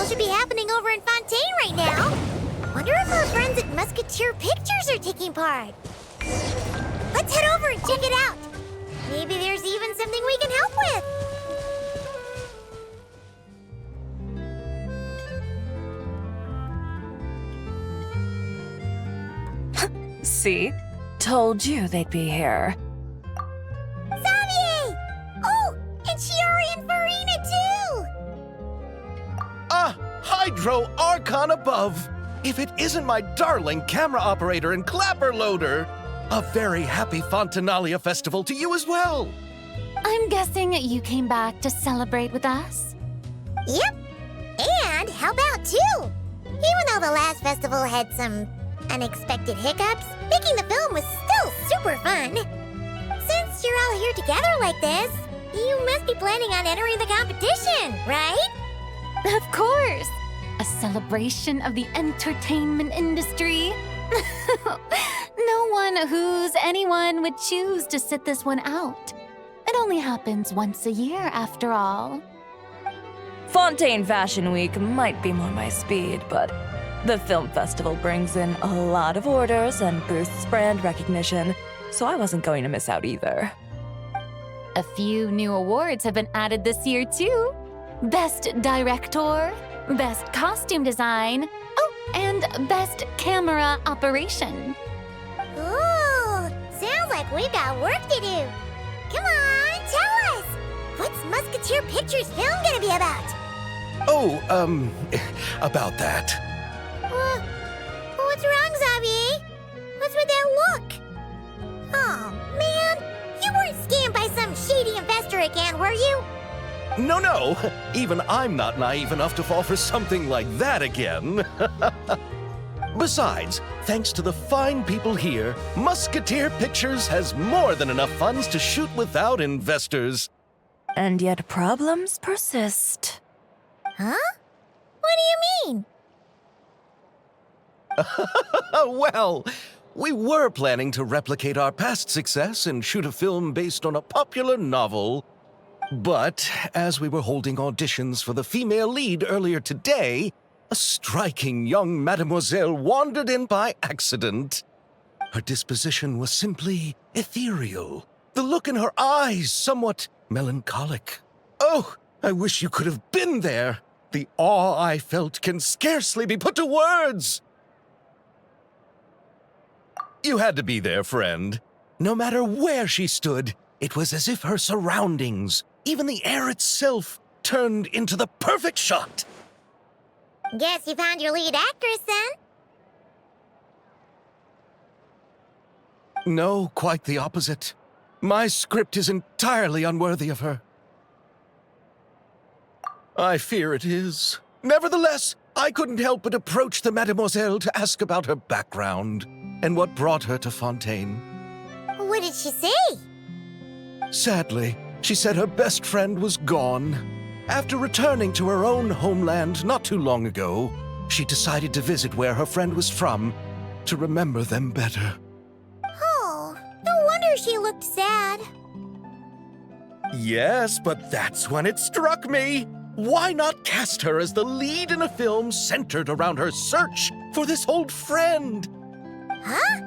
Festival should be happening over in Fontaine right now. Wonder if our friends at Musketeer Pictures are taking part. Let's head over and check it out. Maybe there's even something we can help with. See? Told you they'd be here. Xavier! Oh, and Shiori and Farina too! Ah, Hydro Archon above! If it isn't my darling camera operator and clapper loader! A very happy Fontinalia festival to you as well! I'm guessing you came back to celebrate with us? Yep, and help out too! Even though the last festival had some unexpected hiccups, making the film was still super fun. Since you're all here together like this, you must be planning on entering the competition, right? Of course! A celebration of the entertainment industry. No one who's anyone would choose to sit this one out. It only happens once a year, after all. Fontaine Fashion Week might be more my speed, but the film festival brings in a lot of orders and boosts brand recognition, so I wasn't going to miss out either. A few new awards have been added this year, too. Best Director, Best Costume Design, oh, and Best Camera Operation. Ooh, sounds like we've got work to do. Come on, tell us! What's Musketeer Pictures film gonna be about? Oh, about that. What's wrong, Xavier? What's with that look? Oh, man, you weren't scammed by some shady investor again, were you? No, even I'm not naive enough to fall for something like that again. Besides, thanks to the fine people here, Musketeer Pictures has more than enough funds to shoot without investors. And yet problems persist. Huh? What do you mean? Well, we were planning to replicate our past success and shoot a film based on a popular novel. But as we were holding auditions for the female lead earlier today, a striking young mademoiselle wandered in by accident. Her disposition was simply ethereal, the look in her eyes somewhat melancholic. Oh, I wish you could have been there. The awe I felt can scarcely be put to words. You had to be there, friend. No matter where she stood, it was as if her surroundings, even the air itself, turned into the perfect shot. Guess you found your lead actress, then? No, quite the opposite. My script is entirely unworthy of her. I fear it is. Nevertheless, I couldn't help but approach the mademoiselle to ask about her background and what brought her to Fontaine. What did she say? Sadly, she said her best friend was gone. After returning to her own homeland not too long ago, she decided to visit where her friend was from to remember them better. Oh, no wonder she looked sad. Yes, but that's when it struck me. Why not cast her as the lead in a film centered around her search for this old friend? Huh?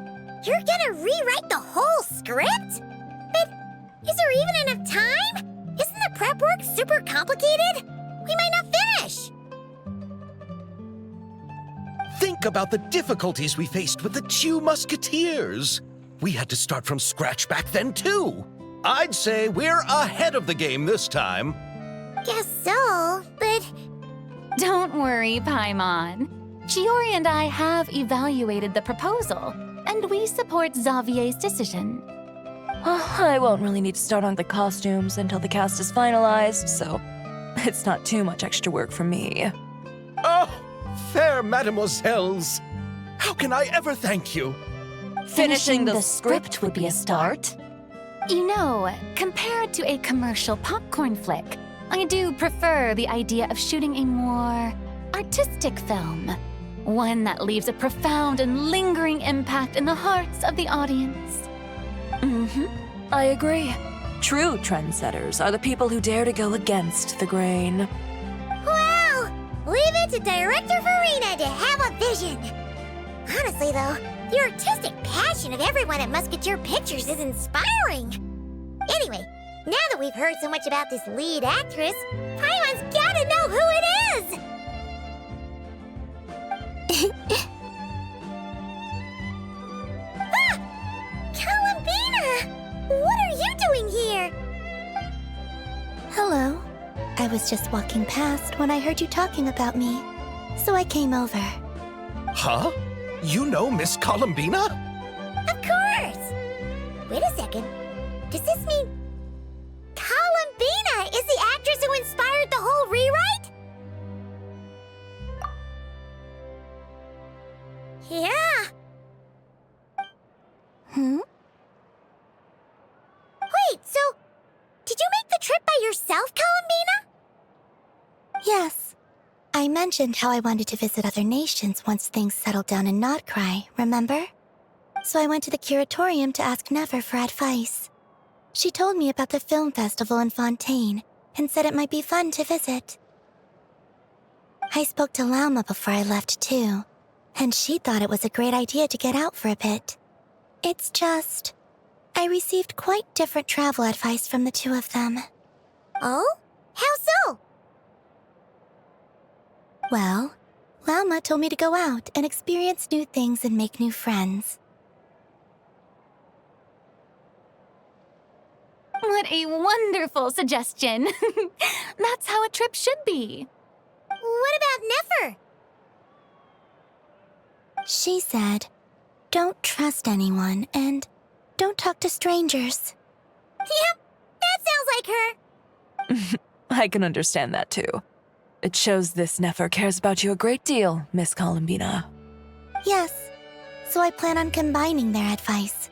You're gonna rewrite the whole script? But is there even enough time? Isn't the prep work super complicated? We might not finish. Think about the difficulties we faced with the two Musketeers. We had to start from scratch back then, too. I'd say we're ahead of the game this time. Guess so, but... Don't worry, Paimon. Shiori and I have evaluated the proposal, and we support Xavier's decision. I won't really need to start on the costumes until the cast is finalized, so it's not too much extra work for me. Oh, fair mademoiselles. How can I ever thank you? Finishing the script would be a start. You know, compared to a commercial popcorn flick, I do prefer the idea of shooting a more artistic film. One that leaves a profound and lingering impact in the hearts of the audience. I agree. True trendsetters are the people who dare to go against the grain. Well, leave it takes a director Farina to have a vision. Honestly, though, the artistic passion of everyone at Musketeer Pictures is inspiring. Anyway, now that we've heard so much about this lead actress, Paimon's gotta know who it is! Ah! Columbina! What are you doing here? Hello. I was just walking past when I heard you talking about me, so I came over. Huh? You know Miss Columbina? Of course! Wait a second. Does this mean Columbina is the actress who inspired the whole rewrite? Yeah. Wait, so did you make the trip by yourself, Columbina? Yes. I mentioned how I wanted to visit other nations once things settled down in Notcry, remember? So I went to the curatorium to ask Never for advice. She told me about the film festival in Fontaine and said it might be fun to visit. I spoke to Lauma before I left too, and she thought it was a great idea to get out for a bit. It's just, I received quite different travel advice from the two of them. Oh? How so? Well, Lauma told me to go out and experience new things and make new friends. What a wonderful suggestion. That's how a trip should be. What about Nefer? She said, don't trust anyone and don't talk to strangers. Yep, that sounds like her. I can understand that too. It shows this Nefer cares about you a great deal, Miss Columbina. Yes, so I plan on combining their advice.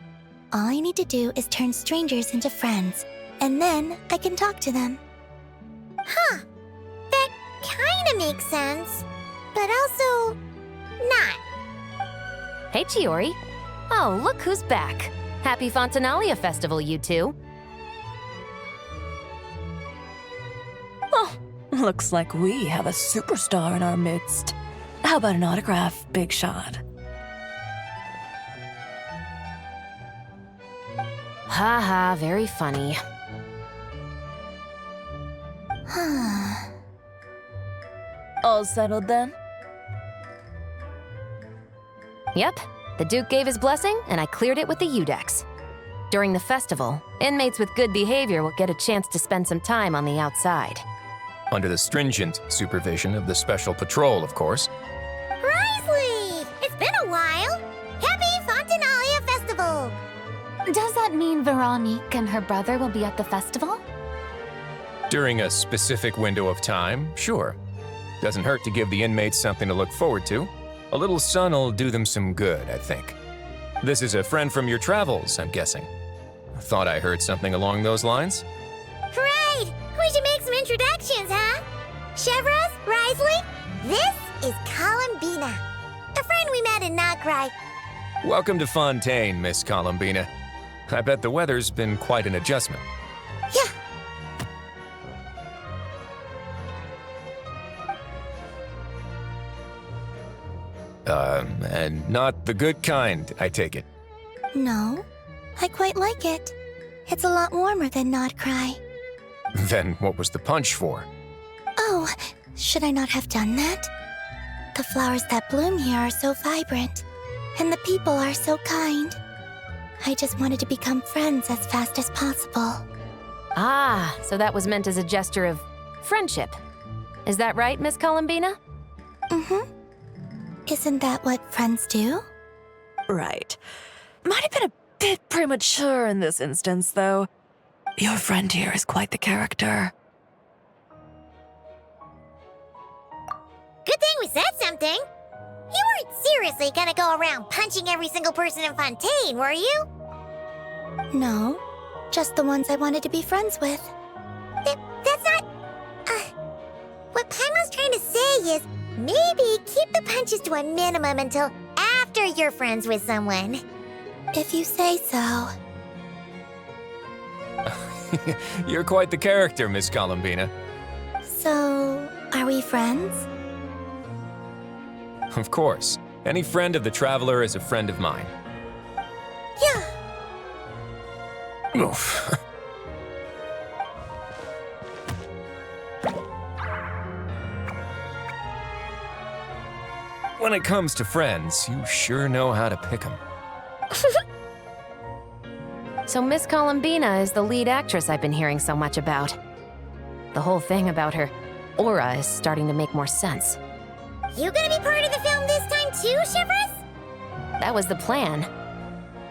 All I need to do is turn strangers into friends, and then I can talk to them. Huh. That kinda makes sense, but also not. Hey, Chiori. Oh, look who's back. Happy Fontinalia Festival, you two. Oh, looks like we have a superstar in our midst. How about an autograph, Big Shot? Haha, very funny. All settled then? Yep, the Duke gave his blessing, and I cleared it with the Udex. During the festival, inmates with good behavior will get a chance to spend some time on the outside. Under the stringent supervision of the Special Patrol, of course. Risley! It's been a while! Happy Fontinalia Festival! Does that mean Veronique and her brother will be at the festival? During a specific window of time, sure. Doesn't hurt to give the inmates something to look forward to. A little sun'll do them some good, I think. This is a friend from your travels, I'm guessing. Thought I heard something along those lines. Right! We should make some introductions, huh? Chevros, Risley, this is Columbina, a friend we met in Notcry. Welcome to Fontaine, Miss Columbina. I bet the weather's been quite an adjustment. Yeah. And not the good kind, I take it. No, I quite like it. It's a lot warmer than Notcry. Then what was the punch for? Oh, should I not have done that? The flowers that bloom here are so vibrant, and the people are so kind. I just wanted to become friends as fast as possible. Ah, so that was meant as a gesture of friendship. Is that right, Miss Columbina? Mm-hmm. Isn't that what friends do? Right. Might have been a bit premature in this instance, though. Your friend here is quite the character. Good thing we said something. You weren't seriously gonna go around punching every single person in Fontaine, were you? No, just the ones I wanted to be friends with. That's not... what Paimon's trying to say is maybe keep the punches to a minimum until after you're friends with someone. If you say so. You're quite the character, Miss Columbina. So, are we friends? Of course. Any friend of the Traveler is a friend of mine. Yeah. Oof. When it comes to friends, you sure know how to pick 'em. So Miss Columbina is the lead actress I've been hearing so much about. The whole thing about her aura is starting to make more sense. You gonna be part of the film this time too, Shivers? That was the plan.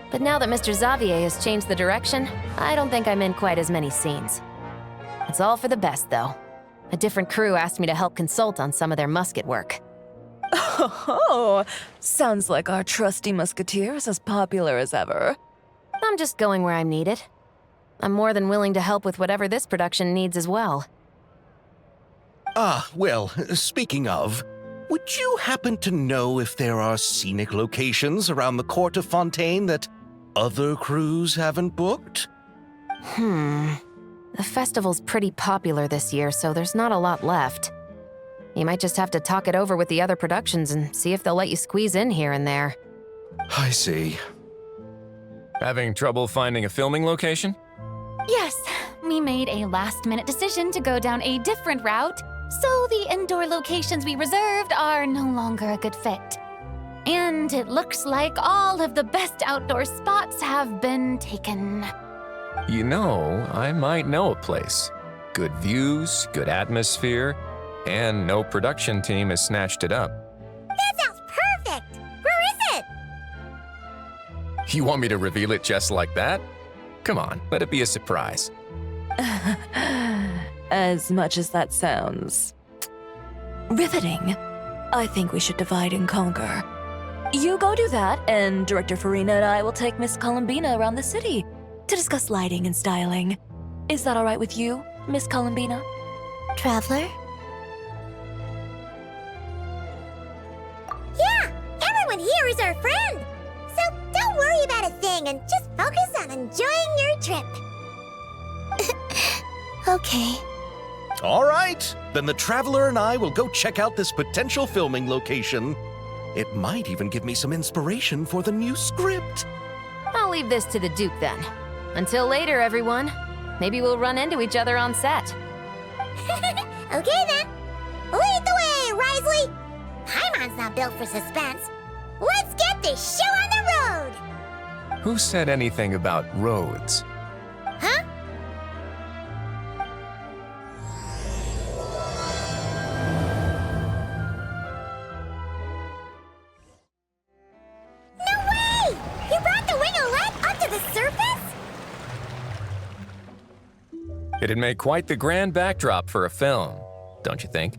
But now that Mr. Xavier has changed the direction, I don't think I'm in quite as many scenes. It's all for the best, though. A different crew asked me to help consult on some of their musket work. Oh, sounds like our trusty musketeer is as popular as ever. I'm just going where I'm needed. I'm more than willing to help with whatever this production needs as well. Ah, well, speaking of, would you happen to know if there are scenic locations around the court of Fontaine that other crews haven't booked? The festival's pretty popular this year, so there's not a lot left. You might just have to talk it over with the other productions and see if they'll let you squeeze in here and there. I see. Having trouble finding a filming location? Yes, we made a last-minute decision to go down a different route, so the indoor locations we reserved are no longer a good fit. And it looks like all of the best outdoor spots have been taken. You know, I might know a place. Good views, good atmosphere, and no production team has snatched it up. That sounds perfect! Where is it? You want me to reveal it just like that? Come on, let it be a surprise. As much as that sounds riveting, I think we should divide and conquer. You go do that, and Director Farina and I will take Miss Columbina around the city to discuss lighting and styling. Is that all right with you, Miss Columbina? Traveler? Yeah, everyone here is our friend. So don't worry about a thing and just focus on enjoying your trip. Okay. All right, then the Traveler and I will go check out this potential filming location. It might even give me some inspiration for the new script. I'll leave this to the Duke then. Until later, everyone. Maybe we'll run into each other on set. Okay then. Lead the way, Risley. Paimon's not built for suspense. Let's get this show on the road. Who said anything about roads? Huh? No way! You brought the winglet up to the surface? It'd make quite the grand backdrop for a film, don't you think?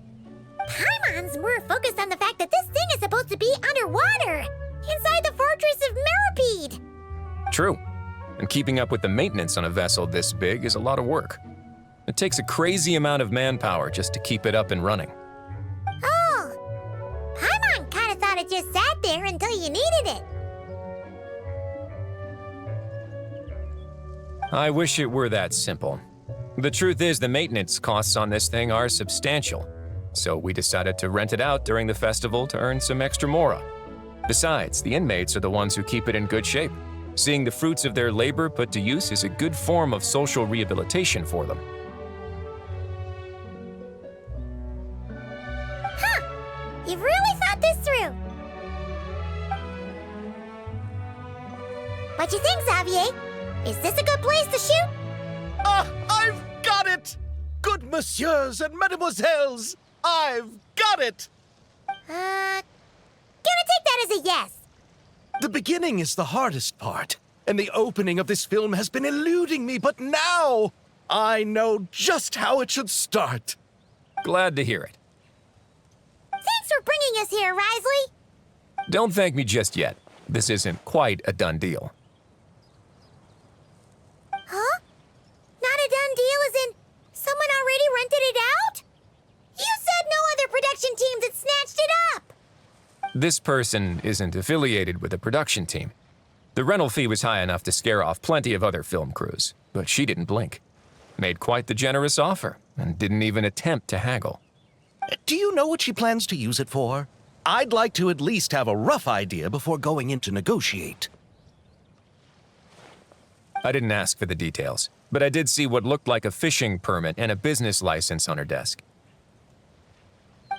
Paimon's more focused on the fact that this thing is supposed to be underwater, inside the fortress of Mirapede. True. And keeping up with the maintenance on a vessel this big is a lot of work. It takes a crazy amount of manpower just to keep it up and running. Oh, Paimon kind of thought it just sat there until you needed it. I wish it were that simple. The truth is the maintenance costs on this thing are substantial, so we decided to rent it out during the festival to earn some extra mora. Besides, the inmates are the ones who keep it in good shape. Seeing the fruits of their labor put to use is a good form of social rehabilitation for them. Huh, you've really thought this through. What you think, Xavier? Is this a good place to shoot? Ah, I've got it! Good messieurs and mademoiselles, I've got it! Gonna take that as a yes. The beginning is the hardest part, and the opening of this film has been eluding me, but now I know just how it should start. Glad to hear it. Thanks for bringing us here, Risley. Don't thank me just yet. This isn't quite a done deal. Huh? Not a done deal as in someone already rented it out? You said no other production teams had snatched it up. This person isn't affiliated with a production team. The rental fee was high enough to scare off plenty of other film crews, but she didn't blink. Made quite the generous offer, and didn't even attempt to haggle. Do you know what she plans to use it for? I'd like to at least have a rough idea before going in to negotiate. I didn't ask for the details, but I did see what looked like a fishing permit and a business license on her desk.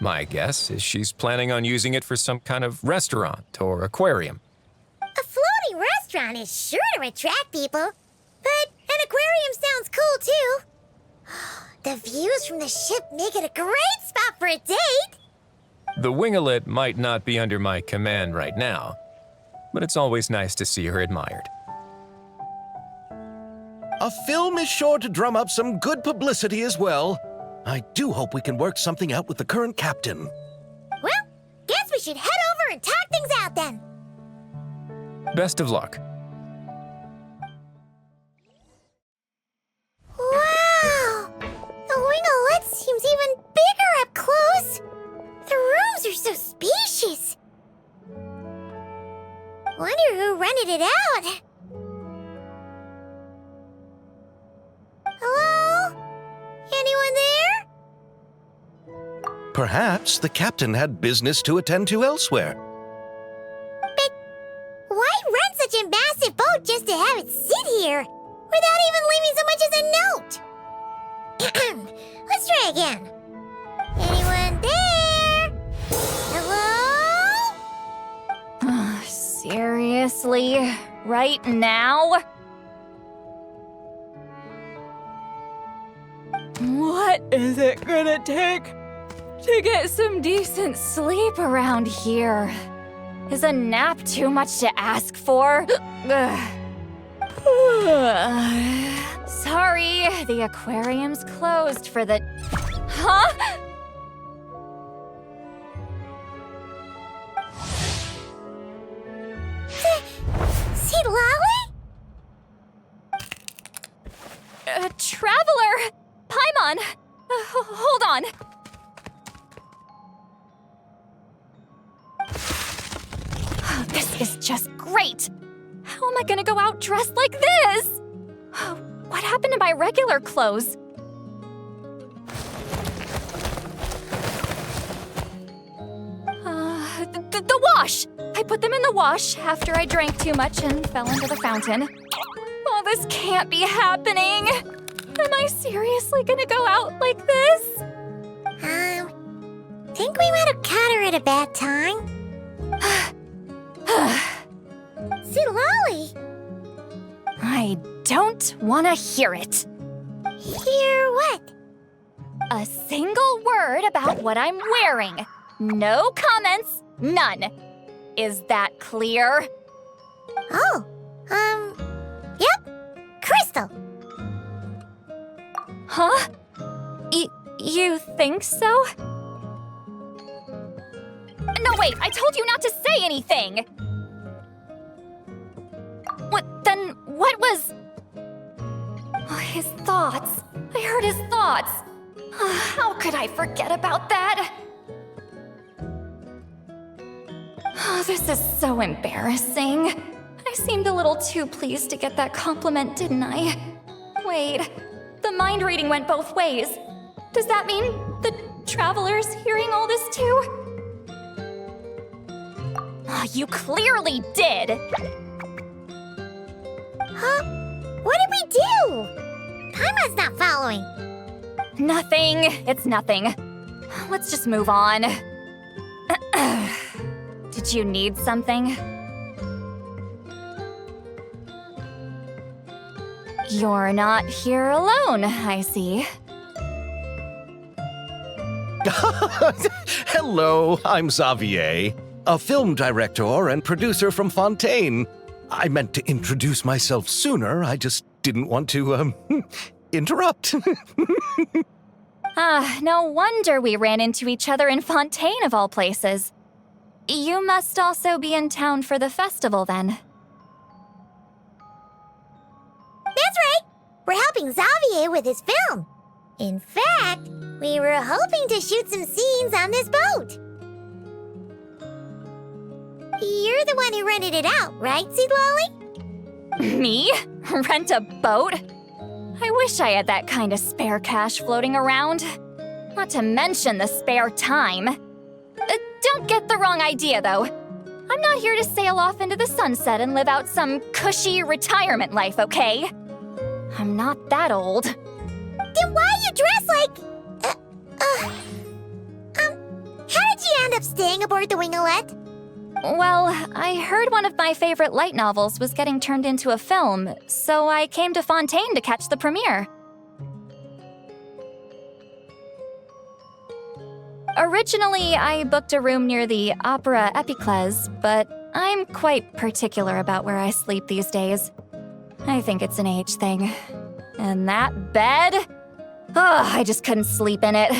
My guess is she's planning on using it for some kind of restaurant or aquarium. A floating restaurant is sure to attract people, but an aquarium sounds cool too. The views from the ship make it a great spot for a date. The winglet might not be under my command right now, but it's always nice to see her admired. A film is sure to drum up some good publicity as well. I do hope we can work something out with the current captain. Well, guess we should head over and talk things out then. Best of luck. Wow! The winglet seems even bigger up close. The rooms are so spacious. Wonder who rented it out. Hello? Anyone there? Perhaps the captain had business to attend to elsewhere. But why rent such a massive boat just to have it sit here without even leaving so much as a note? Let's try again. Anyone there? Hello? Seriously? Right now? What is it gonna take to get some decent sleep around here? Is a nap too much to ask for? Sorry, the aquarium's closed for the... Huh? See Lolly? Traveler! Paimon! Hold on. This is just great! How am I gonna go out dressed like this? What happened to my regular clothes? The wash! I put them in the wash after I drank too much and fell into the fountain. Oh, this can't be happening! Am I seriously gonna go out like this? Think we might have caught her at a bad time. See Lolly? I don't want to hear it. Hear what? A single word about what I'm wearing. No comments, none. Is that clear? Oh, yep. Crystal. Huh? You think so? No, wait, I told you not to say anything! What was... Oh, his thoughts. I heard his thoughts. How could I forget about that? Oh, this is so embarrassing. I seemed a little too pleased to get that compliment, didn't I? Wait, the mind reading went both ways. Does that mean the traveler's hearing all this too? Oh, you clearly did! Huh? What did we do? Paimon's not following. Nothing. It's nothing. Let's just move on. Did you need something? You're not here alone, I see. Hello, I'm Xavier, a film director and producer from Fontaine. I meant to introduce myself sooner, I just didn't want to, interrupt. No wonder we ran into each other in Fontaine of all places. You must also be in town for the festival then. That's right. We're helping Xavier with his film. In fact, we were hoping to shoot some scenes on this boat. You're the one who rented it out, right, Seed Lolly? Me? Rent a boat? I wish I had that kind of spare cash floating around. Not to mention the spare time. Don't get the wrong idea, though. I'm not here to sail off into the sunset and live out some cushy retirement life, okay? I'm not that old. Then why you dress like... how did you end up staying aboard the Winglet? Well, I heard one of my favorite light novels was getting turned into a film, so I came to Fontaine to catch the premiere. Originally, I booked a room near the Opera Epiclese, but I'm quite particular about where I sleep these days. I think it's an age thing. And that bed? Oh, I just couldn't sleep in it.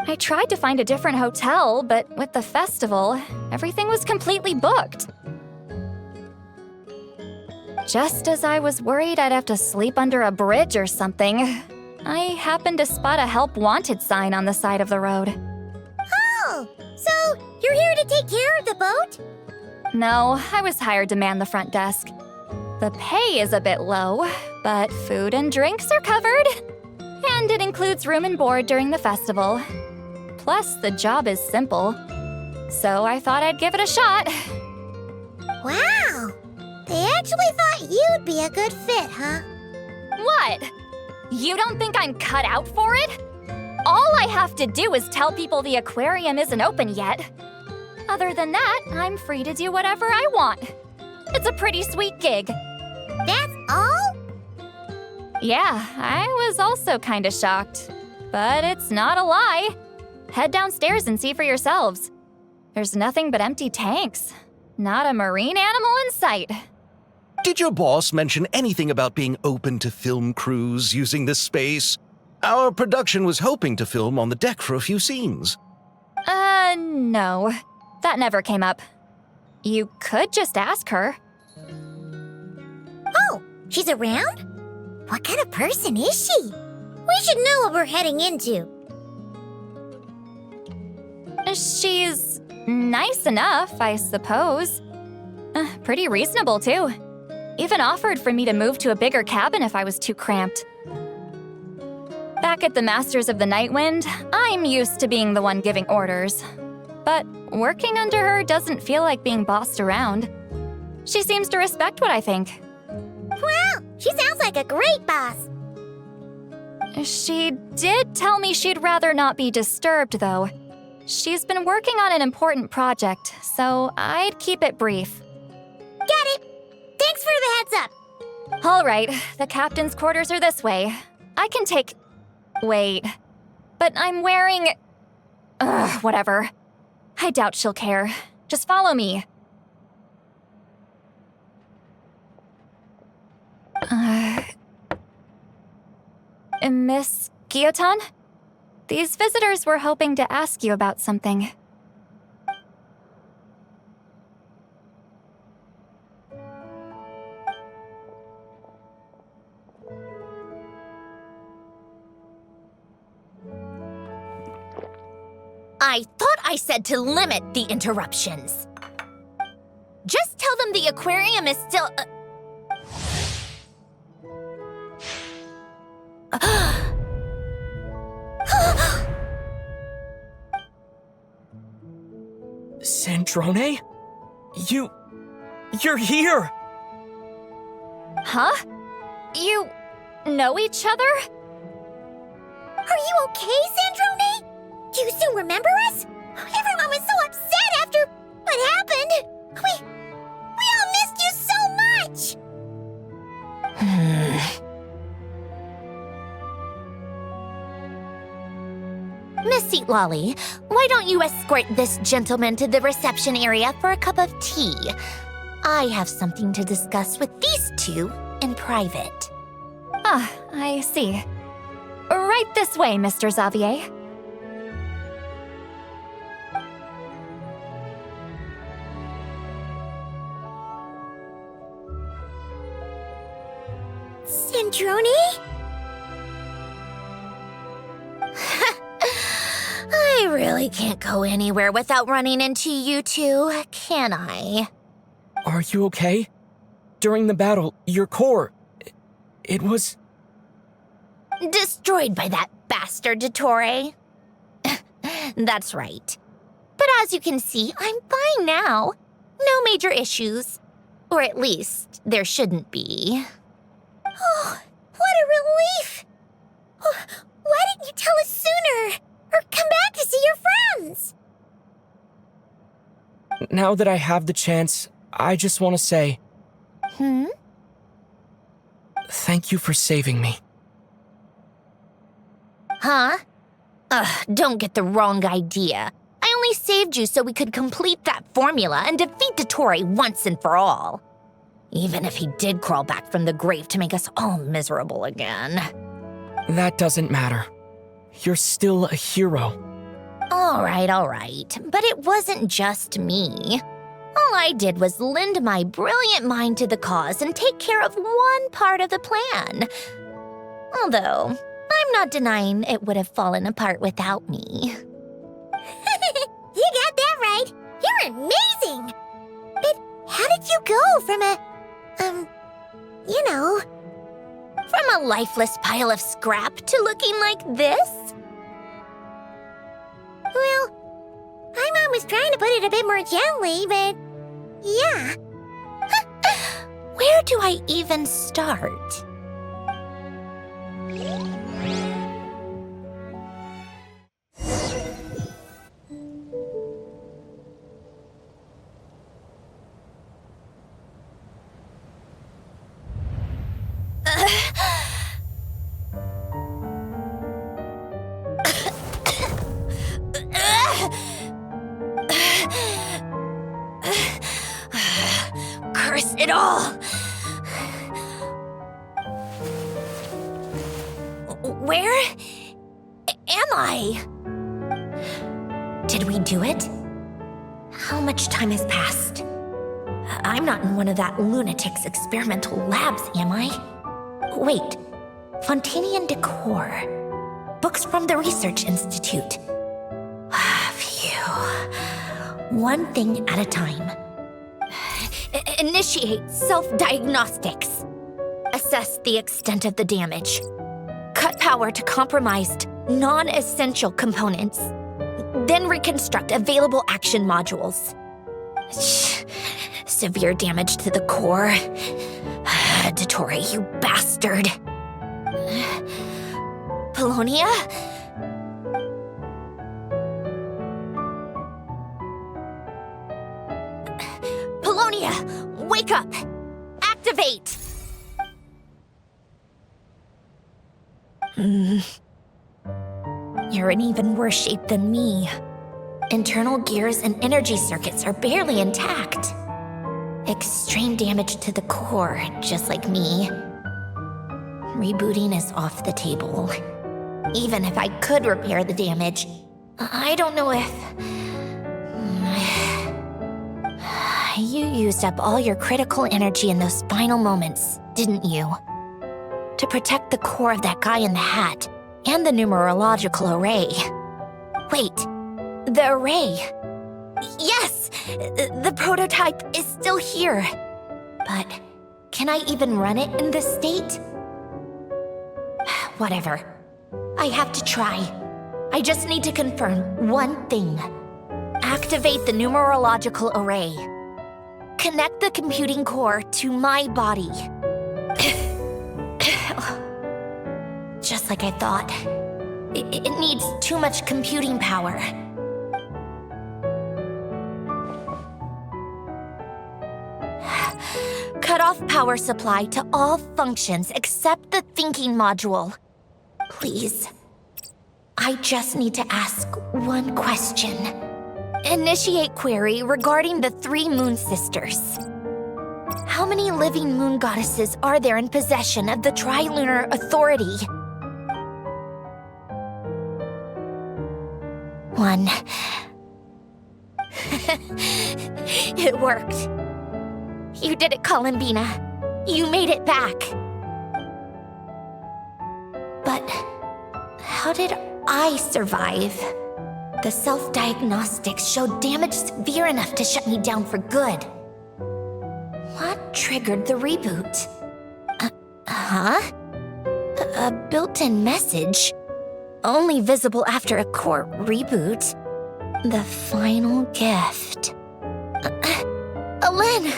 I tried to find a different hotel, but with the festival, everything was completely booked. Just as I was worried I'd have to sleep under a bridge or something, I happened to spot a help wanted sign on the side of the road. Oh, so you're here to take care of the boat? No, I was hired to man the front desk. The pay is a bit low, but food and drinks are covered. And it includes room and board during the festival. Plus, the job is simple. So I thought I'd give it a shot. Wow! They actually thought you'd be a good fit, huh? What? You don't think I'm cut out for it? All I have to do is tell people the aquarium isn't open yet. Other than that, I'm free to do whatever I want. It's a pretty sweet gig. That's all? Yeah, I was also kinda shocked. But it's not a lie. Head downstairs and see for yourselves. There's nothing but empty tanks. Not a marine animal in sight. Did your boss mention anything about being open to film crews using this space? Our production was hoping to film on the deck for a few scenes. No. That never came up. You could just ask her. Oh, she's around? What kind of person is she? We should know what we're heading into. She's nice enough, I suppose. Pretty reasonable, too. Even offered for me to move to a bigger cabin if I was too cramped. Back at the Masters of the Nightwind, I'm used to being the one giving orders. But working under her doesn't feel like being bossed around. She seems to respect what I think. Wow, she sounds like a great boss. She did tell me she'd rather not be disturbed, though. She's been working on an important project, so I'd keep it brief. Got it. Thanks for the heads up. All right, the captain's quarters are this way. I can take... Wait. But I'm wearing... whatever. I doubt she'll care. Just follow me. Miss Guillotin? These visitors were hoping to ask you about something. I thought I said to limit the interruptions. Just tell them the aquarium is still... Sandrone? You're here! Huh? You know each other? Are you okay, Sandrone? Do you still remember us? Everyone was so upset after what happened. We all missed you so much. Miss Seat Lolly, why don't you escort this gentleman to the reception area for a cup of tea? I have something to discuss with these two in private. Ah, I see. Right this way, Mr. Xavier. Sandrone? I really can't go anywhere without running into you two, can I? Are you okay? During the battle, your core... It was... Destroyed by that bastard Dottore. That's right. But as you can see, I'm fine now. No major issues. Or at least, there shouldn't be. Oh, what a relief! Oh, why didn't you tell us sooner? Or come back to see your friends? Now that I have the chance, I just want to say... Thank you for saving me. Huh? Don't get the wrong idea. I only saved you so we could complete that formula and defeat Dottore once and for all. Even if he did crawl back from the grave to make us all miserable again. That doesn't matter. You're still a hero. All right. But it wasn't just me. All I did was lend my brilliant mind to the cause and take care of one part of the plan. Although, I'm not denying it would have fallen apart without me. You got that right. You're amazing. But how did you go from From a lifeless pile of scrap to looking like this? Well, I'm always trying to put it a bit more gently, but yeah. Where do I even start? Curse it all! Where am I? Did we do it? How much time has passed? I'm not in one of that lunatic's experimental labs, am I? Wait, Fontanian decor. Books from the Research Institute. Phew. One thing at a time. Initiate self-diagnostics. Assess the extent of the damage. Cut power to compromised, non-essential components. Then reconstruct available action modules. Severe damage to the core. Dottore, you bastard. Polonia? Polonia, wake up! Activate! You're in even worse shape than me. Internal gears and energy circuits are barely intact. Extreme damage to the core, just like me. Rebooting is off the table. Even if I could repair the damage, I don't know if... You used up all your critical energy in those final moments, didn't you? To protect the core of that guy in the hat, and the numerological array. Wait, the array. Yes! The prototype is still here. But can I even run it in this state? Whatever. I have to try. I just need to confirm one thing. Activate the numerological array. Connect the computing core to my body. Just like I thought. It needs too much computing power. Cut off power supply to all functions except the thinking module. Please. I just need to ask one question. Initiate query regarding the 3 moon sisters. How many living moon goddesses are there in possession of the Trilunar Authority? 1. It worked. You did it, Columbina. You made it back. But how did I survive? The self-diagnostics showed damage severe enough to shut me down for good. What triggered the reboot? A built-in message? Only visible after a core reboot? The final gift. Alen!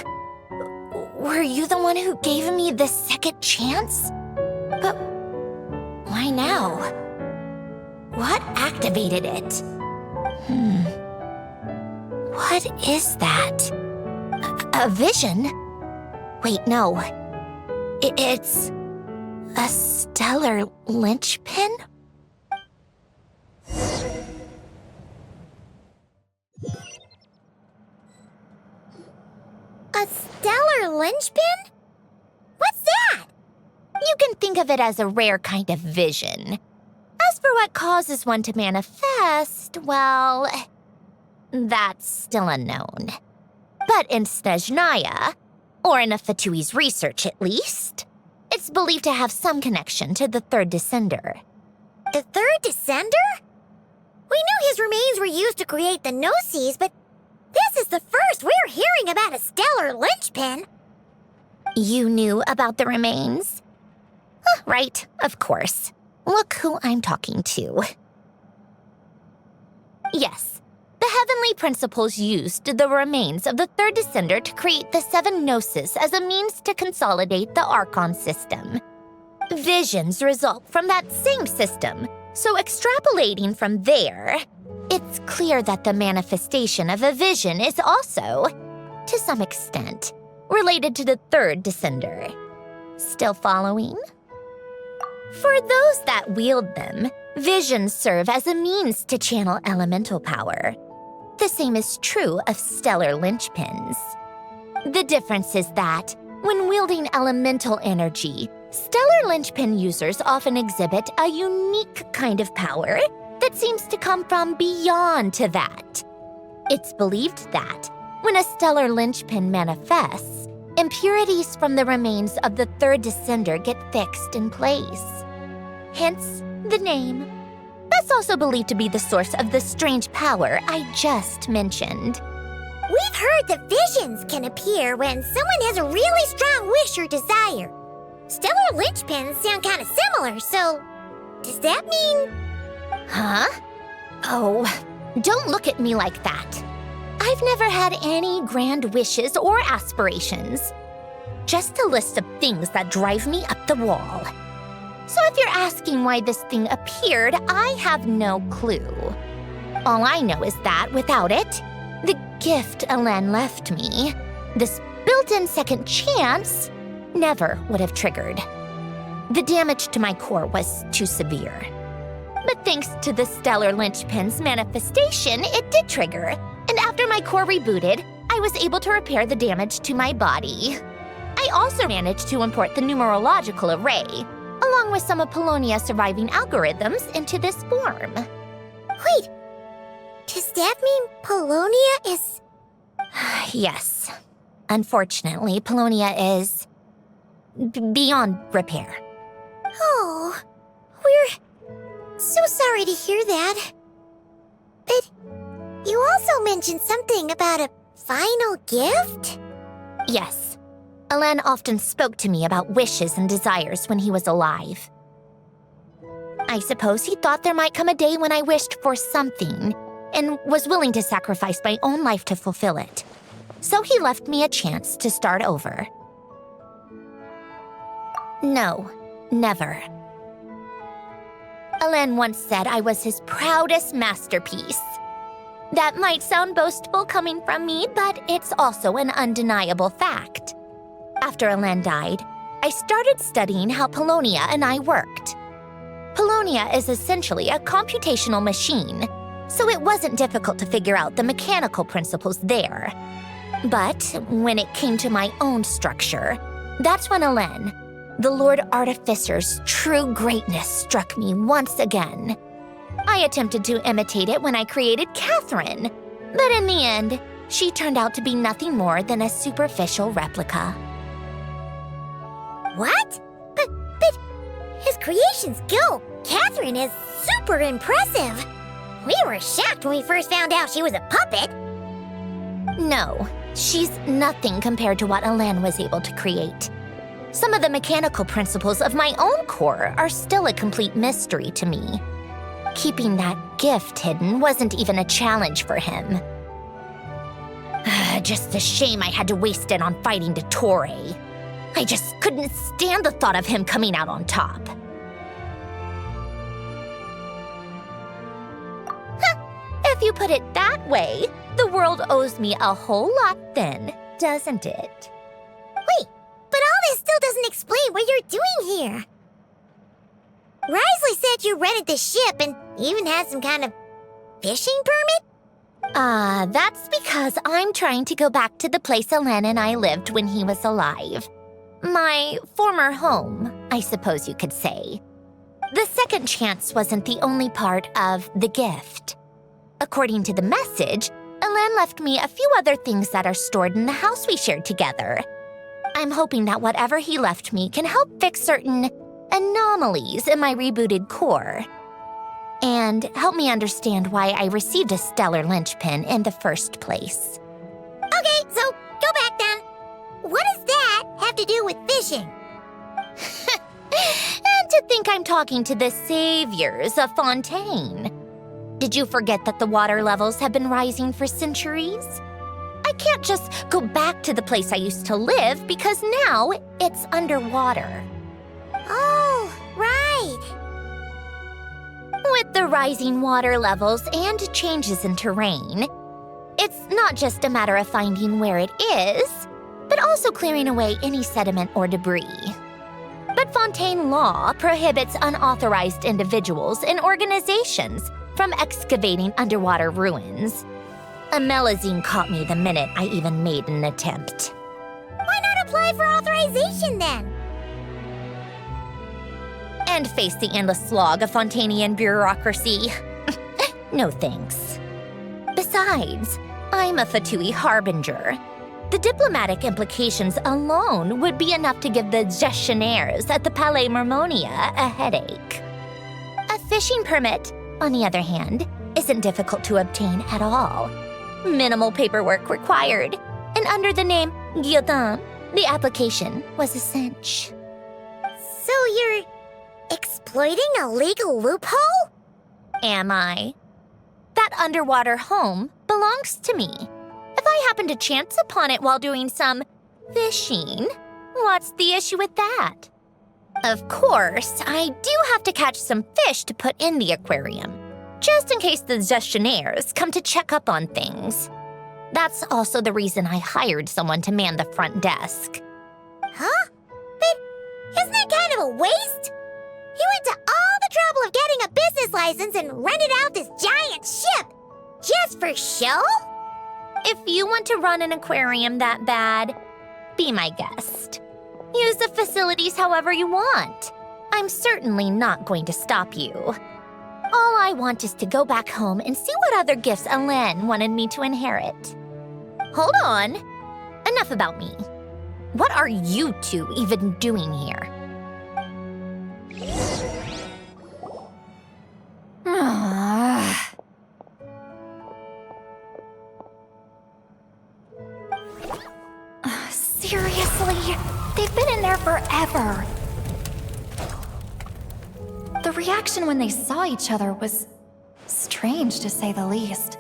Were you the one who gave me the second chance? But why now? What activated it? What is that? A vision? Wait, no. It's a stellar linchpin? A stellar linchpin? What's that? You can think of it as a rare kind of vision. As for what causes one to manifest, well, that's still unknown. But in Snezhnaya, or in Afatui's research at least, it's believed to have some connection to the third descender. The third descender? We knew his remains were used to create the Gnosis, but this is the first we're hearing about a stellar linchpin. You knew about the remains? Right, of course. Look who I'm talking to. Yes, the heavenly principles used the remains of the third descender to create the 7 Gnosis as a means to consolidate the Archon system. Visions result from that same system, so extrapolating from there, it's clear that the manifestation of a vision is also, to some extent, related to the third descender. Still following? For those that wield them, visions serve as a means to channel elemental power. The same is true of stellar linchpins. The difference is that, when wielding elemental energy, stellar linchpin users often exhibit a unique kind of power that seems to come from beyond to that. It's believed that, when a stellar linchpin manifests, impurities from the remains of the third descender get fixed in place. Hence, the name. That's also believed to be the source of the strange power I just mentioned. We've heard that visions can appear when someone has a really strong wish or desire. Stellar linchpins sound kind of similar, so does that mean... Huh? Oh, don't look at me like that. I've never had any grand wishes or aspirations. Just a list of things that drive me up the wall. So if you're asking why this thing appeared, I have no clue. All I know is that without it, the gift Alen left me, this built-in second chance, never would have triggered. The damage to my core was too severe. But thanks to the stellar linchpin's manifestation, it did trigger. And after my core rebooted, I was able to repair the damage to my body. I also managed to import the numerological array, along with some of Polonia's surviving algorithms, into this form. Wait, does that mean Polonia is... Yes. Unfortunately, Polonia is... beyond repair. Oh, we're so sorry to hear that. But you also mentioned something about a final gift? Yes. Alen often spoke to me about wishes and desires when he was alive. I suppose he thought there might come a day when I wished for something and was willing to sacrifice my own life to fulfill it. So he left me a chance to start over. No, never. Alen once said I was his proudest masterpiece. That might sound boastful coming from me, but it's also an undeniable fact. After Alen died, I started studying how Polonia and I worked. Polonia is essentially a computational machine, so it wasn't difficult to figure out the mechanical principles there. But when it came to my own structure, that's when Alen, the Lord Artificer's true greatness, struck me once again. I attempted to imitate it when I created Catherine, but in the end, she turned out to be nothing more than a superficial replica. What? But his creation skill, Catherine, is super impressive. We were shocked when we first found out she was a puppet. No, she's nothing compared to what Alen was able to create. Some of the mechanical principles of my own core are still a complete mystery to me. keeping that gift hidden wasn't even a challenge for him. Just a shame I had to waste it on fighting Dottore. I just couldn't stand the thought of him coming out on top. If you put it that way, the world owes me a whole lot then, doesn't it? Wait, but all this still doesn't explain what you're doing here. Risley said you rented the ship and even had some kind of fishing permit? That's because I'm trying to go back to the place Alen and I lived when he was alive. My former home, I suppose you could say. The second chance wasn't the only part of the gift. According to the message, Alen left me a few other things that are stored in the house we shared together. I'm hoping that whatever he left me can help fix certain anomalies in my rebooted core. And help me understand why I received a stellar linchpin in the first place. Okay, so go back then. What does that have to do with fishing? And to think I'm talking to the saviors of Fontaine. Did you forget that the water levels have been rising for centuries? I can't just go back to the place I used to live because now it's underwater. Oh, right. With the rising water levels and changes in terrain, it's not just a matter of finding where it is, but also clearing away any sediment or debris. But Fontaine law prohibits unauthorized individuals and organizations from excavating underwater ruins. A Melazine caught me the minute I even made an attempt. Why not apply for authorization then? And face the endless slog of Fontainian bureaucracy. No thanks. Besides, I'm a Fatui harbinger. The diplomatic implications alone would be enough to give the gestionnaires at the Palais Mermonia a headache. A fishing permit, on the other hand, isn't difficult to obtain at all. Minimal paperwork required, and under the name Guillotin, the application was a cinch. So you're exploiting a legal loophole? Am I? That underwater home belongs to me. If I happen to chance upon it while doing some fishing, what's the issue with that? Of course, I do have to catch some fish to put in the aquarium, just in case the gestionnaires come to check up on things. That's also the reason I hired someone to man the front desk. Huh? But isn't that kind of a waste? You went to all the trouble of getting a business license and rented out this giant ship, just for show? If you want to run an aquarium that bad, be my guest. Use the facilities however you want. I'm certainly not going to stop you. All I want is to go back home and see what other gifts Alen wanted me to inherit. Hold on. Enough about me. What are you two even doing here? Seriously? They've been in there forever. The reaction when they saw each other was strange, to say the least.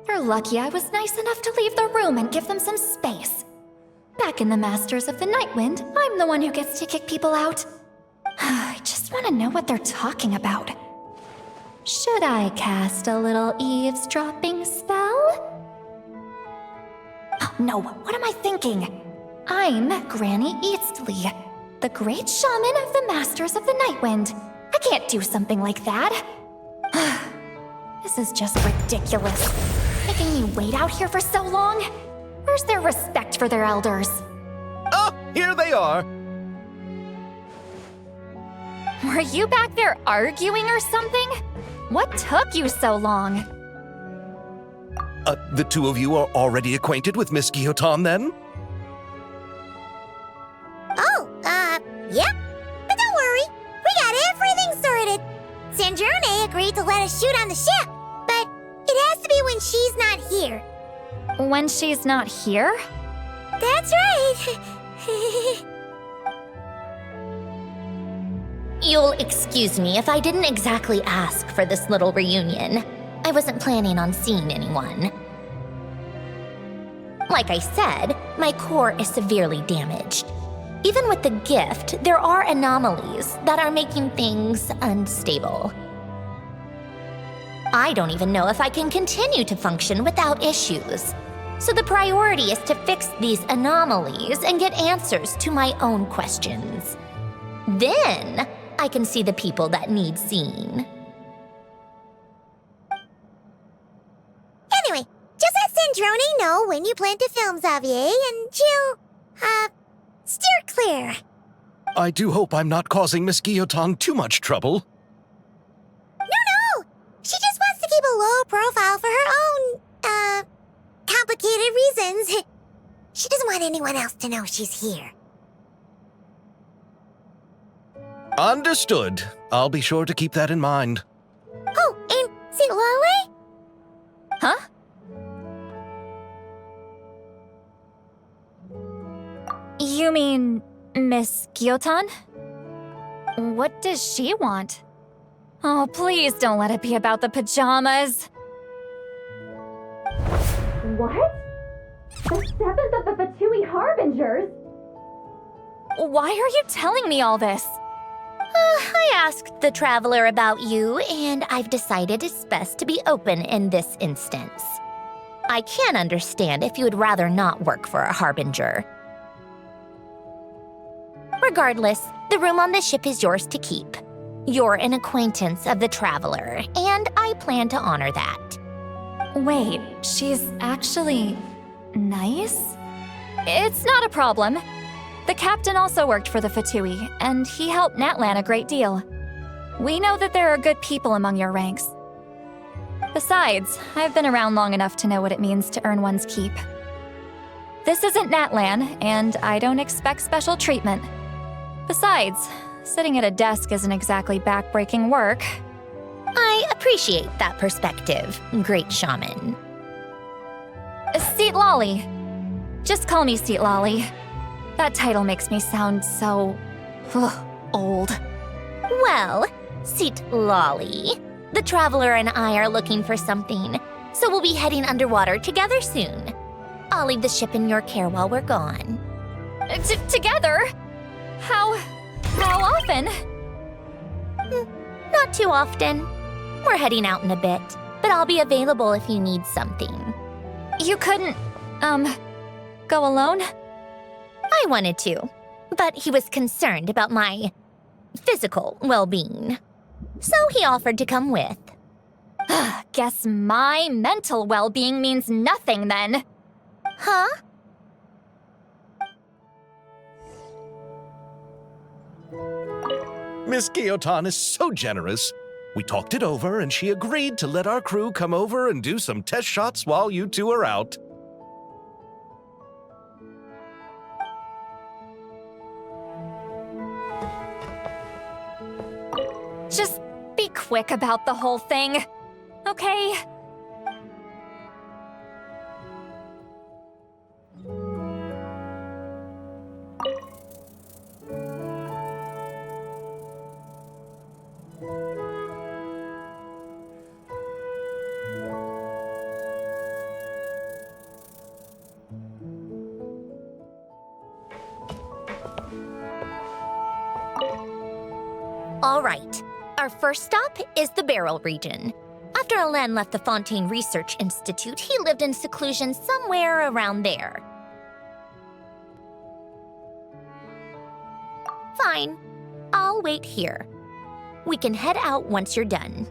They're lucky I was nice enough to leave the room and give them some space. Back in the Masters of the Nightwind, I'm the one who gets to kick people out. I just want to know what they're talking about. Should I cast a little eavesdropping spell? Oh, no, what am I thinking? I'm Granny Eastley, the great shaman of the Masters of the Nightwind. I can't do something like that. This is just ridiculous. Making me wait out here for so long? Where's their respect for their elders? Oh, here they are. Were you back there arguing or something? What took you so long? The two of you are already acquainted with Miss Guillotin, then? Oh, yep. But don't worry, we got everything sorted. Sanjurne agreed to let us shoot on the ship, but it has to be when she's not here. When she's not here? That's right. you'll excuse me if I didn't exactly ask for this little reunion. I wasn't planning on seeing anyone. Like I said, my core is severely damaged. Even with the gift, there are anomalies that are making things unstable. I don't even know if I can continue to function without issues. So the priority is to fix these anomalies and get answers to my own questions. Then I can see the people that need seeing. Anyway, just let Sandrone know when you plan to film Xavier, and she'll, steer clear. I do hope I'm not causing Miss Guillotin too much trouble. No! She just wants to keep a low profile for her own, complicated reasons. She doesn't want anyone else to know she's here. Understood. I'll be sure to keep that in mind. Oh, and see Lale? Huh? You mean Miss Guillotin? What does she want? Oh, please don't let it be about the pajamas. What? The 7th of the VIII Harbingers? Why are you telling me all this? I asked the Traveler about you, and I've decided it's best to be open in this instance. I can understand if you would rather not work for a Harbinger. Regardless, the room on the ship is yours to keep. You're an acquaintance of the Traveler, and I plan to honor that. Wait, she's actually nice? It's not a problem. The captain also worked for the VIII, and he helped Natlan a great deal. We know that there are good people among your ranks. Besides, I've been around long enough to know what it means to earn one's keep. This isn't Natlan, and I don't expect special treatment. Besides, sitting at a desk isn't exactly back-breaking work. I appreciate that perspective, great shaman. Seat Lolly. Just call me Seat Lolly. That title makes me sound so... old. Well, Seat Lolly, the Traveler and I are looking for something, so we'll be heading underwater together soon. I'll leave the ship in your care while we're gone. Together? How often? Not too often. We're heading out in a bit, but I'll be available if you need something. You couldn't, go alone? I wanted to, but he was concerned about my physical well-being. So he offered to come with. Guess my mental well-being means nothing then. Huh? Miss Guillotin is so generous. We talked it over, and she agreed to let our crew come over and do some test shots while you two are out. Just be quick about the whole thing, okay? All right. Our first stop is the Beryl region. After Alain left the Fontaine Research Institute, he lived in seclusion somewhere around there. Fine. I'll wait here. We can head out once you're done.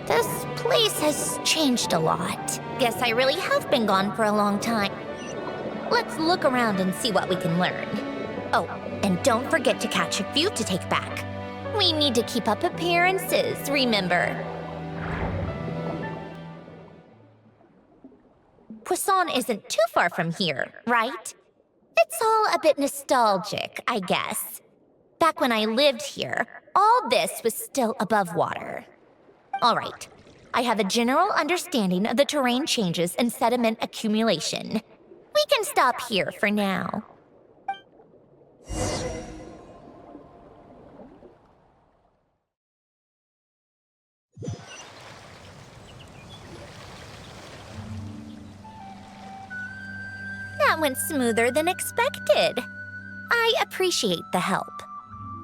This place has changed a lot. Guess I really have been gone for a long time. Let's look around and see what we can learn. Oh, and don't forget to catch a few to take back. We need to keep up appearances, remember? Poisson isn't too far from here, right? It's all a bit nostalgic, I guess. Back when I lived here, all this was still above water. All right, I have a general understanding of the terrain changes and sediment accumulation. We can stop here for now. That went smoother than expected. I appreciate the help.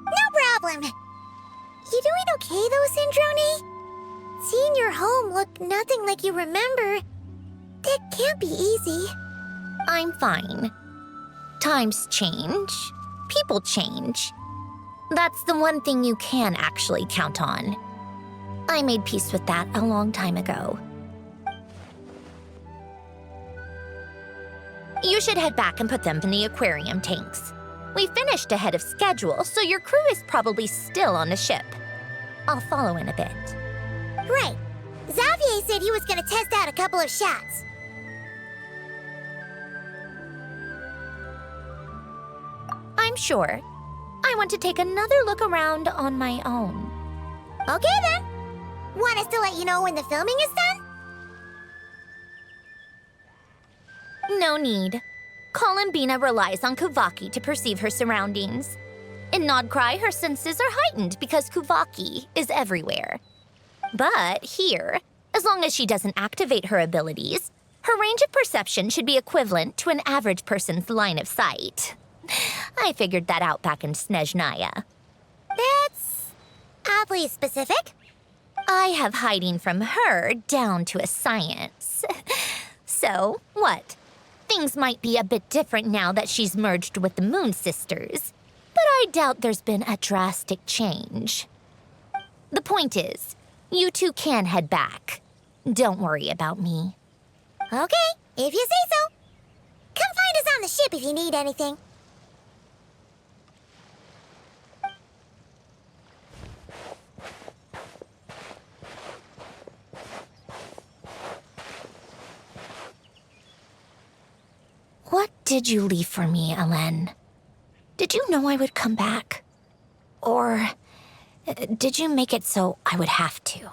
No problem. You doing okay though, Syndrome? Seeing your home look nothing like you remember, that can't be easy. I'm fine. Times change. People change. That's the one thing you can actually count on. I made peace with that a long time ago. You should head back and put them in the aquarium tanks. We finished ahead of schedule, so your crew is probably still on the ship. I'll follow in a bit. Right. Xavier said he was gonna test out a couple of shots. I'm sure. I want to take another look around on my own. Okay then. Want us to let you know when the filming is done? No need. Columbina relies on Kuvaki to perceive her surroundings. In Nodcry, her senses are heightened because Kuvaki is everywhere. But here, as long as she doesn't activate her abilities, her range of perception should be equivalent to an average person's line of sight. I figured that out back in Snezhnaya. That's oddly specific. I have hiding from her down to a science. So, what? Things might be a bit different now that she's merged with the Moon Sisters, but I doubt there's been a drastic change. The point is, you two can head back. Don't worry about me. Okay, if you say so. Come find us on the ship if you need anything. What did you leave for me, Alen? Did you know I would come back? Or did you make it so I would have to?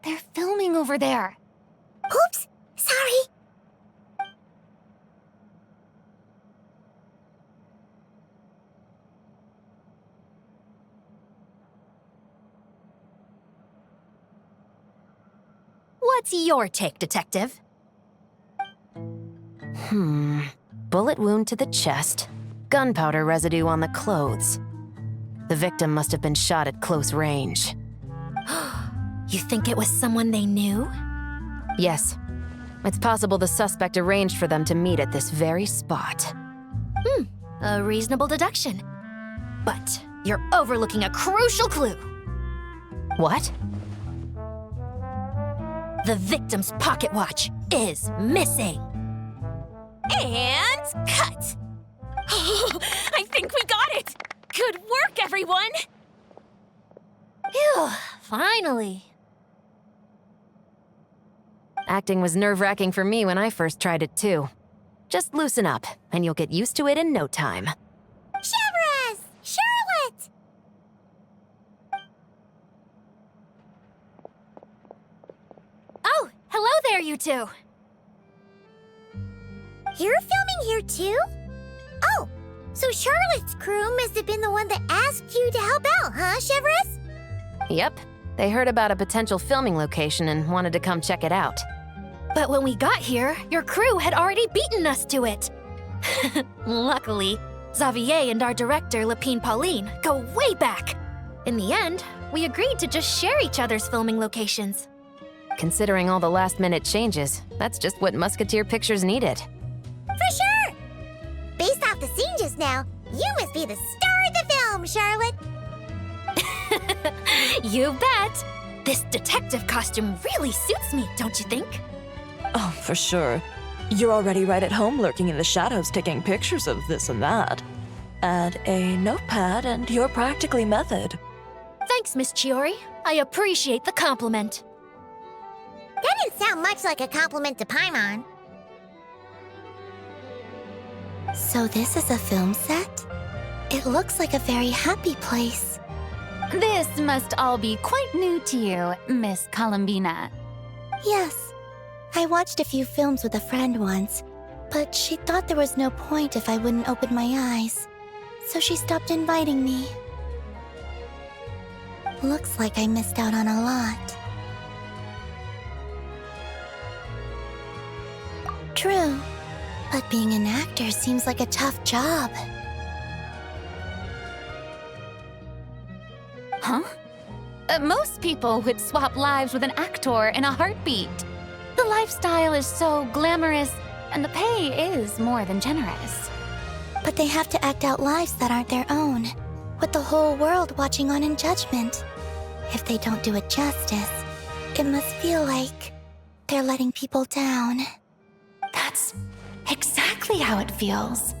They're filming over there. Oops, sorry. What's your take, Detective? Bullet wound to the chest. Gunpowder residue on the clothes. The victim must have been shot at close range. You think it was someone they knew? Yes. It's possible the suspect arranged for them to meet at this very spot. A reasonable deduction. But you're overlooking a crucial clue. What? The victim's pocket watch is missing. And cut! I think we got it! Good work, everyone! Phew, finally. Acting was nerve-wracking for me when I first tried it too. Just loosen up, and you'll get used to it in no time. Chevres! Charlotte! Oh, hello there, you two. You're filming here too? Oh, so Charlotte's crew must have been the one that asked you to help out, huh, Chevres? Yep. They heard about a potential filming location and wanted to come check it out. But when we got here, your crew had already beaten us to it. Luckily, Xavier and our director, Lapine Pauline, go way back. In the end, we agreed to just share each other's filming locations. Considering all the last-minute changes, that's just what Musketeer Pictures needed. For sure! Based off the scene just now, you must be the star of the film, Charlotte! You bet! This detective costume really suits me, don't you think? Oh, for sure. You're already right at home lurking in the shadows taking pictures of this and that. Add a notepad and you're practically method. Thanks, Miss Chiori. I appreciate the compliment. That didn't sound much like a compliment to Paimon. So this is a film set? It looks like a very happy place. This must all be quite new to you, Miss Columbina. Yes. I watched a few films with a friend once, but she thought there was no point if I wouldn't open my eyes. So she stopped inviting me. Looks like I missed out on a lot. True, but being an actor seems like a tough job. Huh? Most people would swap lives with an actor in a heartbeat. The lifestyle is so glamorous, and the pay is more than generous. But they have to act out lives that aren't their own, with the whole world watching on in judgment. If they don't do it justice, it must feel like they're letting people down. That's exactly how it feels.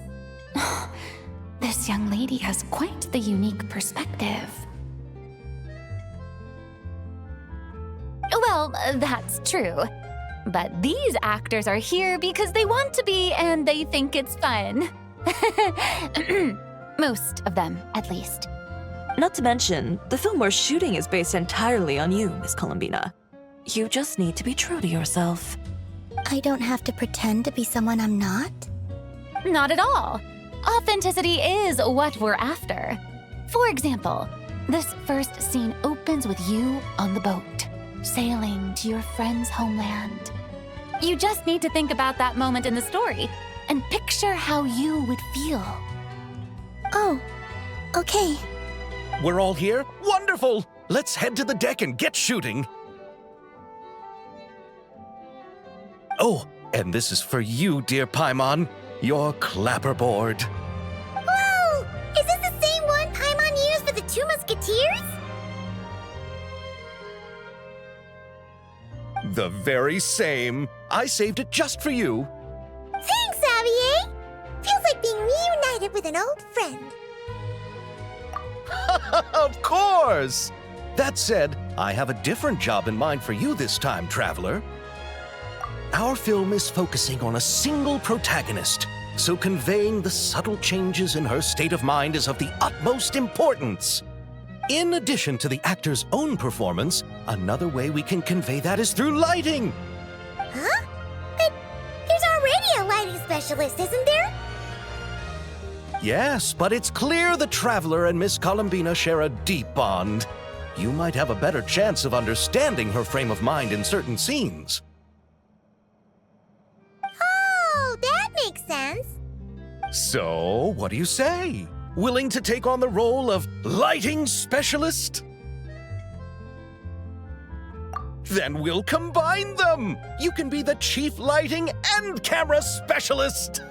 This young lady has quite the unique perspective. Well, that's true. But these actors are here because they want to be and they think it's fun. Most of them, at least. Not to mention, the film we're shooting is based entirely on you, Miss Columbina. You just need to be true to yourself. I don't have to pretend to be someone I'm not? Not at all. Authenticity is what we're after. For example, this first scene opens with you on the boat, sailing to your friend's homeland. You just need to think about that moment in the story and picture how you would feel. Oh, okay. We're all here? Wonderful! Let's head to the deck and get shooting. Oh, and this is for you, dear Paimon, your clapperboard. Whoa! Is this the same one Paimon used for the Two Musketeers? The very same. I saved it just for you. Thanks, Xavier! Feels like being reunited with an old friend. Of course! That said, I have a different job in mind for you this time, traveler. Our film is focusing on a single protagonist, so conveying the subtle changes in her state of mind is of the utmost importance. In addition to the actor's own performance, another way we can convey that is through lighting. Huh? But there's already a lighting specialist, isn't there? Yes, but it's clear the Traveler and Miss Columbina share a deep bond. You might have a better chance of understanding her frame of mind in certain scenes. Oh, that makes sense. So, what do you say? Willing to take on the role of lighting specialist? Then we'll combine them! You can be the chief lighting and camera specialist!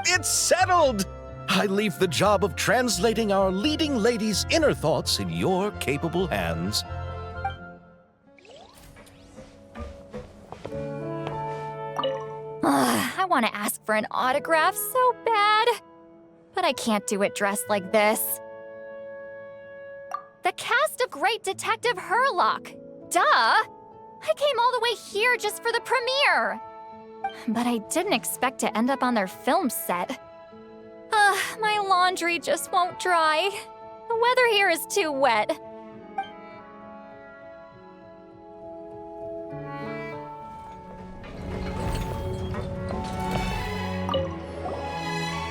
It's settled! I leave the job of translating our leading lady's inner thoughts in your capable hands. I want to ask for an autograph so bad, but I can't do it dressed like this. The cast of Great Detective Herlock. Duh! I came all the way here just for the premiere. But I didn't expect to end up on their film set. My laundry just won't dry. The weather here is too wet.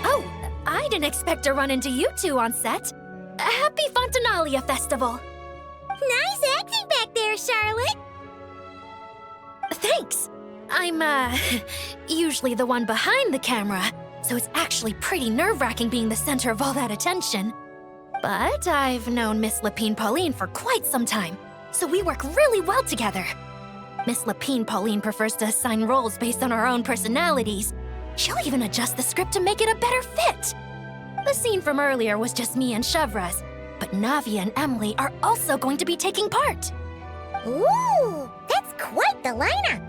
Oh, I didn't expect to run into you two on set. Happy Fontinalia Festival. Nice acting back there, Charlotte. Thanks. I'm, usually the one behind the camera, so it's actually pretty nerve-wracking being the center of all that attention. But I've known Miss Lapine Pauline for quite some time, so we work really well together. Miss Lapine Pauline prefers to assign roles based on our own personalities. She'll even adjust the script to make it a better fit. The scene from earlier was just me and Chevres, But Navi and Emily are also going to be taking part. Ooh, that's quite the lineup.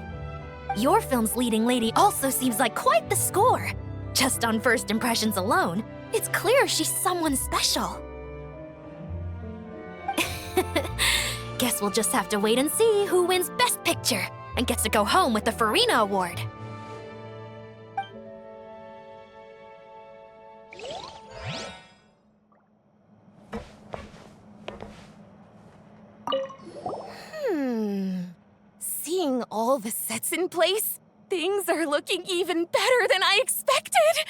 Your film's leading lady also seems like quite the score. Just on first impressions alone, it's clear she's someone special. Guess we'll just have to wait and see who wins Best Picture and gets to go home with the Farina Award. Seeing all the sets in place, things are looking even better than I expected.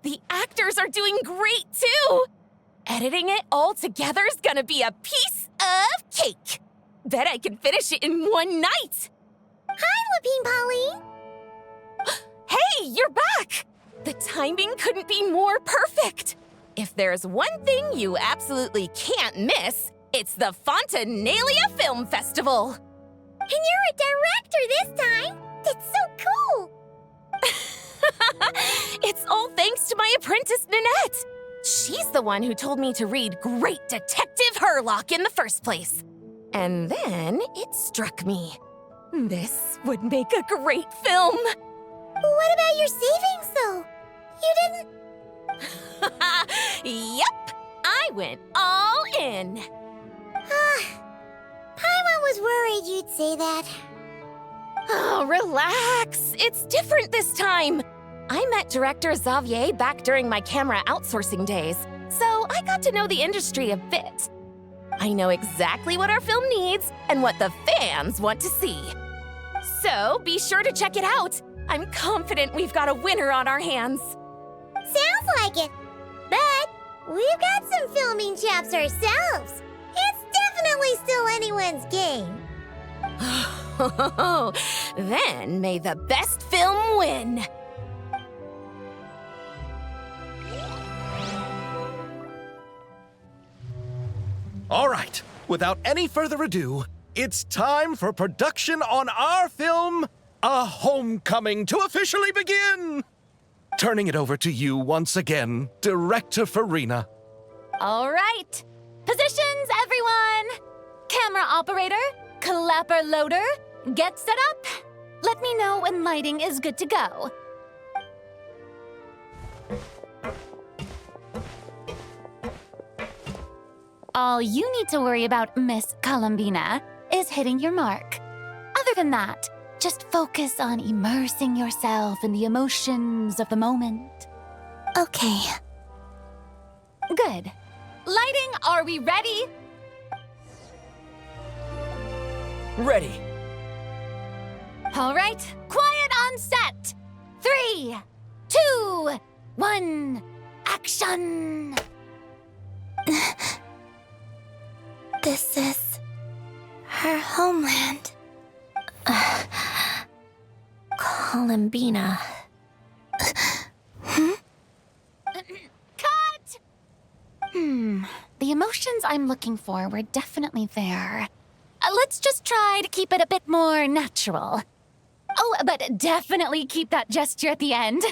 The actors are doing great too. Editing it all together's gonna be a piece of cake. Bet I can finish it in one night. Hi, Lapine Pauline. Hey, you're back! The timing couldn't be more perfect. If there's one thing you absolutely can't miss, it's the Fontinalia Film Festival. And you're a director this time. That's so cool. It's all thanks to my apprentice, Ninette. She's the one who told me to read Great Detective Herlock in the first place. And then it struck me. This would make a great film. What about your savings, though? You didn't... Yep, I went all in. Paimon was worried you'd say that. Oh, relax. It's different this time. I met director Xavier back during my camera outsourcing days, so I got to know the industry a bit. I know exactly what our film needs and what the fans want to see. So be sure to check it out. I'm confident we've got a winner on our hands. Sounds like it. But we've got some filming chops ourselves. It's definitely still anyone's game. Then may the best film win. All right, without any further ado, it's time for production on our film, A Homecoming, to officially begin. Turning it over to you once again, Director Farina. All right. Positions, everyone. Camera operator, clapper loader, get set up. Let me know when lighting is good to go. All you need to worry about, Miss Columbina, is hitting your mark. Other than that, just focus on immersing yourself in the emotions of the moment. Okay. Good. Lighting, are we ready? Ready. All right, quiet on set. 3, 2, 1, action! This is her homeland. Columbina. Cut! The emotions I'm looking for were definitely there. Let's just try to keep it a bit more natural. Oh, but definitely keep that gesture at the end.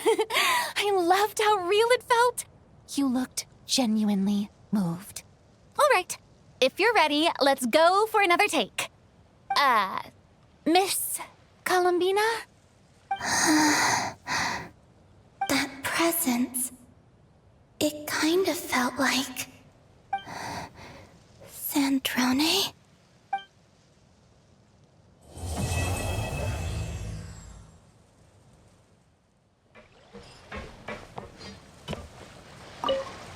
I loved how real it felt. You looked genuinely moved. All right, if you're ready, let's go for another take. Miss Columbina? That presence. It kind of felt like... Sandrone?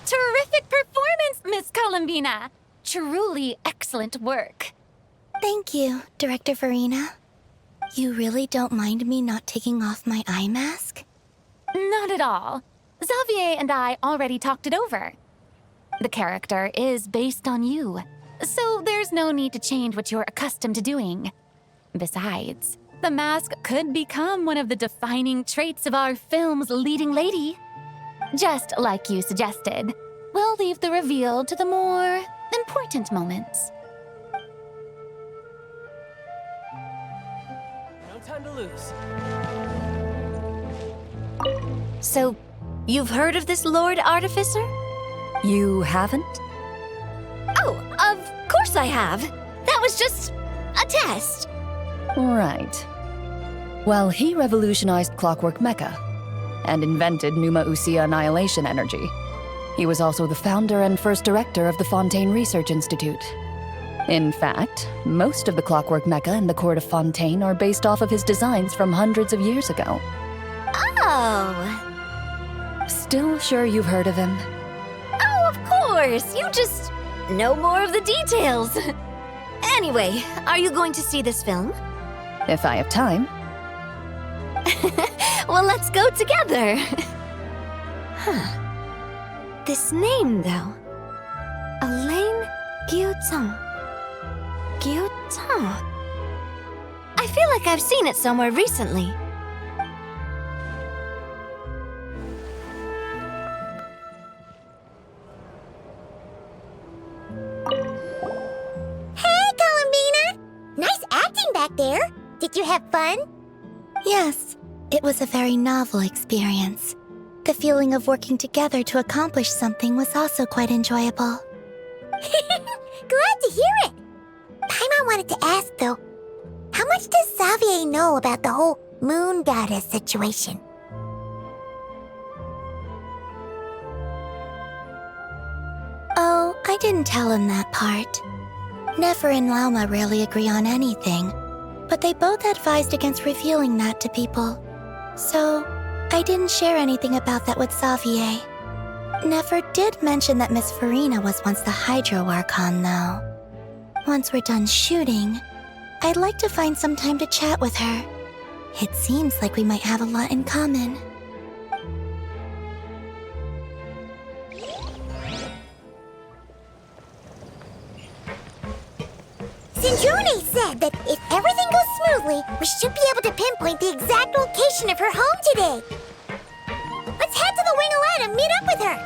Terrific performance, Miss Columbina. Truly excellent work. Thank you, Director Farina. You really don't mind me not taking off my eye mask? Not at all. Xavier and I already talked it over. The character is based on you, so there's no need to change what you're accustomed to doing. Besides, the mask could become one of the defining traits of our film's leading lady. Just like you suggested, we'll leave the reveal to the more important moments. No time to lose. So, you've heard of this Lord Artificer? You haven't? I have. That was just a test. Right. Well, he revolutionized clockwork mecha and invented Numa Usia annihilation energy. He was also the founder and first director of the Fontaine Research Institute. In fact, most of the clockwork mecha in the court of Fontaine are based off of his designs from hundreds of years ago. Oh. Still sure you've heard of him? Oh, of course. You just know more of the details. Anyway, are you going to see this film? If I have time. Well, let's go together. Huh. This name, though. Elaine Guillotin. Guillotin. I feel like I've seen it somewhere recently. Hey, Columbina! Nice acting back there. Did you have fun? Yes, it was a very novel experience. The feeling of working together to accomplish something was also quite enjoyable. Glad to hear it. Paimon wanted to ask, though, how much does Xavier know about the whole moon goddess situation? Oh, I didn't tell him that part. Nefer and Lauma rarely agree on anything, but they both advised against revealing that to people. So, I didn't share anything about that with Xavier. Nefer did mention that Miss Farina was once the Hydro Archon, though. Once we're done shooting, I'd like to find some time to chat with her. It seems like we might have a lot in common. Sinjune said that if everything goes smoothly, we should be able to pinpoint the exact location of her home today. Let's head to the Wingolette and meet up with her.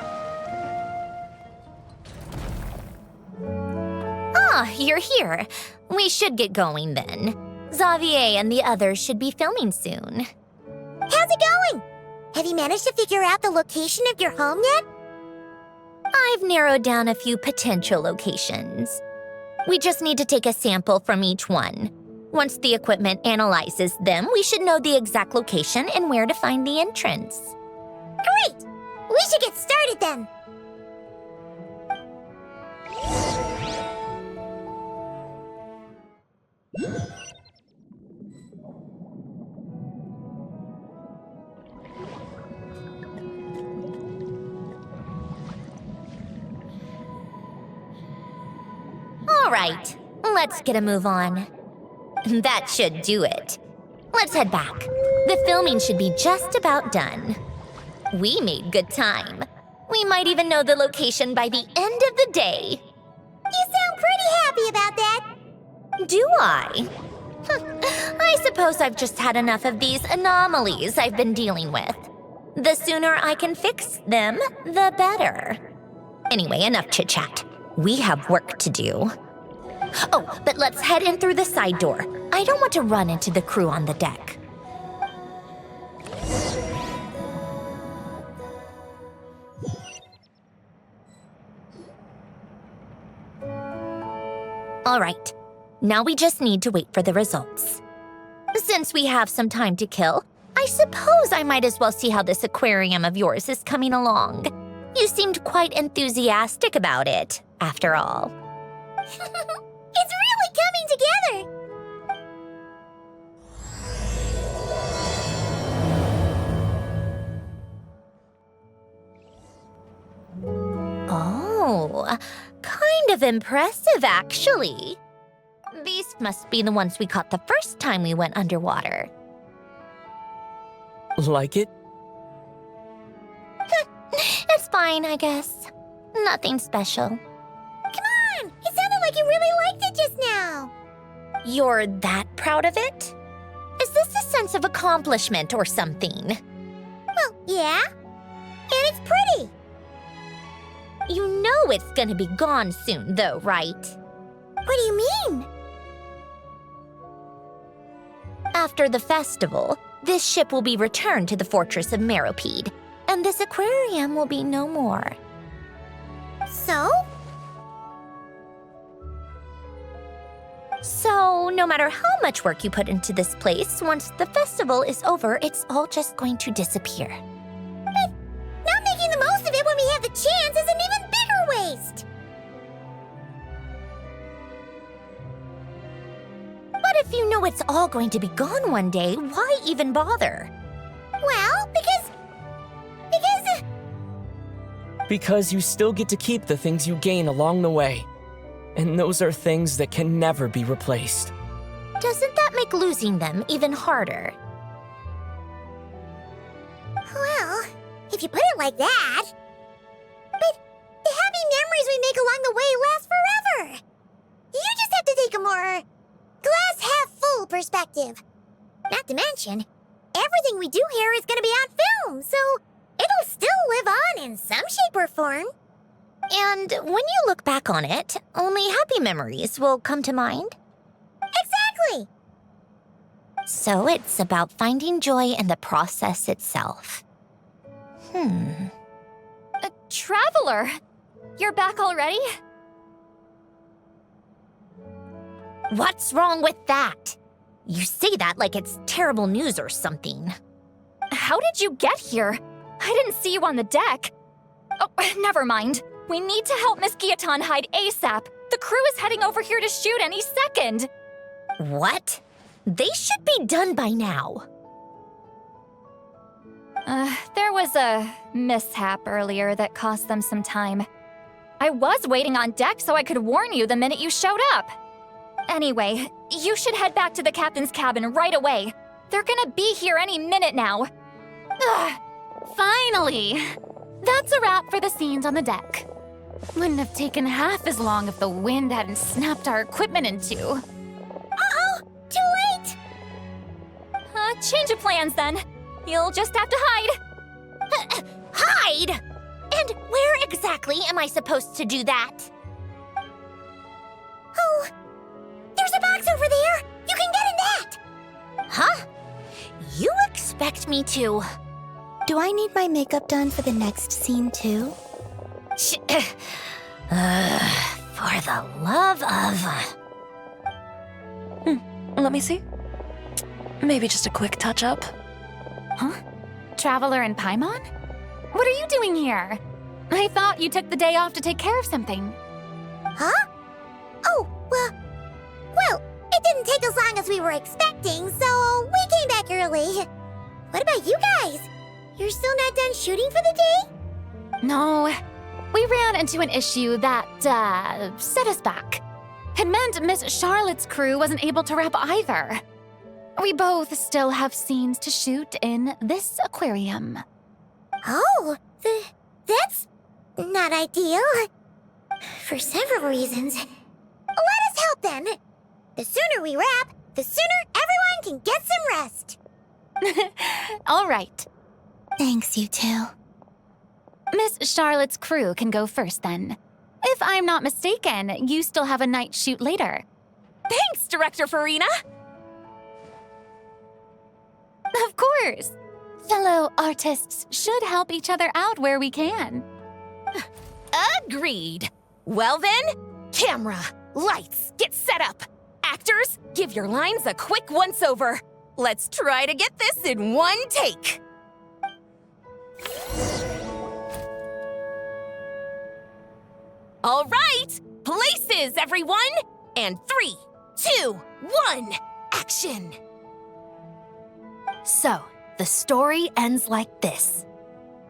Ah, you're here. We should get going then. Xavier and the others should be filming soon. How's it going? Have you managed to figure out the location of your home yet? I've narrowed down a few potential locations. We just need to take a sample from each one. Once the equipment analyzes them, we should know the exact location and where to find the entrance. Great! We should get started then. All right, let's get a move on. That should do it. Let's head back. The filming should be just about done. We made good time. We might even know the location by the end of the day. You sound pretty happy about that. Do I? I suppose I've just had enough of these anomalies I've been dealing with. The sooner I can fix them, the better. Anyway, enough chit-chat. We have work to do. Oh, but let's head in through the side door. I don't want to run into the crew on the deck. All right, now we just need to wait for the results. Since we have some time to kill, I suppose I might as well see how this aquarium of yours is coming along. You seemed quite enthusiastic about it, after all. It's really coming together! Oh, kind of impressive, actually. These must be the ones we caught the first time we went underwater. Like it? It's fine, I guess. Nothing special. Come on! It sounded like you really liked it just now. You're that proud of it? Is this a sense of accomplishment or something? Well, yeah. And it's pretty. You know it's gonna be gone soon, though, right? What do you mean? After the festival, this ship will be returned to the fortress of Meropide, and this aquarium will be no more. So? So, no matter how much work you put into this place, once the festival is over, it's all just going to disappear. But not making the most of it when we have the chance is an even bigger waste! But if you know it's all going to be gone one day, why even bother? Well, because Because you still get to keep the things you gain along the way. And those are things that can never be replaced. Doesn't that make losing them even harder? well, if you put it like that. But the happy memories we make along the way last forever. You just have to take a more glass-half-full perspective. Not to mention, everything we do here is going to be on film, so it'll still live on in some shape or form. And when you look back on it, only happy memories will come to mind? Exactly! So it's about finding joy in the process itself. Traveler! You're back already? What's wrong with that? You say that like it's terrible news or something. How did you get here? I didn't see you on the deck. Oh, never mind. We need to help Miss Guillotin hide ASAP. The crew is heading over here to shoot any second. What? They should be done by now. There was a mishap earlier that cost them some time. I was waiting on deck so I could warn you the minute you showed up. Anyway, you should head back to the captain's cabin right away. They're gonna be here any minute now. Finally! That's a wrap for the scenes on the deck. Wouldn't have taken half as long if the wind hadn't snapped our equipment in two. Uh-oh! Too late! Change of plans then. You'll just have to hide. Hide? And where exactly am I supposed to do that? Oh, there's a box over there! You can get in that! Huh? You expect me to... Do I need my makeup done for the next scene too? For the love of... Let me see. Maybe just a quick touch-up. Huh? Traveler and Paimon? What are you doing here? I thought you took the day off to take care of something. Huh? Oh, well, it didn't take as long as we were expecting, so we came back early. What about you guys? You're still not done shooting for the day? No, we ran into an issue that, set us back. It meant Miss Charlotte's crew wasn't able to wrap either. We both still have scenes to shoot in this aquarium. Oh, that's not ideal. For several reasons. Let us help then. The sooner we wrap, the sooner everyone can get some rest. All right. Thanks, you two. Miss Charlotte's crew can go first then. If I'm not mistaken, you still have a night shoot later. Thanks, Director Farina! Of course. Fellow artists should help each other out where we can. Agreed. Well then, camera, lights, get set up. Actors, give your lines a quick once-over. Let's try to get this in one take. All right, places, everyone. And 3, 2, 1, action. So, the story ends like this.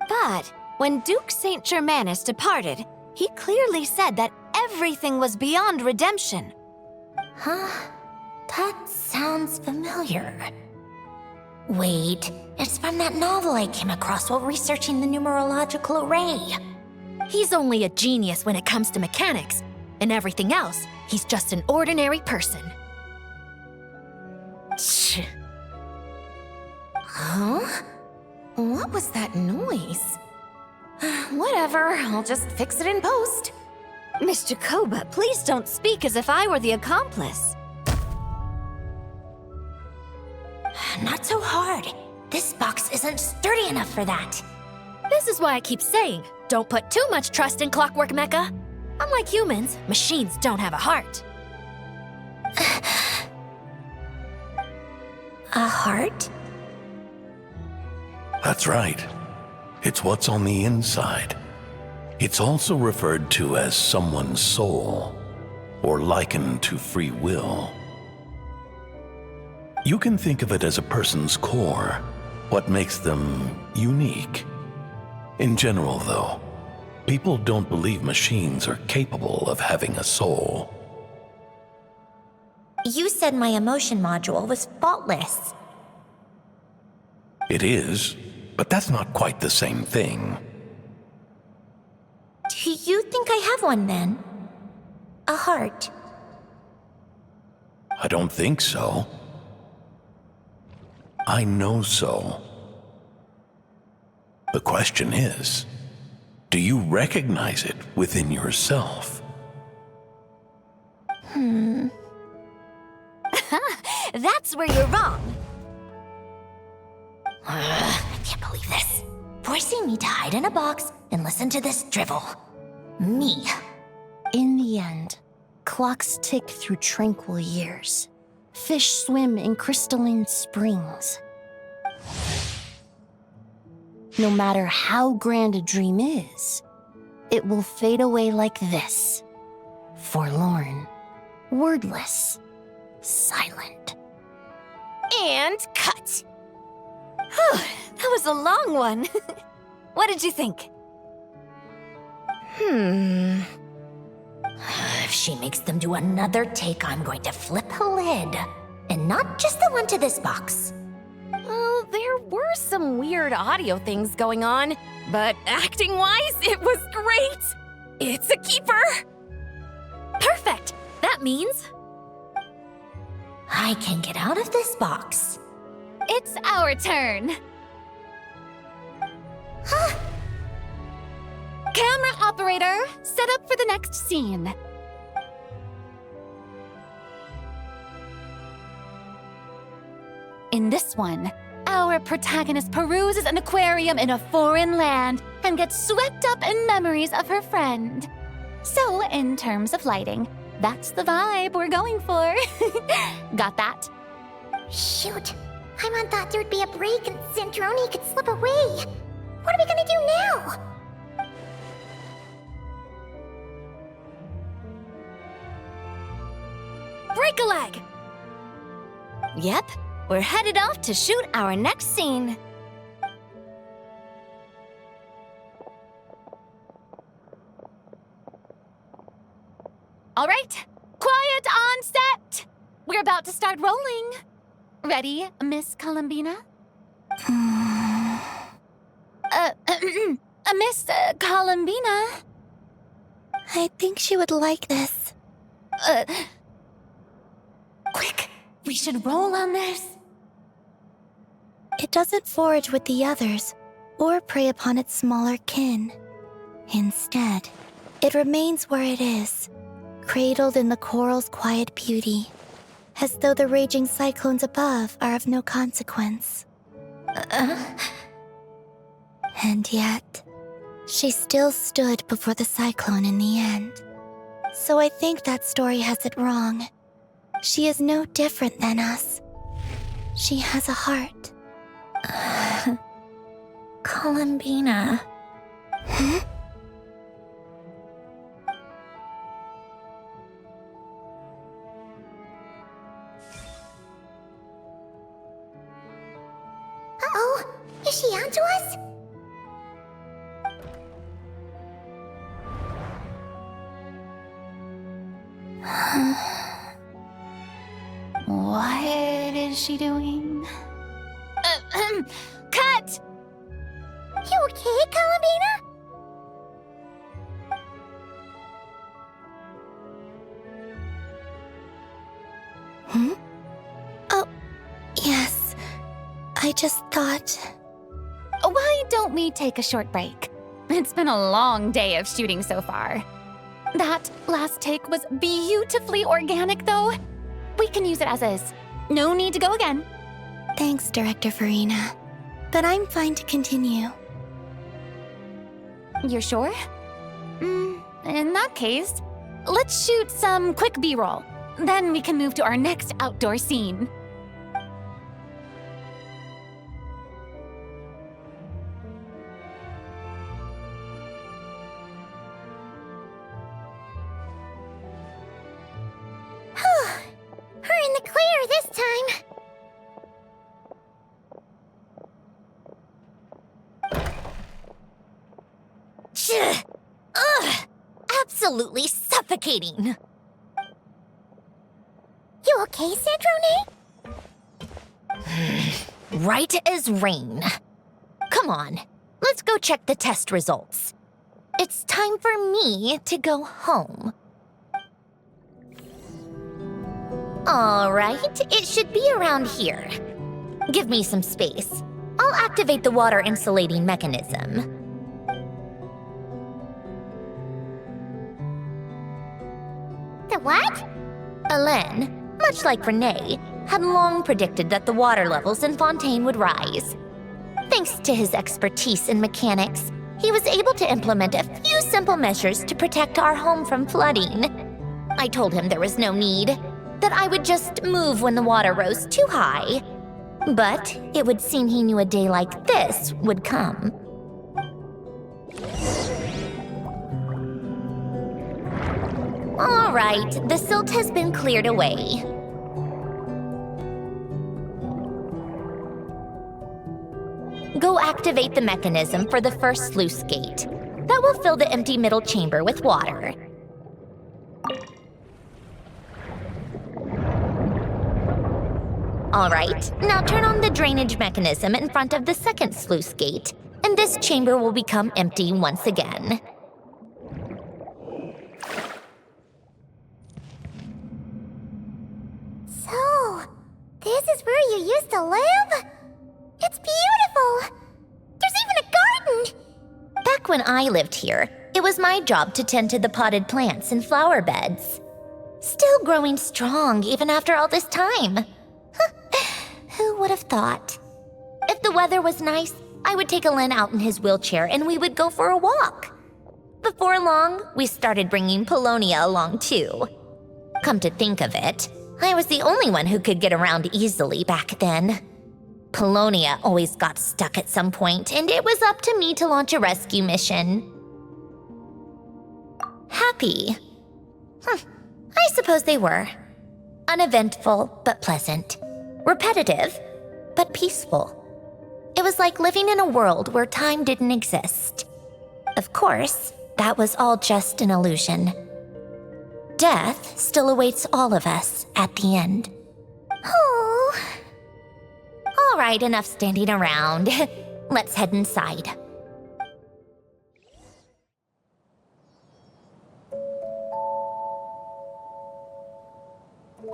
But when Duke Saint Germanus departed, he clearly said that everything was beyond redemption. Huh? That sounds familiar. Wait, it's from that novel I came across while researching the numerological array. He's only a genius when it comes to mechanics. And everything else, he's just an ordinary person. Shh. Huh? What was that noise? Whatever, I'll just fix it in post. Mr. Koba, please don't speak as if I were the accomplice. Not so hard. This box isn't sturdy enough for that. This is why I keep saying, don't put too much trust in Clockwork Mecha. Unlike humans, machines don't have a heart. A heart? That's right. It's what's on the inside. It's also referred to as someone's soul, or likened to free will. You can think of it as a person's core, what makes them unique. In general, though, people don't believe machines are capable of having a soul. You said my emotion module was faultless. It is, but that's not quite the same thing. Do you think I have one then? A heart? I don't think so. I know so. The question is, do you recognize it within yourself? That's where you're wrong. I can't believe this. Forcing me to hide in a box and listen to this drivel. Me. In the end, clocks tick through tranquil years. Fish swim in crystalline springs. No matter how grand a dream is, it will fade away like this. Forlorn, wordless, silent. And cut! Whew, that was a long one. What did you think? If she makes them do another take, I'm going to flip a lid. And not just the one to this box. Well, there were some weird audio things going on, but acting-wise, it was great! It's a keeper! Perfect! That means I can get out of this box. It's our turn. Camera operator, set up for the next scene. In this one, our protagonist peruses an aquarium in a foreign land and gets swept up in memories of her friend. So, in terms of lighting, that's the vibe we're going for. Got that? Shoot. Paimon thought there'd be a break and Zandroni could slip away. What are we gonna do now? break a leg. Yep, we're headed off to shoot our next scene. All right, quiet on set. We're about to start rolling. Ready, Miss Columbina? Miss Columbina? I think she would like this. Quick, we should roll on this. It doesn't forage with the others or prey upon its smaller kin. Instead, it remains where it is, cradled in the coral's quiet beauty, as though the raging cyclones above are of no consequence. And yet, she still stood before the cyclone in the end. So I think that story has it wrong. She is no different than us. She has a heart. Columbina. Huh? Uh-oh, is she onto us? What is she doing? Cut! You okay, Columbina? Hmm? Oh, yes. I just thought... Why don't we take a short break? It's been a long day of shooting so far. That last take was beautifully organic, though. We can use it as is. No need to go again. Thanks, Director Farina. But I'm fine to continue. You're sure? In that case, let's shoot some quick B-roll. Then we can move to our next outdoor scene. time. Ugh! Absolutely suffocating. You okay, Sandrone? Right as rain. Come on, let's go check the test results. It's time for me to go home. All right, it should be around here. Give me some space. I'll activate the water insulating mechanism. The what? Hélène, much like Renee, had long predicted that the water levels in Fontaine would rise. Thanks to his expertise in mechanics, he was able to implement a few simple measures to protect our home from flooding. I told him there was no need, that I would just move when the water rose too high. But it would seem he knew a day like this would come. All right, the silt has been cleared away. Go activate the mechanism for the first sluice gate. That will fill the empty middle chamber with water. All right, now turn on the drainage mechanism in front of the second sluice gate, and this chamber will become empty once again. So, this is where you used to live? It's beautiful! There's even a garden! Back when I lived here, it was my job to tend to the potted plants and flower beds. Still growing strong even after all this time. Who would have thought? If the weather was nice, I would take Hélène out in his wheelchair and we would go for a walk. Before long, we started bringing Polonia along too. Come to think of it, I was the only one who could get around easily back then. Polonia always got stuck at some point, and it was up to me to launch a rescue mission. Happy? I suppose they were. Uneventful, but pleasant. Repetitive, but peaceful. It was like living in a world where time didn't exist. Of course, that was all just an illusion. Death still awaits all of us at the end. Oh. All right, enough standing around. Let's head inside.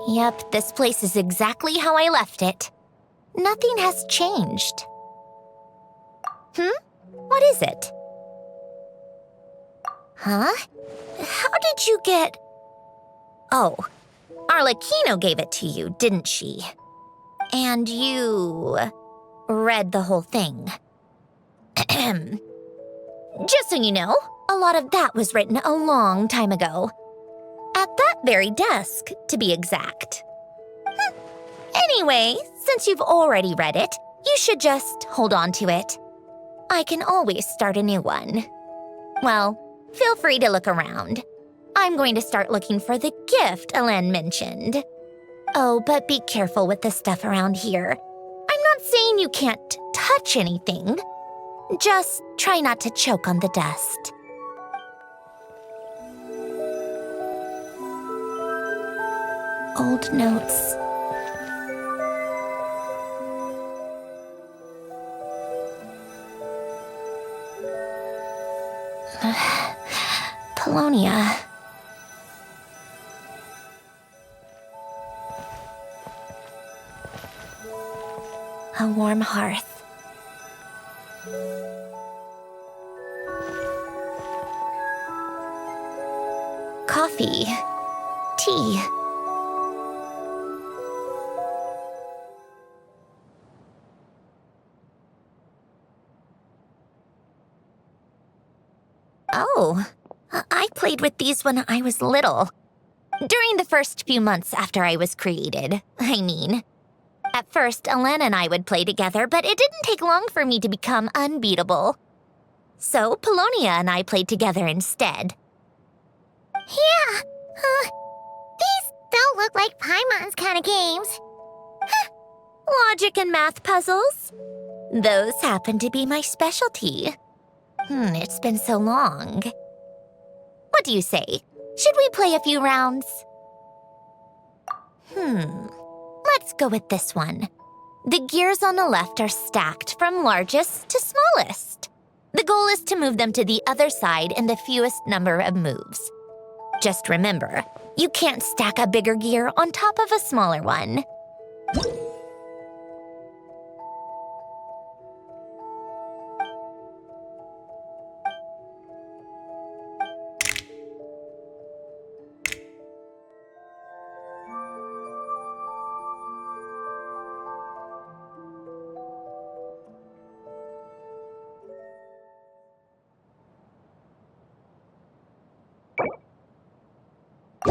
Yep, this place is exactly how I left it. Nothing has changed. What is it? Huh? How did you get... Oh, Arlecchino gave it to you, didn't she? And you... read the whole thing. Just so you know, a lot of that was written a long time ago. At that very desk, to be exact. Anyway, since you've already read it, you should just hold on to it. I can always start a new one. Well, feel free to look around. I'm going to start looking for the gift Hélène mentioned. Oh, but be careful with the stuff around here. I'm not saying you can't touch anything. Just try not to choke on the dust. Old notes. Polonia. A warm hearth. Coffee. Tea. Oh, I played with these when I was little. During the first few months after I was created, I mean. At first, Hélène and I would play together, but it didn't take long for me to become unbeatable. So, Polonia and I played together instead. Yeah, these don't look like Paimon's kind of games. Logic and math puzzles? Those happen to be my specialty. It's been so long. What do you say? Should we play a few rounds? Let's go with this one. The gears on the left are stacked from largest to smallest. The goal is to move them to the other side in the fewest number of moves. Just remember, you can't stack a bigger gear on top of a smaller one.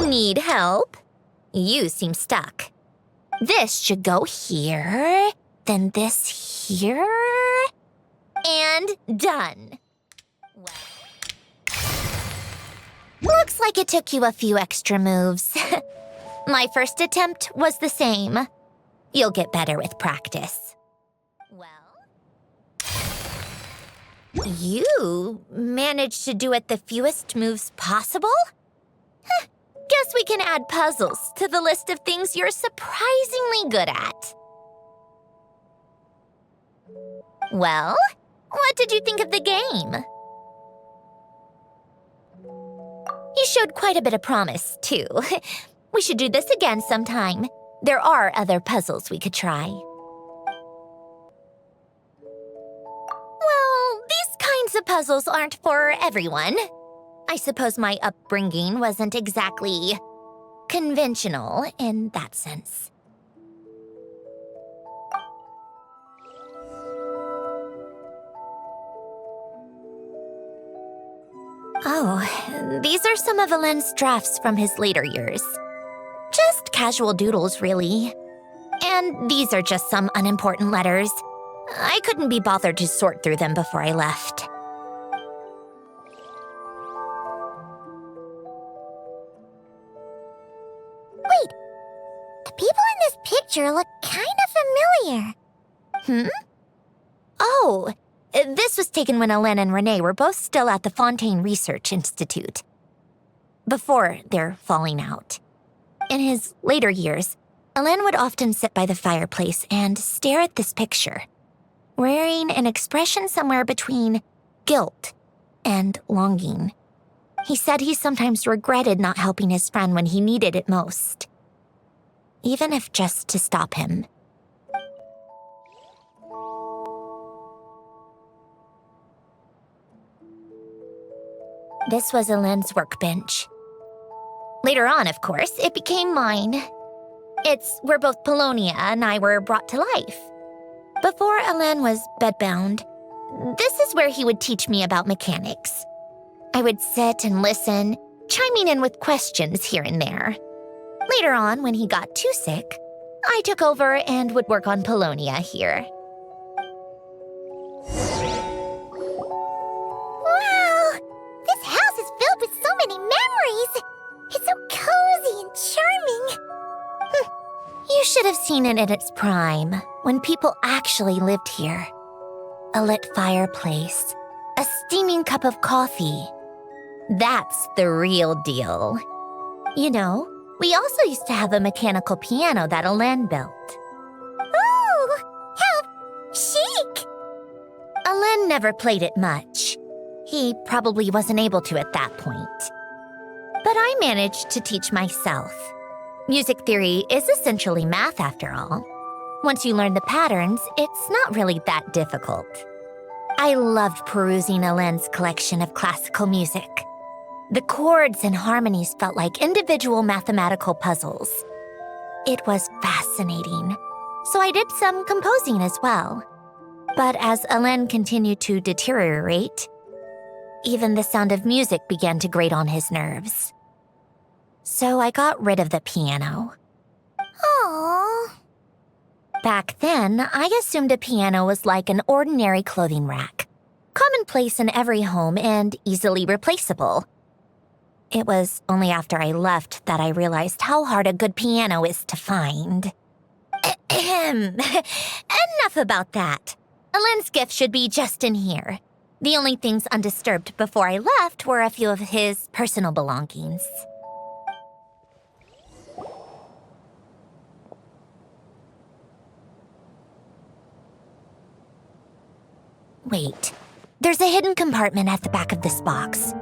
Need help? You seem stuck. This should go here, then this here, and done. Looks like it took you a few extra moves. My first attempt was the same. You'll get better with practice. You managed to do it the fewest moves possible? Guess we can add puzzles to the list of things you're surprisingly good at. Well, what did you think of the game? You showed quite a bit of promise, too. We should do this again sometime. There are other puzzles we could try. Well, these kinds of puzzles aren't for everyone. I suppose my upbringing wasn't exactly conventional in that sense. Oh, these are some of Alain's drafts from his later years. Just casual doodles, really. And these are just some unimportant letters. I couldn't be bothered to sort through them before I left. Wait, the people in this picture look kind of familiar. Oh, this was taken when Alain and Renee were both still at the Fontaine Research Institute. Before their falling out. In his later years, Alain would often sit by the fireplace and stare at this picture, wearing an expression somewhere between guilt and longing. He said he sometimes regretted not helping his friend when he needed it most, even if just to stop him. This was Alain's workbench. Later on, of course, it became mine. It's where both Polonia and I were brought to life. Before Alain was bedbound, this is where he would teach me about mechanics. I would sit and listen, chiming in with questions here and there. Later on, when he got too sick, I took over and would work on Polonia here. Wow! This house is filled with so many memories! It's so cozy and charming! You should have seen it in its prime, when people actually lived here. A lit fireplace, a steaming cup of coffee. That's the real deal. You know, we also used to have a mechanical piano that Alain built. Ooh! How chic! Alain never played it much. He probably wasn't able to at that point. But I managed to teach myself. Music theory is essentially math, after all. Once you learn the patterns, it's not really that difficult. I loved perusing Alain's collection of classical music. The chords and harmonies felt like individual mathematical puzzles. It was fascinating, so I did some composing as well. But as Alain continued to deteriorate, even the sound of music began to grate on his nerves. So I got rid of the piano. Aww. Back then, I assumed a piano was like an ordinary clothing rack, commonplace in every home and easily replaceable. It was only after I left that I realized how hard a good piano is to find. Enough about that. Lynn's gift should be just in here. The only things undisturbed before I left were a few of his personal belongings. Wait, there's a hidden compartment at the back of this box.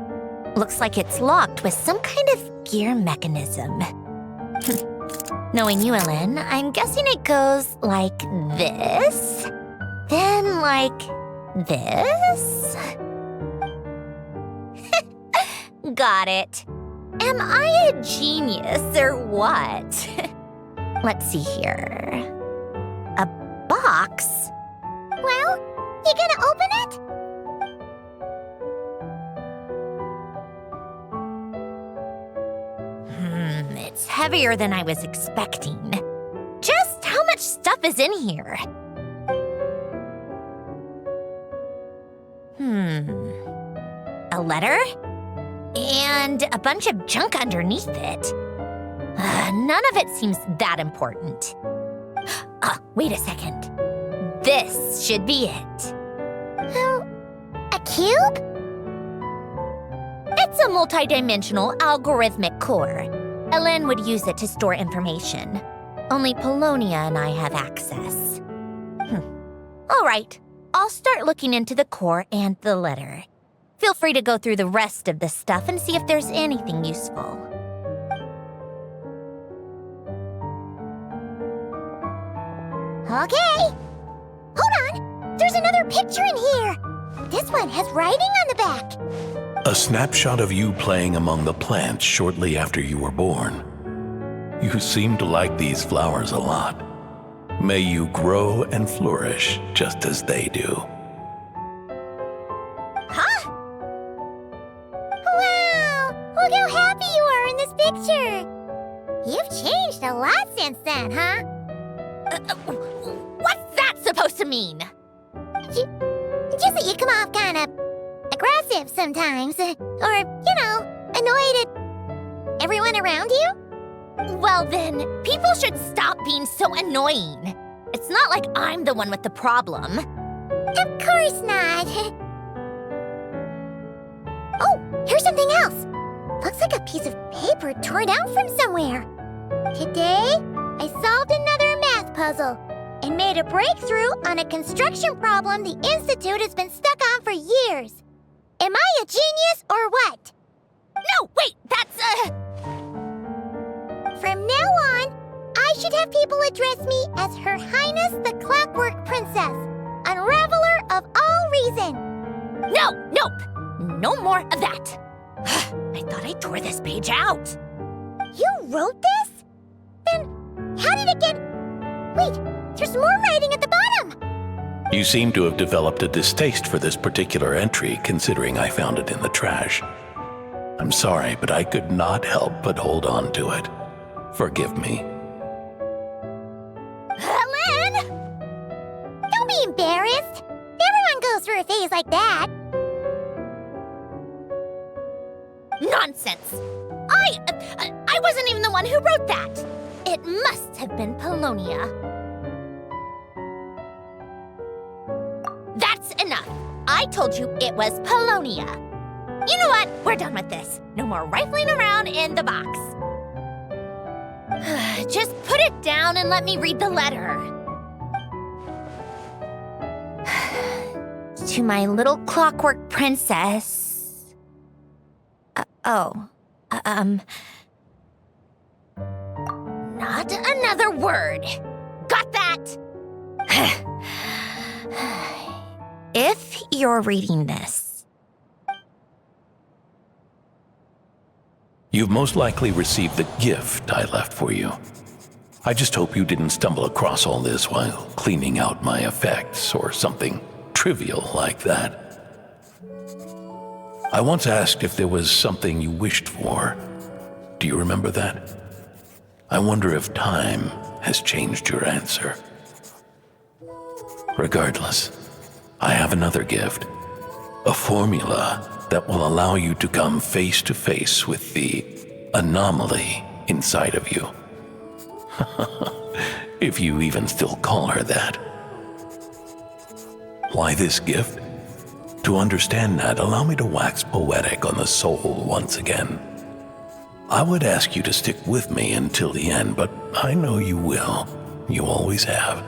Looks like it's locked with some kind of gear mechanism. Knowing you, Ellen, I'm guessing it goes like this, then like this. Got it. Am I a genius or what? Let's see here. A box? Well, you gonna open it? It's heavier than I was expecting. Just how much stuff is in here? A letter? And a bunch of junk underneath it. None of it seems that important. Wait a second. This should be it. A cube? It's a multidimensional algorithmic core. Ellen would use it to store information. Only Polonia and I have access. All right, I'll start looking into the core and the letter. Feel free to go through the rest of the stuff and see if there's anything useful. Okay. Hold on. There's another picture in here. This one has writing on the back. A snapshot of you playing among the plants shortly after you were born. You seem to like these flowers a lot. May you grow and flourish just as they do. Huh? Wow! Look how happy you are in this picture. You've changed a lot since then, huh? What's that supposed to mean? Just that you come off kind of aggressive sometimes. Or, annoyed at everyone around you? Well then, people should stop being so annoying. It's not like I'm the one with the problem. Of course not. Oh, here's something else. Looks like a piece of paper torn out from somewhere. Today, I solved another math puzzle and made a breakthrough on a construction problem the Institute has been stuck on for years. Am I a genius or what? No, wait, that's From now on, I should have people address me as Her Highness the Clockwork Princess, unraveler of all reason. Nope, no more of that. I thought I tore this page out. You wrote this? Then how did it get... Wait, there's more writing at the bottom. You seem to have developed a distaste for this particular entry, considering I found it in the trash. I'm sorry, but I could not help but hold on to it. Forgive me. Lynn! Don't be embarrassed. Everyone goes through a phase like that. Nonsense! I wasn't even the one who wrote that. It must have been Polonia. That's enough. I told you it was Polonia. You know what? We're done with this. No more rifling around in the box. Just put it down and let me read the letter. To my little clockwork princess. Not another word. Got that? If you're reading this, You've most likely received the gift I left for you. I just hope you didn't stumble across all this while cleaning out my effects or something trivial like that. I once asked if there was something you wished for. Do you remember that? I wonder if time has changed your answer. Regardless, I have another gift. A formula that will allow you to come face to face with the anomaly inside of you. if you even still call her that. Why this gift? To understand that, allow me to wax poetic on the soul once again. I would ask you to stick with me until the end, but I know you will. You always have.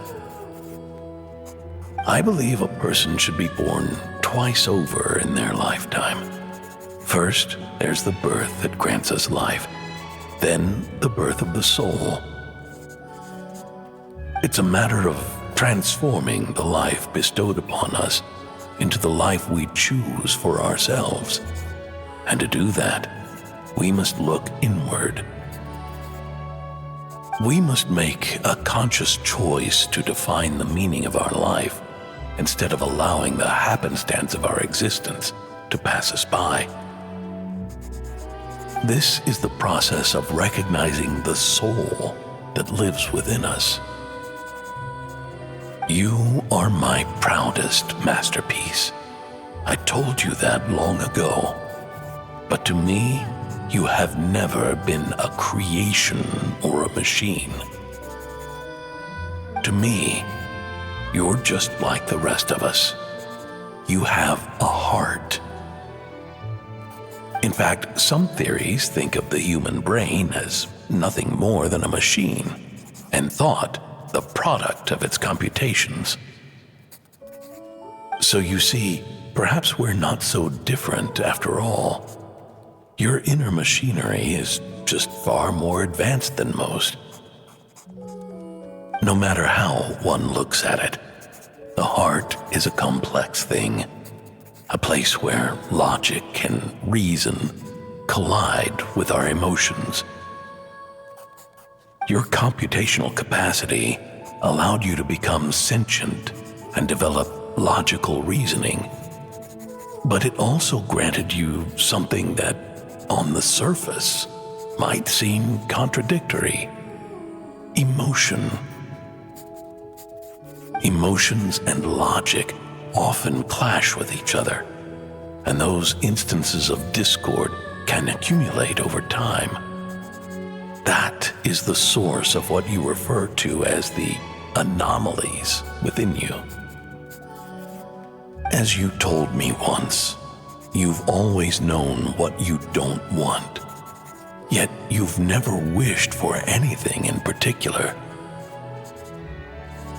I believe a person should be born twice over in their lifetime. First, there's the birth that grants us life, then the birth of the soul. It's a matter of transforming the life bestowed upon us into the life we choose for ourselves. And to do that, we must look inward. We must make a conscious choice to define the meaning of our life instead of allowing the happenstance of our existence to pass us by. This is the process of recognizing the soul that lives within us. You are my proudest masterpiece. I told you that long ago. But to me, you have never been a creation or a machine. To me, you're just like the rest of us. You have a heart. In fact, some theories think of the human brain as nothing more than a machine, and thought the product of its computations. So you see, perhaps we're not so different after all. Your inner machinery is just far more advanced than most. No matter how one looks at it, the heart is a complex thing, a place where logic and reason collide with our emotions. Your computational capacity allowed you to become sentient and develop logical reasoning, but it also granted you something that, on the surface, might seem contradictory: emotion. Emotions and logic often clash with each other, and those instances of discord can accumulate over time. That is the source of what you refer to as the anomalies within you. As you told me once, you've always known what you don't want, yet you've never wished for anything in particular.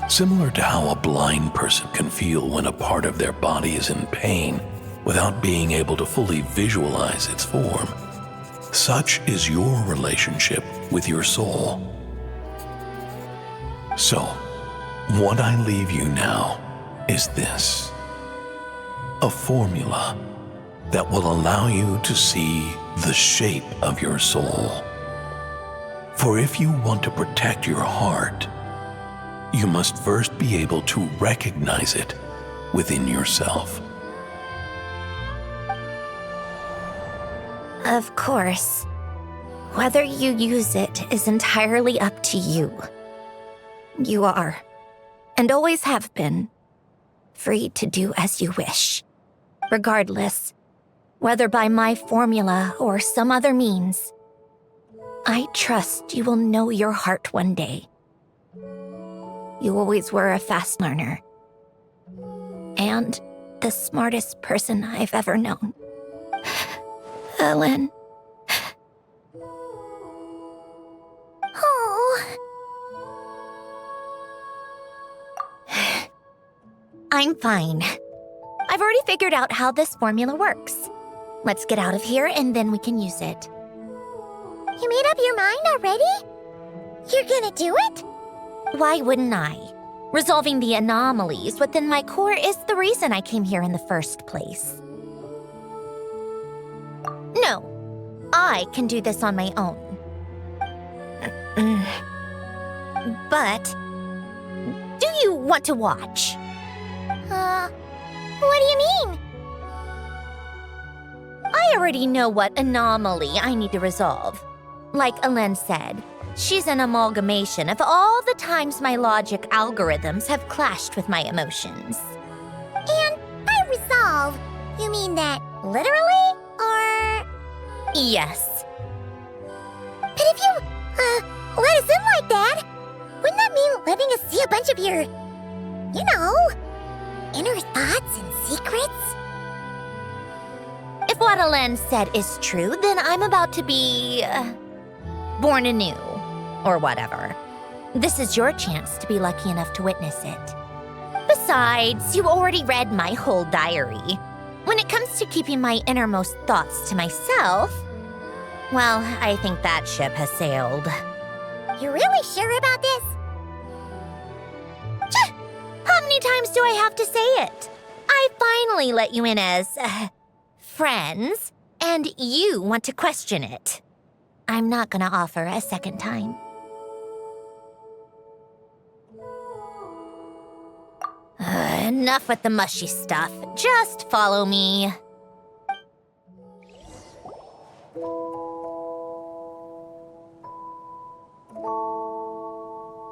Similar to how a blind person can feel when a part of their body is in pain without being able to fully visualize its form, such is your relationship with your soul. So, what I leave you now is this: a formula that will allow you to see the shape of your soul. For if you want to protect your heart, you must first be able to recognize it within yourself. Of course. Whether you use it is entirely up to you. You are, and always have been, free to do as you wish. Regardless, whether by my formula or some other means, I trust you will know your heart one day. You always were a fast learner, and the smartest person I've ever known. Ellen. Oh. I'm fine. I've already figured out how this formula works. Let's get out of here and then we can use it. You made up your mind already? You're gonna do it? Why wouldn't I? Resolving the anomalies within my core is the reason I came here in the first place. No, I can do this on my own. But, do you want to watch? What do you mean? I already know what anomaly I need to resolve. Like Ellen said, she's an amalgamation of all the times my logic algorithms have clashed with my emotions. And by resolve, you mean that literally, or...? Yes. But if you, let us in like that, Wouldn't that mean letting us see a bunch of your, inner thoughts and secrets? If what Alen said is true, then I'm about to be... born anew. Or whatever. This is your chance to be lucky enough to witness it. Besides, you already read my whole diary. When it comes to keeping my innermost thoughts to myself, well, I think that ship has sailed. You're really sure about this? How many times do I have to say it? I finally let you in as... friends, and you want to question it. I'm not gonna offer a second time. Enough with the mushy stuff. Just follow me.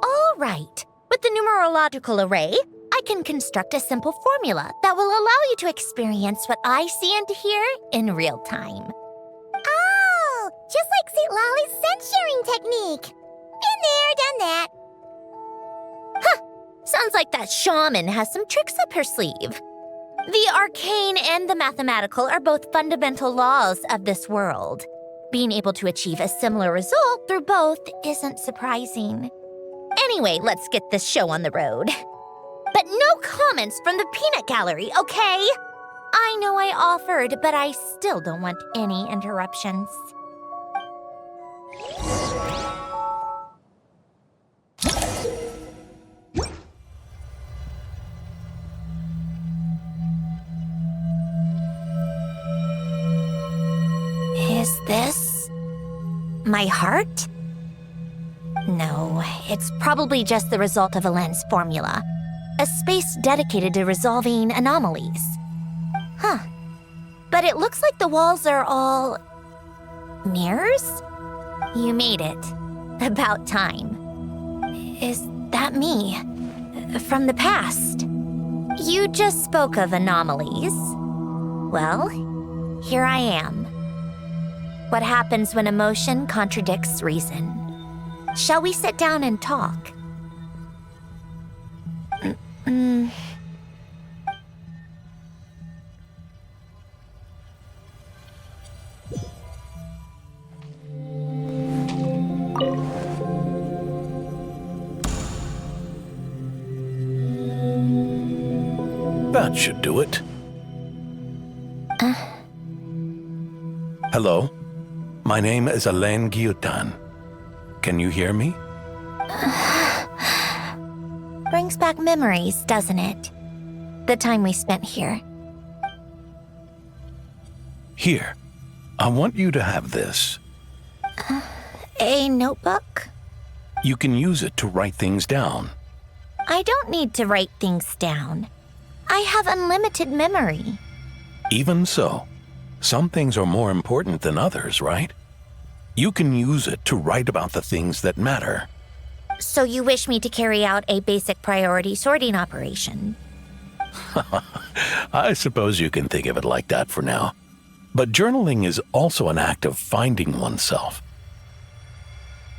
All right. With the numerological array, I can construct a simple formula that will allow you to experience what I see and hear in real time. Oh, just like St. Lolly's scent-sharing technique. Been there, done that. Sounds like that shaman has some tricks up her sleeve. The arcane and the mathematical are both fundamental laws of this world. Being able to achieve a similar result through both isn't surprising. Anyway, let's get this show on the road. But no comments from the peanut gallery, okay? I know I offered, but I still don't want any interruptions. Is this my heart? No, it's probably just the result of Alen's formula. A space dedicated to resolving anomalies. But it looks like the walls are all... mirrors? You made it. About time. Is that me? From the past? You just spoke of anomalies. Well, here I am. What happens when emotion contradicts reason? Shall we sit down and talk? That should do it. Hello? My name is Alen Guillotin. Can you hear me? Brings back memories, doesn't it? The time we spent here. Here. I want you to have this. A notebook? You can use it to write things down. I don't need to write things down. I have unlimited memory. Even so, some things are more important than others, right? You can use it to write about the things that matter. So you wish me to carry out a basic priority sorting operation? I suppose you can think of it like that for now. But journaling is also an act of finding oneself.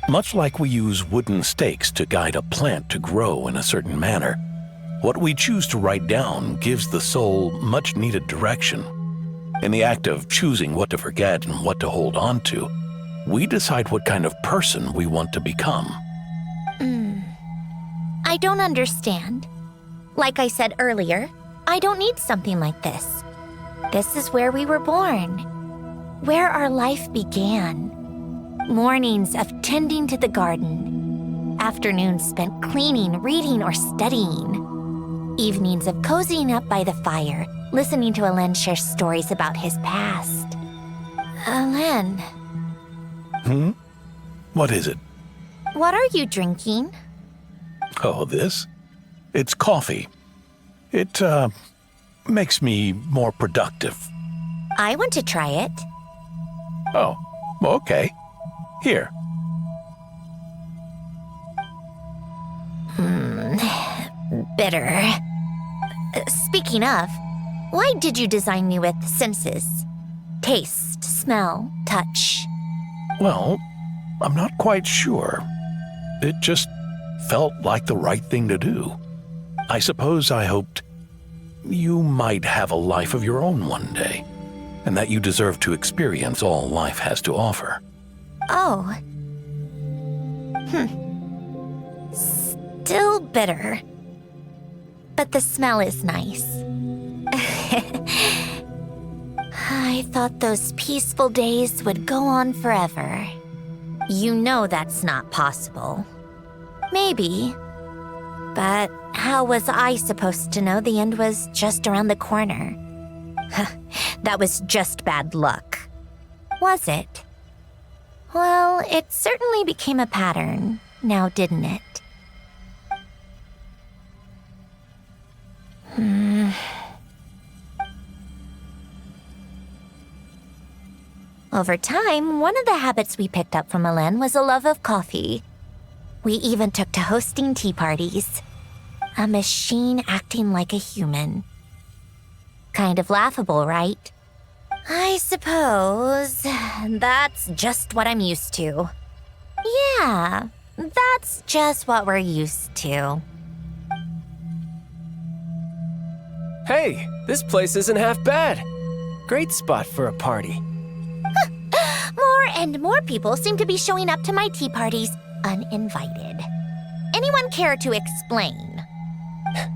Much like we use wooden stakes to guide a plant to grow in a certain manner, what we choose to write down gives the soul much-needed direction. In the act of choosing what to forget and what to hold on to, we decide what kind of person we want to become. I don't understand. Like I said earlier, I don't need something like this. This is where we were born, where our life began. Mornings of tending to the garden, afternoons spent cleaning, reading, or studying, evenings of cozying up by the fire, listening to Alen share stories about his past. Alen. What is it? What are you drinking? Oh, this? It's coffee. It, makes me more productive. I want to try it. Oh, okay. Here. Bitter. Speaking of, why did you design me with senses? Taste, smell, touch. Well, I'm not quite sure. It just felt like the right thing to do. I suppose I hoped you might have a life of your own one day, and that you deserve to experience all life has to offer. Oh. Still bitter. But the smell is nice. I thought those peaceful days would go on forever. You know that's not possible. Maybe. But how was I supposed to know the end was just around the corner? That was just bad luck. Was it? Well, it certainly became a pattern, now didn't it? Over time, one of the habits we picked up from Elen was a love of coffee. We even took to hosting tea parties. A machine acting like a human. Kind of laughable, right? I suppose that's just what I'm used to. Yeah, that's just what we're used to. Hey, this place isn't half bad. Great spot for a party. More and more people seem to be showing up to my tea parties uninvited. Anyone care to explain?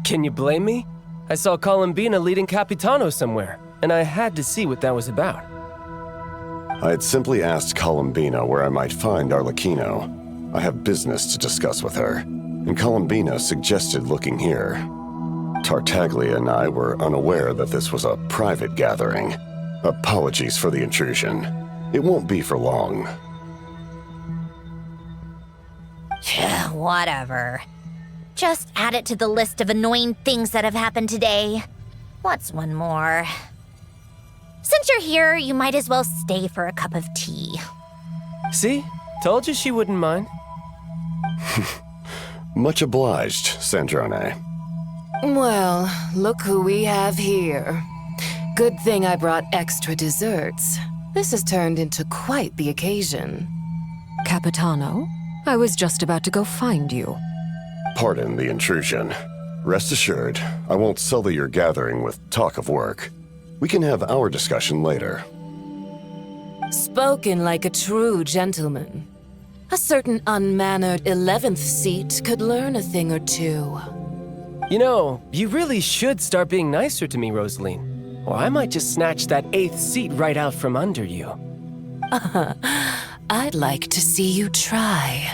Can you blame me? I saw Columbina leading Capitano somewhere, and I had to see what that was about. I had simply asked Columbina where I might find Arlecchino. I have business to discuss with her, and Columbina suggested looking here. Tartaglia and I were unaware that this was a private gathering. Apologies for the intrusion. It won't be for long. Whatever. Just add it to the list of annoying things that have happened today. What's one more? Since you're here, you might as well stay for a cup of tea. See? Told you she wouldn't mind. Much obliged, Sandrone. Well, look who we have here. Good thing I brought extra desserts. This has turned into quite the occasion. Capitano, I was just about to go find you. Pardon the intrusion. Rest assured, I won't sully your gathering with talk of work. We can have our discussion later. Spoken like a true gentleman. A certain unmannered 11th seat could learn a thing or two. You know, you really should start being nicer to me, Rosaline. Or I might just snatch that 8th seat right out from under you. I'd like to see you try.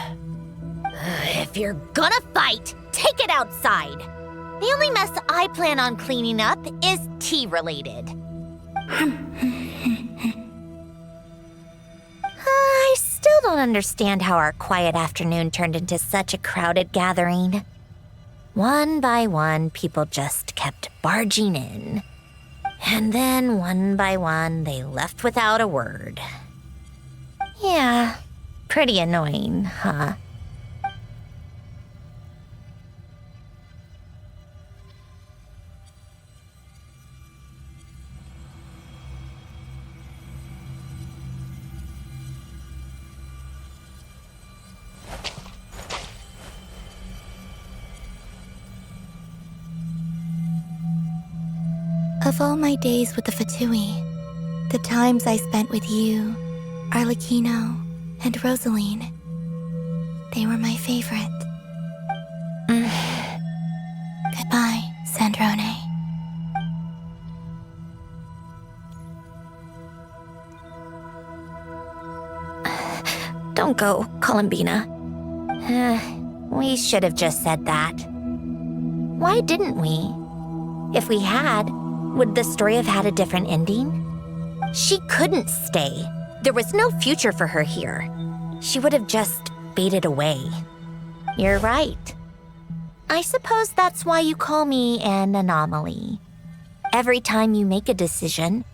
If you're gonna fight, take it outside. The only mess I plan on cleaning up is tea-related. I still don't understand how our quiet afternoon turned into such a crowded gathering. One by one, people just kept barging in. And then, one by one, they left without a word. Yeah, pretty annoying, huh? Of all my days with the Fatui, the times I spent with you, Arlecchino, and Rosaline, they were my favorite. Goodbye, Sandrone. Don't go, Columbina. We should have just said that. Why didn't we? If we had, would the story have had a different ending? She couldn't stay. There was no future for her here. She would have just faded away. You're right. I suppose that's why you call me an anomaly. Every time you make a decision,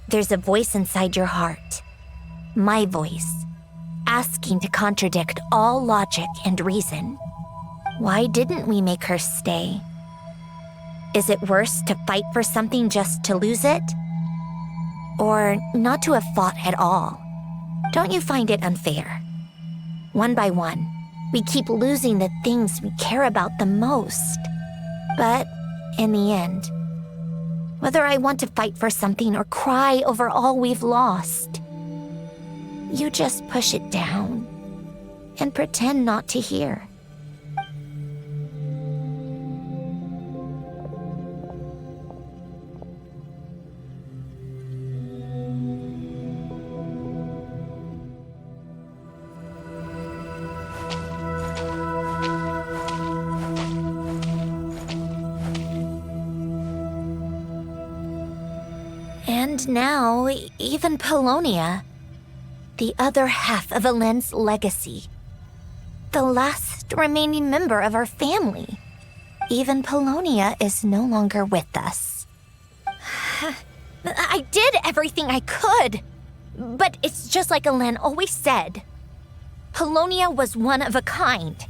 there's a voice inside your heart. My voice, asking to contradict all logic and reason. Why didn't we make her stay? Is it worse to fight for something just to lose it? Or not to have fought at all? Don't you find it unfair? One by one, We keep losing the things we care about the most. But in the end, whether I want to fight for something or cry over all we've lost, you just push it down and pretend not to hear. And now, even Polonia, the other half of Elend's legacy, the last remaining member of our family, even Polonia is no longer with us. I did everything I could, but it's just like Elend always said. Polonia was one of a kind.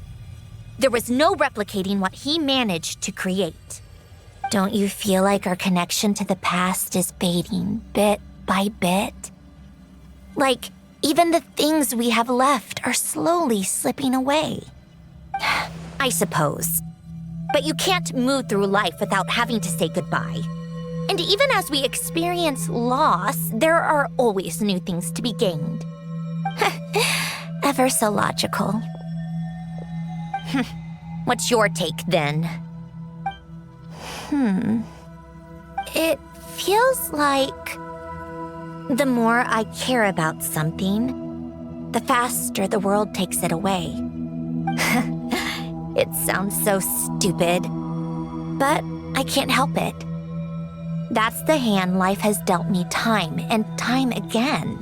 There was no replicating what he managed to create. Don't you feel like our connection to the past is fading bit by bit? Like, even the things we have left are slowly slipping away. I suppose. But you can't move through life without having to say goodbye. And even as we experience loss, there are always new things to be gained. Ever so logical. What's your take, then? It feels like the more I care about something, the faster the world takes it away. It sounds so stupid, but I can't help it. That's the hand life has dealt me time and time again.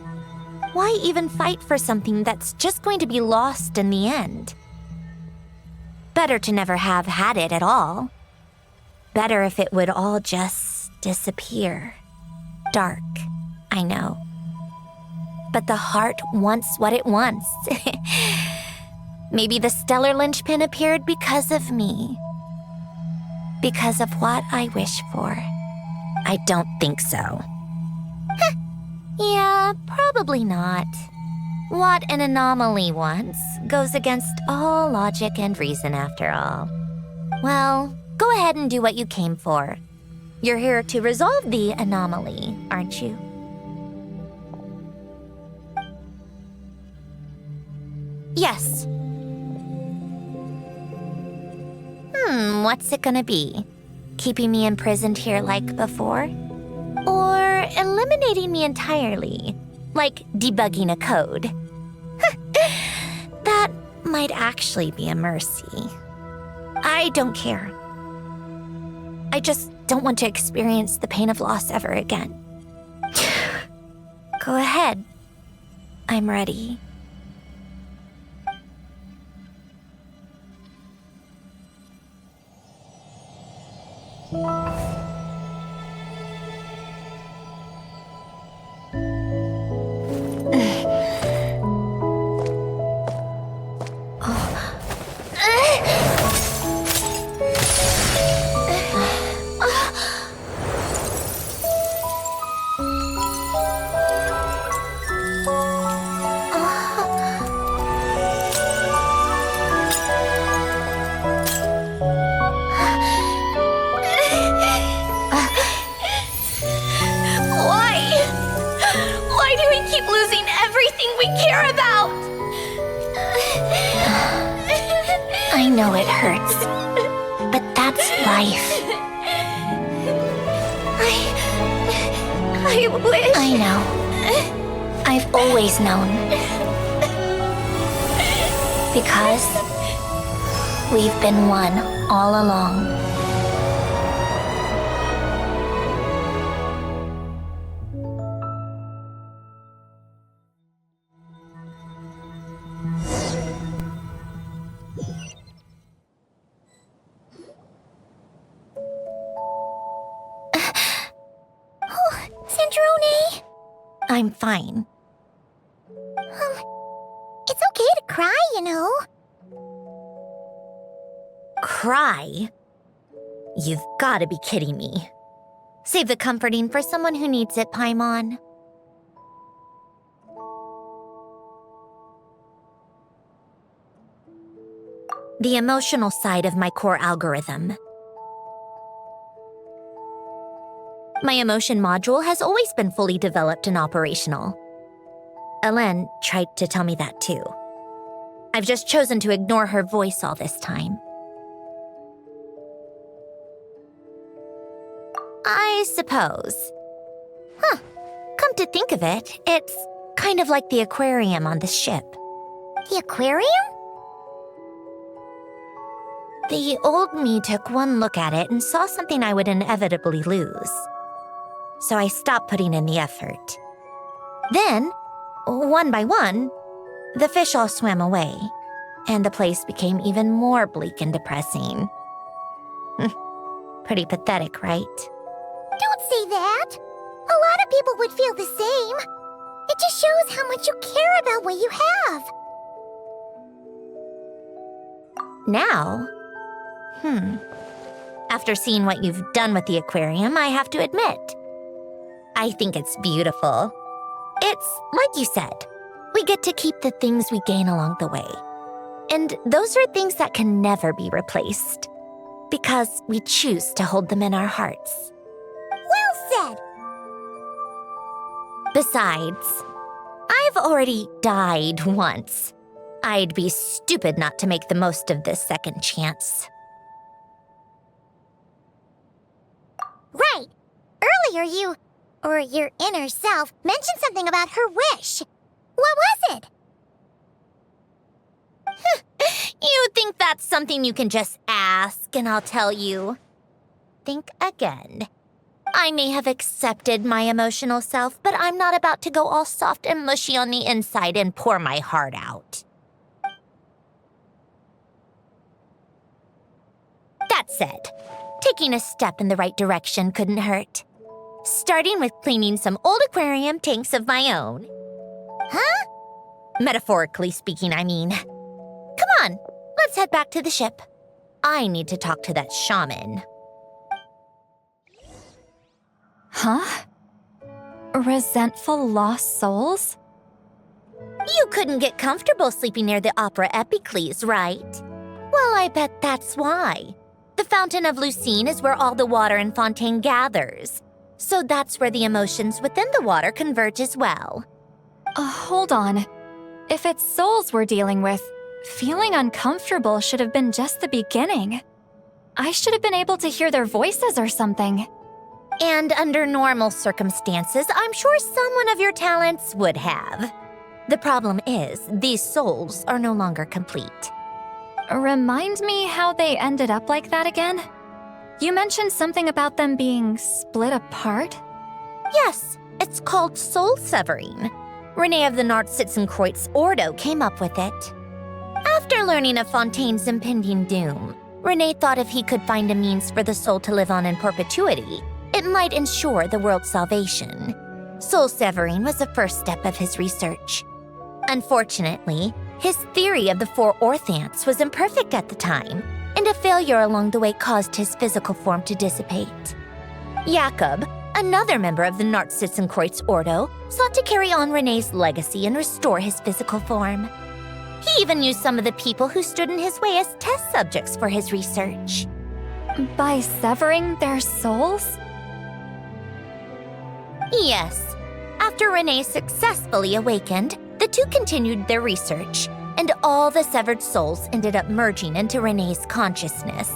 Why even fight for something that's just going to be lost in the end? Better to never have had it at all. Better if it would all just disappear. Dark, I know. But the heart wants what it wants. Maybe the stellar linchpin appeared because of me. Because of what I wish for. I don't think so. Yeah, probably not. What an anomaly wants goes against all logic and reason after all. Well, go ahead and do what you came for. You're here to resolve the anomaly, aren't you? Yes. What's it gonna be? Keeping me imprisoned here like before? Or eliminating me entirely, like debugging a code? That might actually be a mercy. I don't care. I just don't want to experience the pain of loss ever again. Go ahead. I'm ready. Why do we keep losing everything we care about? I know it hurts, but that's life. I wish... I know. I've always known. Because we've been one all along. Sandrone! I'm fine. It's okay to cry, you know. Cry? You've got to be kidding me. Save the comforting for someone who needs it, Paimon. the emotional side of my core algorithm. My emotion module has always been fully developed and operational. Ellen tried to tell me that too. I've just chosen to ignore her voice all this time. I suppose. Come to think of it, it's kind of like the aquarium on the ship. The aquarium? The old me took one look at it and saw something I would inevitably lose. So I stopped putting in the effort. Then, one by one, the fish all swam away, and the place became even more bleak and depressing. Pretty pathetic, right? Don't say that. A lot of people would feel the same. It just shows how much you care about what you have. Now, after seeing what you've done with the aquarium, I have to admit, I think it's beautiful. It's like you said, we get to keep the things we gain along the way. And those are things that can never be replaced, because we choose to hold them in our hearts. Well said. Besides, I've already died once. I'd be stupid not to make the most of this second chance. Right. Earlier you, or your inner self, mentioned something about her wish. What was it? You think that's something you can just ask and I'll tell you? Think again. I may have accepted my emotional self, but I'm not about to go all soft and mushy on the inside and pour my heart out. That said, taking a step in the right direction couldn't hurt. Starting with cleaning some old aquarium tanks of my own. Huh? Metaphorically speaking, I mean. Come on, let's head back to the ship. I need to talk to that shaman. Huh? Resentful lost souls? You couldn't get comfortable sleeping near the Opera Epicles, right? Well, I bet that's why. The Fountain of Lucine is where all the water in Fontaine gathers. So that's where the emotions within the water converge as well. Hold on. If it's souls we're dealing with, feeling uncomfortable should have been just the beginning. I should have been able to hear their voices or something. And under normal circumstances, I'm sure someone of your talents would have. The problem is, these souls are no longer complete. Remind me how they ended up like that again? You mentioned something about them being split apart? Yes, it's called soul severing. Renee of the Nartsitzenkreuz Ordo came up with it. After learning of Fontaine's impending doom, Renee thought if he could find a means for the soul to live on in perpetuity, it might ensure the world's salvation. Soul severing was the first step of his research. Unfortunately, his theory of the four orthants was imperfect at the time, and a failure along the way caused his physical form to dissipate. Jakob, another member of the Nartsitzenkreuz Ordo, sought to carry on Renee's legacy and restore his physical form. He even used some of the people who stood in his way as test subjects for his research. By severing their souls? Yes. After Renee successfully awakened, the two continued their research, and all the severed souls ended up merging into Renee's consciousness.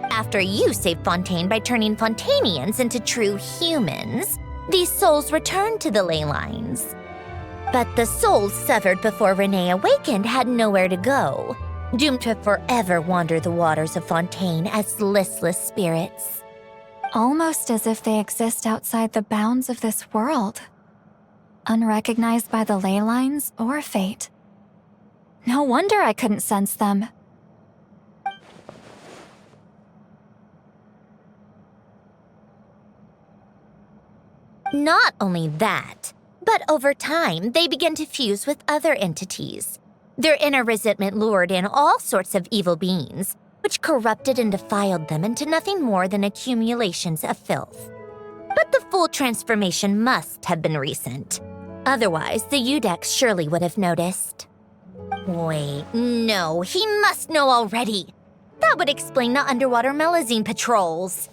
After you saved Fontaine by turning Fontainians into true humans, these souls returned to the ley lines. But the souls severed before Renee awakened had nowhere to go, doomed to forever wander the waters of Fontaine as listless spirits. Almost as if they exist outside the bounds of this world. Unrecognized by the ley lines or fate. No wonder I couldn't sense them. Not only that, but over time, they began to fuse with other entities. Their inner resentment lured in all sorts of evil beings, which corrupted and defiled them into nothing more than accumulations of filth. But the full transformation must have been recent. Otherwise, the Udex surely would have noticed. Wait, no, he must know already. That would explain the underwater melazine patrols.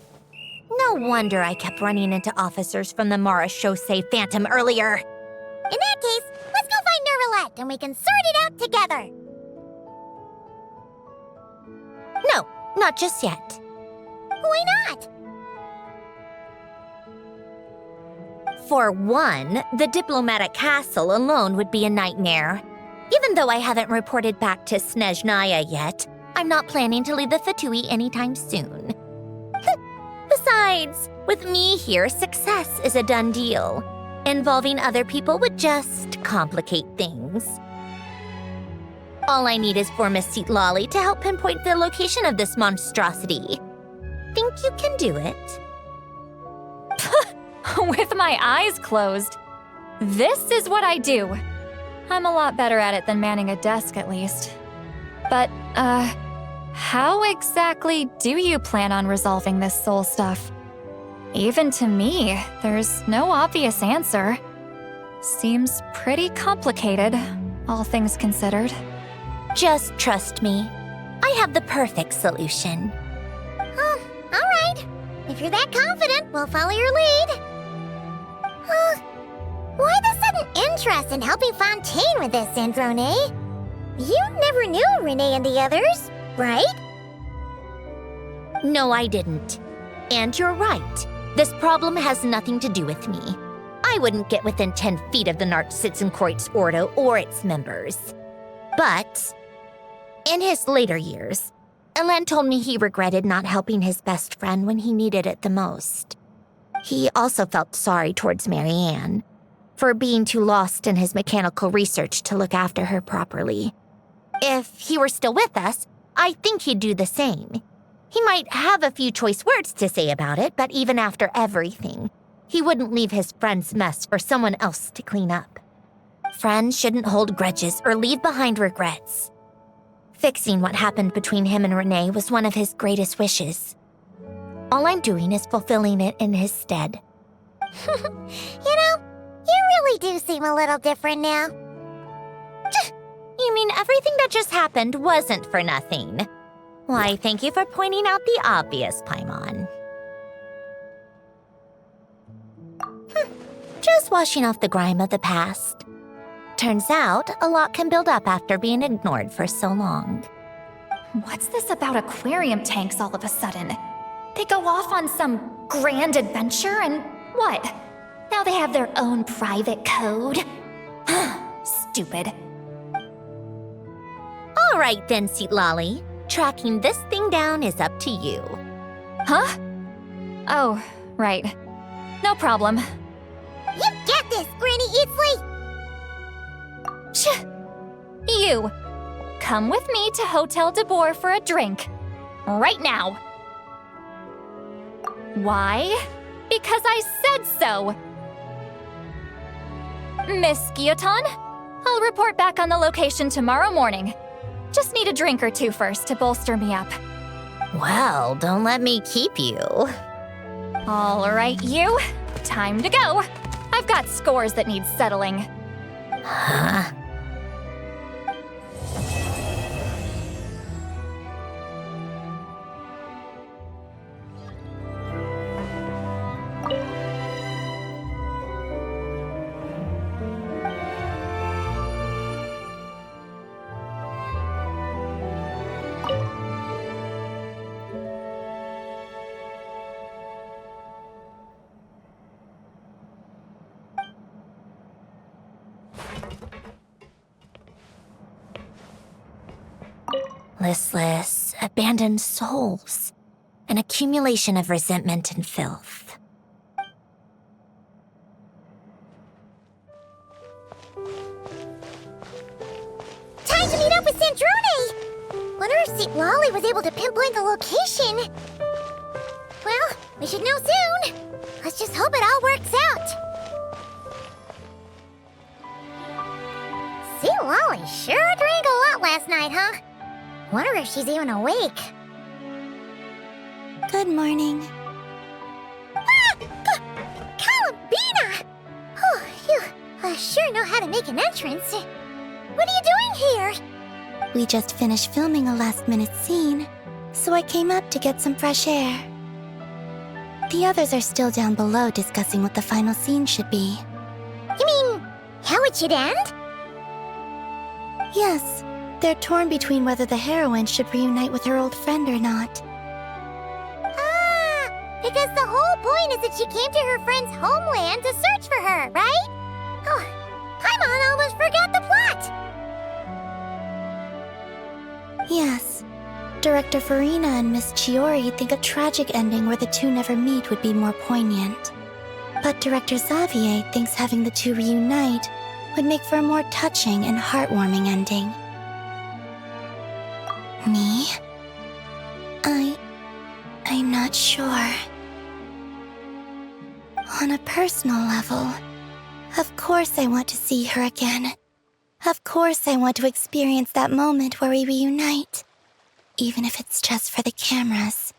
No wonder I kept running into officers from the Mara Chaussee Phantom earlier. In that case, let's go find Nervalette and we can sort it out together. No, not just yet. Why not? For one, the diplomatic castle alone would be a nightmare. Even though I haven't reported back to Snezhnaya yet, I'm not planning to leave the Fatui anytime soon. Besides, with me here, success is a done deal. Involving other people would just complicate things. All I need is for Miss Citlali to help pinpoint the location of this monstrosity. Think you can do it? With my eyes closed. This is what I do. I'm a lot better at it than manning a desk, at least. But, how exactly do you plan on resolving this soul stuff? Even to me, there's no obvious answer. Seems pretty complicated, all things considered. Just trust me. I have the perfect solution. Oh, all right. If you're that confident, we'll follow your lead. Why the sudden interest in helping Fontaine with this, Androne? You never knew Renee and the others, right? No, I didn't. And you're right. This problem has nothing to do with me. I wouldn't get within 10 feet of the Nartsitzenkreuz Ordo or its members. But in his later years, Elen told me he regretted not helping his best friend when he needed it the most. He also felt sorry towards Marianne for being too lost in his mechanical research to look after her properly. If he were still with us, I think he'd do the same. He might have a few choice words to say about it, but even after everything, he wouldn't leave his friend's mess for someone else to clean up. Friends shouldn't hold grudges or leave behind regrets. Fixing what happened between him and Renee was one of his greatest wishes. All I'm doing is fulfilling it in his stead. You know, you really do seem a little different now. You mean everything that just happened wasn't for nothing? Why, thank you for pointing out the obvious, Paimon. Just washing off the grime of the past. Turns out, a lot can build up after being ignored for so long. What's this about aquarium tanks all of a sudden? They go off on some grand adventure and what? Now they have their own private code? Stupid. All right then, Citlali. Tracking this thing down is up to you. Huh? Oh, right. No problem. You get this, Granny Eatsley! You! Come with me to Hotel de Boer for a drink. Right now. Why? Because I said so! Miss Guillotin, I'll report back on the location tomorrow morning. Just need a drink or two first to bolster me up. Well, don't let me keep you. All right, you. Time to go. I've got scores that need settling. Huh? Listless, abandoned souls. An accumulation of resentment and filth. Time to meet up with Sandrone! Wonder if Citlali was able to pinpoint the location. Well, we should know soon. Let's just hope it all works out. Citlali sure drank a lot last night, huh? Wonder if she's even awake. Good morning. Ah! Columbina! Oh, you sure know how to make an entrance. What are you doing here. We just finished filming a last-minute scene, so I came up to get some fresh air. The others are still down below discussing what the final scene should be. You mean, how it should end? Yes, they're torn between whether the heroine should reunite with her old friend or not. Ah, because the whole point is that she came to her friend's homeland to search for her, right? Oh, Paimon almost forgot the plot! Yes. Director Farina and Miss Chiori think a tragic ending where the two never meet would be more poignant. But Director Xavier thinks having the two reunite would make for a more touching and heartwarming ending. Me? I'm not sure. On a personal level, of course I want to see her again. Of course I want to experience that moment where we reunite. Even if it's just for the cameras.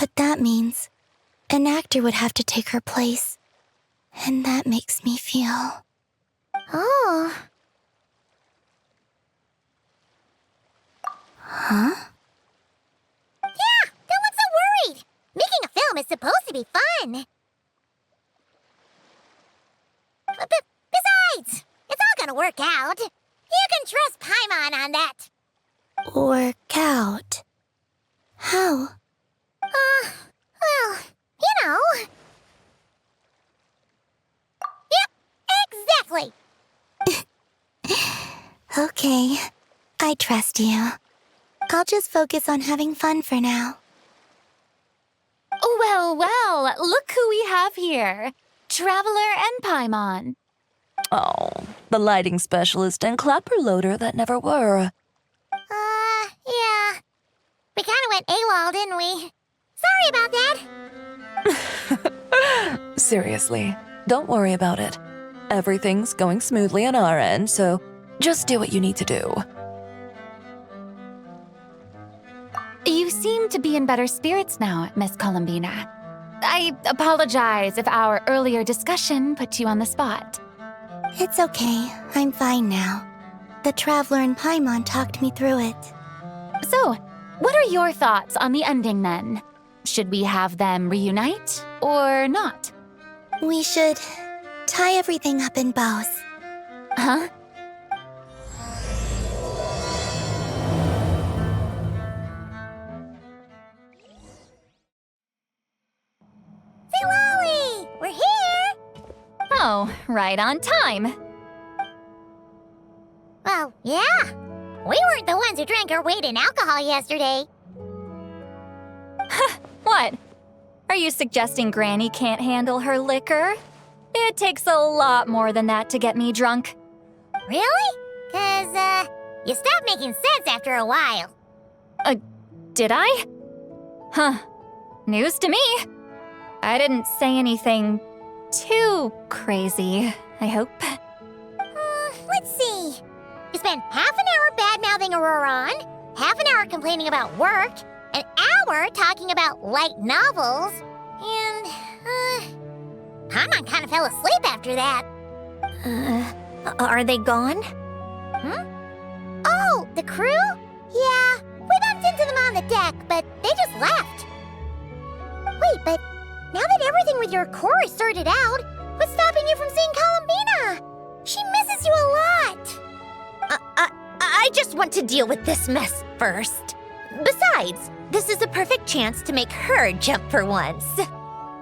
But that means an actor would have to take her place. And that makes me feel... Oh. Huh? Yeah, don't look so worried. Making a film is supposed to be fun. But besides, it's all gonna work out. You can trust Paimon on that. Work out? How? Well, you know. Yep, exactly. Okay, I trust you. I'll just focus on having fun for now. Well, look who we have here. Traveler and Paimon. Oh, the lighting specialist and clapper loader that never were. Yeah. We kinda went AWOL, didn't we? Sorry about that. Seriously, don't worry about it. Everything's going smoothly on our end, so just do what you need to do. You seem to be in better spirits now, Miss Columbina. I apologize if our earlier discussion put you on the spot. It's okay, I'm fine now. The Traveler and Paimon talked me through it. So, what are your thoughts on the ending then? Should we have them reunite or not? We should tie everything up in bows. Huh? Say Lolly! We're here! Oh, right on time. Well, yeah. We weren't the ones who drank our weight in alcohol yesterday. What? Are you suggesting Granny can't handle her liquor? It takes a lot more than that to get me drunk. Really? 'Cause, you stopped making sense after a while. Did I? Huh. News to me. I didn't say anything too crazy, I hope. Let's see. You spent half an hour bad-mouthing Auroron, half an hour complaining about work, an hour talking about light novels, and, Paimon kind of fell asleep after that. Are they gone? Oh, the crew? Yeah, we bumped into them on the deck, but they just left. Wait, but now that everything with your core is sorted out, what's stopping you from seeing Columbina? She misses you a lot. I just want to deal with this mess first. Besides, this is a perfect chance to make her jump for once.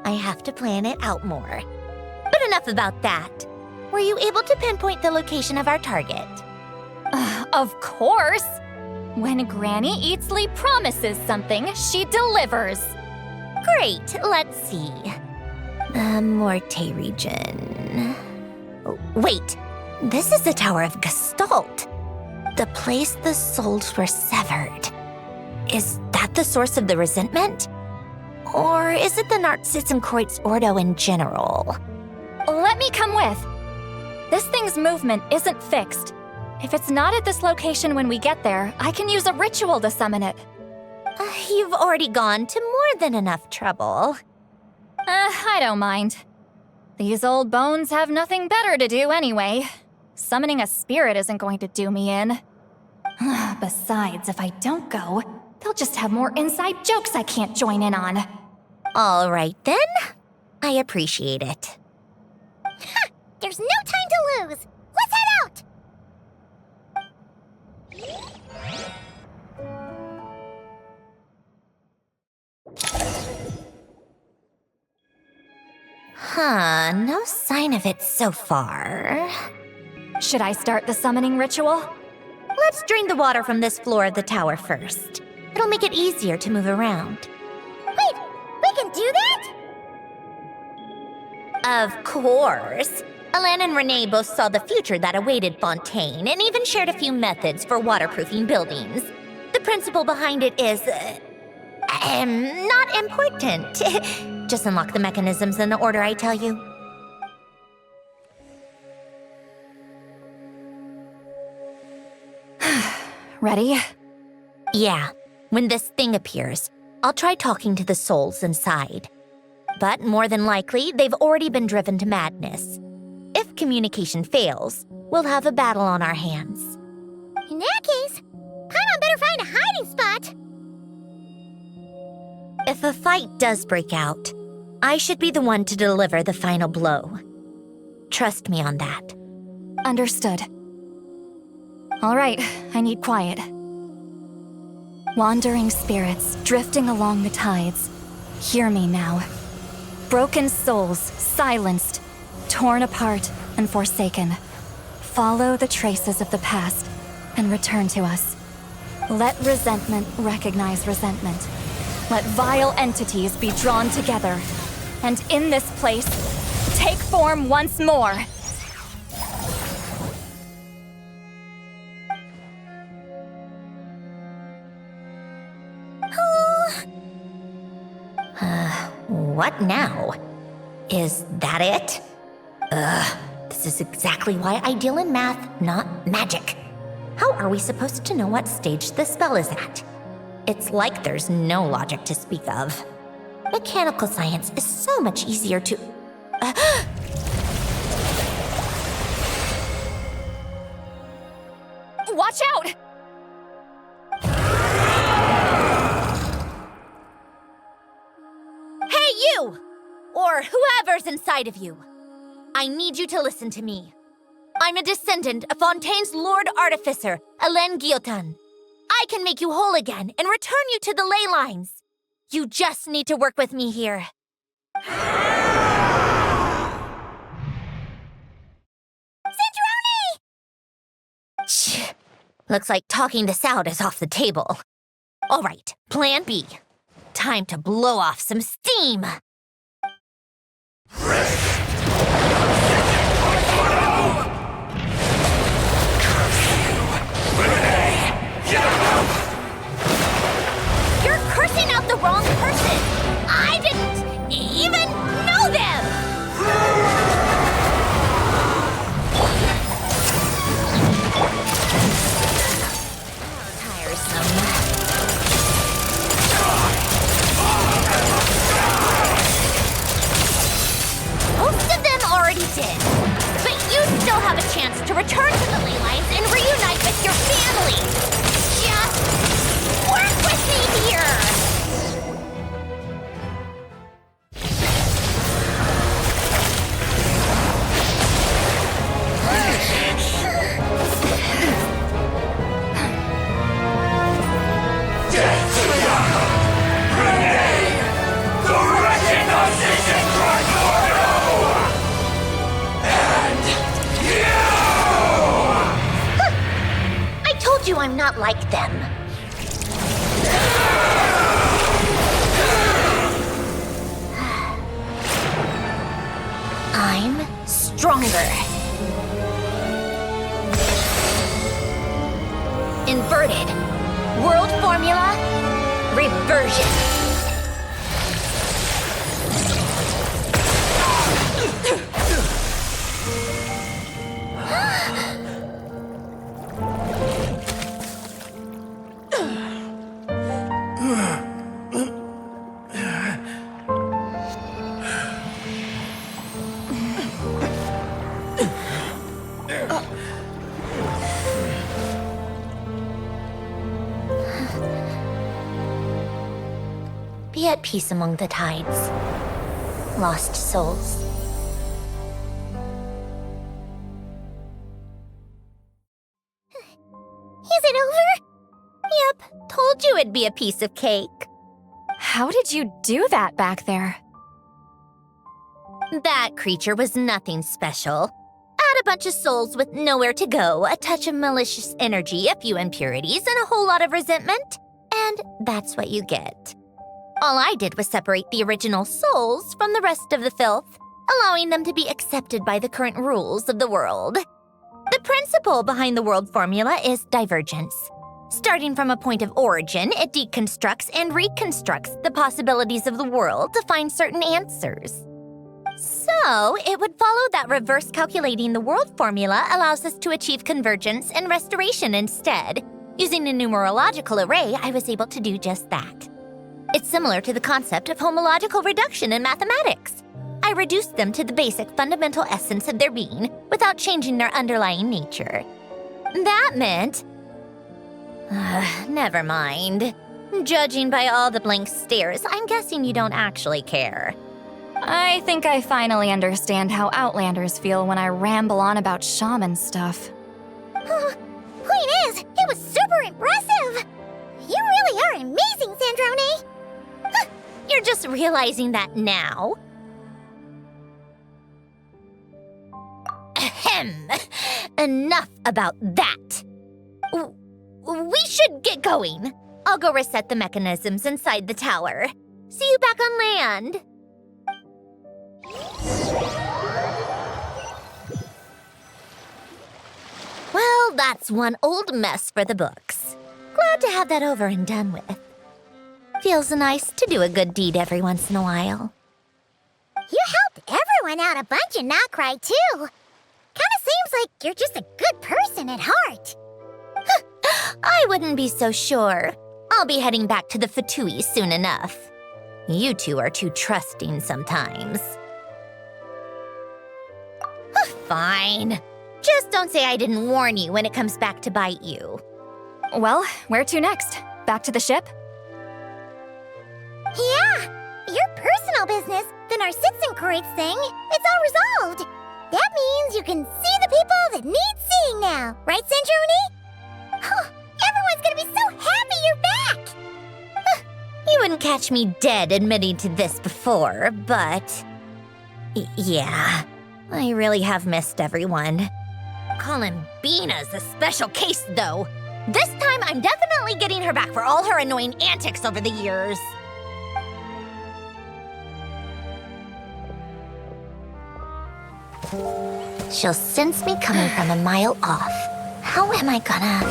I have to plan it out more. But enough about that. Were you able to pinpoint the location of our target? Of course! When Granny Eatsley promises something, she delivers. Great, let's see. The Morte region. Wait, this is the Tower of Gestalt. The place the souls were severed. Is that the source of the resentment? Or is it the Narzissen-Kreuz Ordo in general? Let me come with. This thing's movement isn't fixed. If it's not at this location when we get there, I can use a ritual to summon it. You've already gone to more than enough trouble. I don't mind. These old bones have nothing better to do anyway. Summoning a spirit isn't going to do me in. Besides, if I don't go, they'll just have more inside jokes I can't join in on. All right, then. I appreciate it. Ha! There's no time to lose! Let's head out! Huh, no sign of it so far. Should I start the summoning ritual? Let's drain the water from this floor of the tower first. It'll make it easier to move around. Wait, we can do that? Of course. Alan and Renee both saw the future that awaited Fontaine and even shared a few methods for waterproofing buildings. The principle behind it is... not important. Just unlock the mechanisms in the order I tell you. Ready? Yeah. When this thing appears, I'll try talking to the souls inside. But more than likely, they've already been driven to madness. If communication fails, we'll have a battle on our hands. In that case, Paimon better find a hiding spot. If a fight does break out, I should be the one to deliver the final blow. Trust me on that. Understood. All right, I need quiet. Wandering spirits drifting along the tides. Hear me now. Broken souls, silenced, torn apart and forsaken. Follow the traces of the past and return to us. Let resentment recognize resentment. Let vile entities be drawn together. And in this place, take form once more. What now? Is that it? This is exactly why I deal in math, not magic. How are we supposed to know what stage the spell is at? It's like there's no logic to speak of. Mechanical science is so much easier to... Watch out! Hey, you! Or whoever's inside of you. I need you to listen to me. I'm a descendant of Fontaine's Lord Artificer, Alain Guillotin. I can make you whole again and return you to the ley lines. You just need to work with me here. Cinderoni! Looks like talking this out is off the table. All right, plan B. Time to blow off some steam. You're cursing out the wrong person! I didn't even know them! Tiresome. Most of them already did. But you still have a chance to return to the ley lines and reunite with your family. Just work with me here! I'm not like them. I'm stronger. Inverted. World formula. Reversion. be at peace among the tides. Lost souls. Is it over? Yep, told you it'd be a piece of cake. How did you do that back there? That creature was nothing special. Add a bunch of souls with nowhere to go, a touch of malicious energy, a few impurities, and a whole lot of resentment, and that's what you get. All I did was separate the original souls from the rest of the filth, allowing them to be accepted by the current rules of the world. The principle behind the world formula is divergence. Starting from a point of origin, it deconstructs and reconstructs the possibilities of the world to find certain answers. So, it would follow that reverse calculating the world formula allows us to achieve convergence and restoration instead. Using a numerological array, I was able to do just that. It's similar to the concept of homological reduction in mathematics. I reduced them to the basic fundamental essence of their being without changing their underlying nature. That meant... never mind. Judging by all the blank stares, I'm guessing you don't actually care. I think I finally understand how Outlanders feel when I ramble on about shaman stuff. Point is, it was super impressive! You really are amazing, Sandrone! You're just realizing that now? Ahem. Enough about that. We should get going. I'll go reset the mechanisms inside the tower. See you back on land. Well, that's one old mess for the books. Glad to have that over and done with. Feels nice to do a good deed every once in a while. You helped everyone out a bunch in Not Cry, too. Kinda seems like you're just a good person at heart. I wouldn't be so sure. I'll be heading back to the Fatui soon enough. You two are too trusting sometimes. Fine. Just don't say I didn't warn you when it comes back to bite you. Well, where to next? Back to the ship? Yeah, your personal business, the Narcitsan thing, it's all resolved. That means you can see the people that need seeing now, right, Centrone? Everyone's gonna be so happy you're back! You wouldn't catch me dead admitting to this before, but... yeah, I really have missed everyone. Columbina's a special case, though. This time, I'm definitely getting her back for all her annoying antics over the years. She'll sense me coming from a mile off. How am I gonna...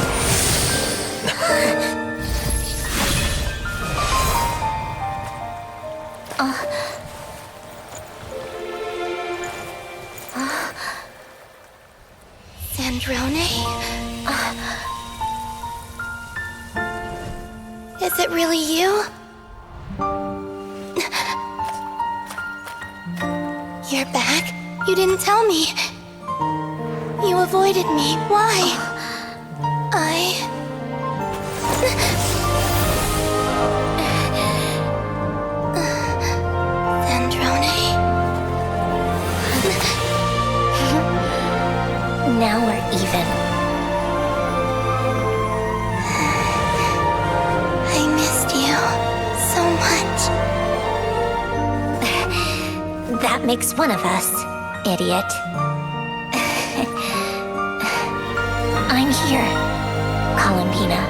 Sandrone? Is it really you? You're back? You didn't tell me. You avoided me. Why? Now we're even. I missed you so much. That makes one of us, idiot. I'm here, Columbina.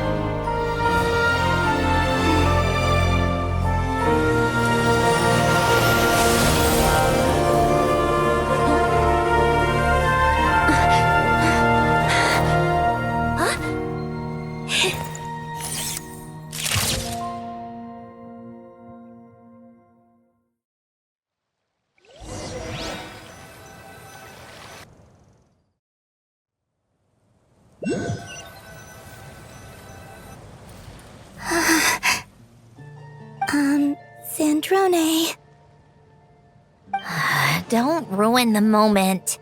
Sandrone. Don't ruin the moment.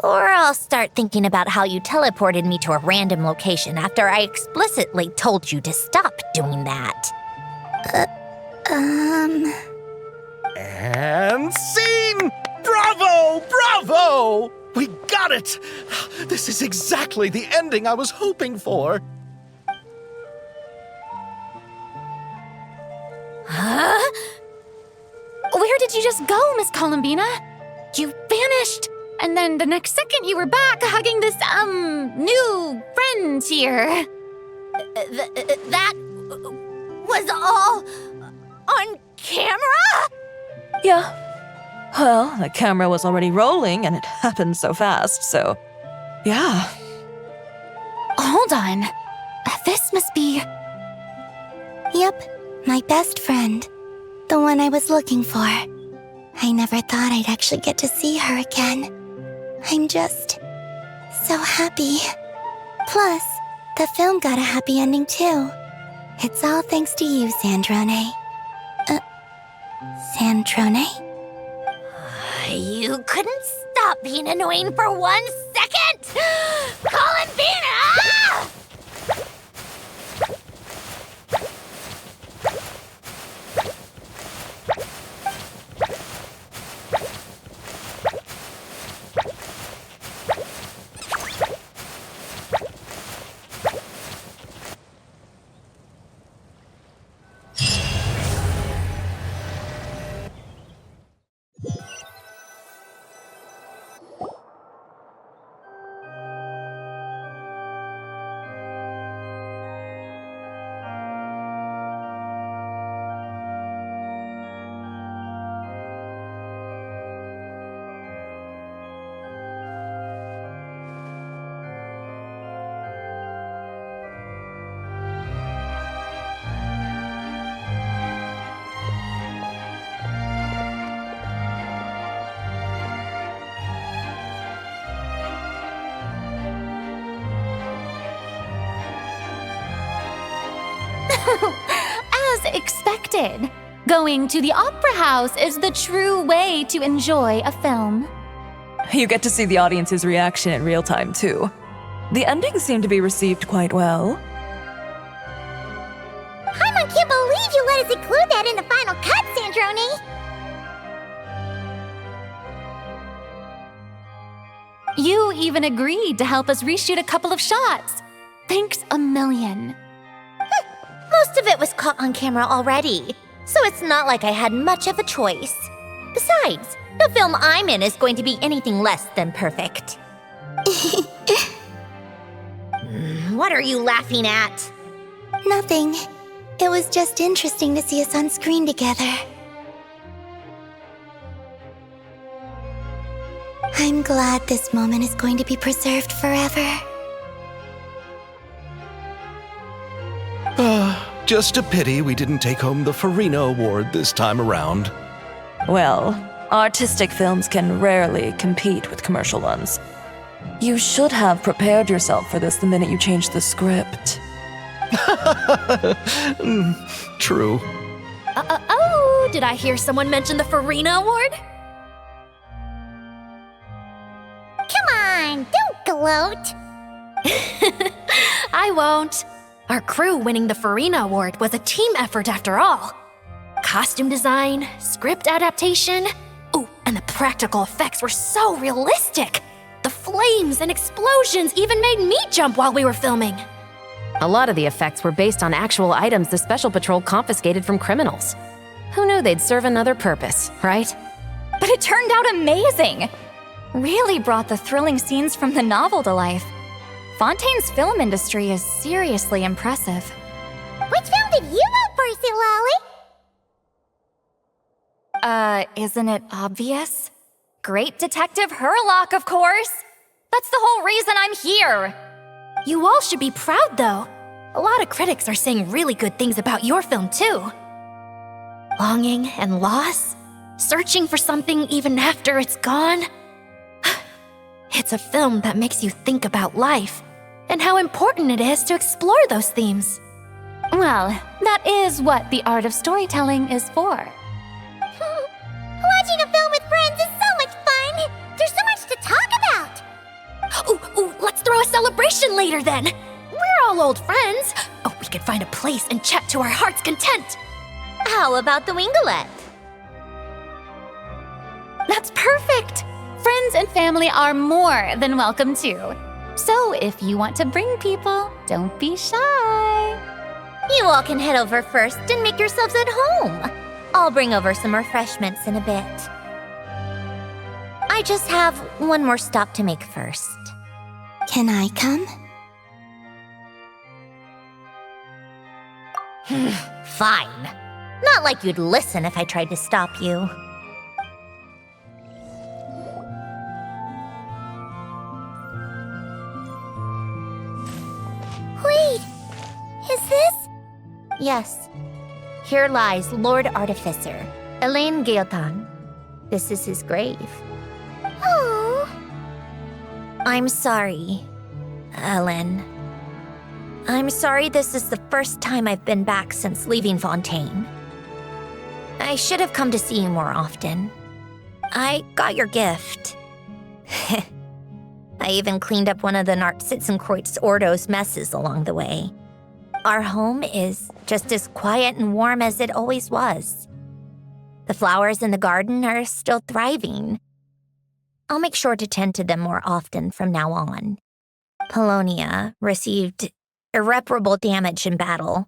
Or I'll start thinking about how you teleported me to a random location after I explicitly told you to stop doing that. And scene! Bravo! Bravo! We got it! This is exactly the ending I was hoping for. Huh? Where did you just go, Miss Columbina? You vanished, and then the next second you were back hugging this, new friend here. That was all on camera? Yeah. Well, the camera was already rolling and it happened so fast, so yeah. Hold on. This must be... Yep, my best friend. The one I was looking for. I never thought I'd actually get to see her again. I'm just so happy. Plus, the film got a happy ending too. It's all thanks to you, Sandrone. Sandrone? You couldn't stop being annoying for 1 second! Columbina! As expected, going to the opera house is the true way to enjoy a film. You get to see the audience's reaction in real time, too. The ending seemed to be received quite well. Paimon can't believe you let us include that in the final cut, Sandrone! You even agreed to help us reshoot a couple of shots. Thanks a million. Most of it was caught on camera already, so it's not like I had much of a choice. Besides, the film I'm in is going to be anything less than perfect. What are you laughing at? Nothing. It was just interesting to see us on screen together. I'm glad this moment is going to be preserved forever. Just a pity we didn't take home the Farina Award this time around. Well, artistic films can rarely compete with commercial ones. You should have prepared yourself for this the minute you changed the script. True. Oh, did I hear someone mention the Farina Award? Come on, don't gloat. I won't. Our crew winning the Farina Award was a team effort after all. Costume design, script adaptation. Ooh, and the practical effects were so realistic. The flames and explosions even made me jump while we were filming. A lot of the effects were based on actual items the Special Patrol confiscated from criminals. Who knew they'd serve another purpose, right? But it turned out amazing! Really brought the thrilling scenes from the novel to life. Fontaine's film industry is seriously impressive. Which film did you vote for, Silali? Isn't it obvious? Great Detective Herlock, of course! That's the whole reason I'm here! You all should be proud, though. A lot of critics are saying really good things about your film, too. Longing and loss, searching for something even after it's gone. It's a film that makes you think about life and how important it is to explore those themes. Well, that is what the art of storytelling is for. Watching a film with friends is so much fun! There's so much to talk about! Ooh, let's throw a celebration later then! We're all old friends! Oh, we could find a place and chat to our heart's content! How about the winglet? That's perfect! Friends and family are more than welcome too. So if you want to bring people, don't be shy. You all can head over first and make yourselves at home. I'll bring over some refreshments in a bit. I just have one more stop to make first. Can I come? Fine. Not like you'd listen if I tried to stop you. Wait! Is this? Yes. Here lies Lord Artificer, Elaine Gaeltan. This is his grave. Oh. I'm sorry, Ellen. I'm sorry this is the first time I've been back since leaving Fontaine. I should have come to see you more often. I got your gift. I even cleaned up one of the Nartsitzenkreuz Ordo's messes along the way. Our home is just as quiet and warm as it always was. The flowers in the garden are still thriving. I'll make sure to tend to them more often from now on. Polonia received irreparable damage in battle.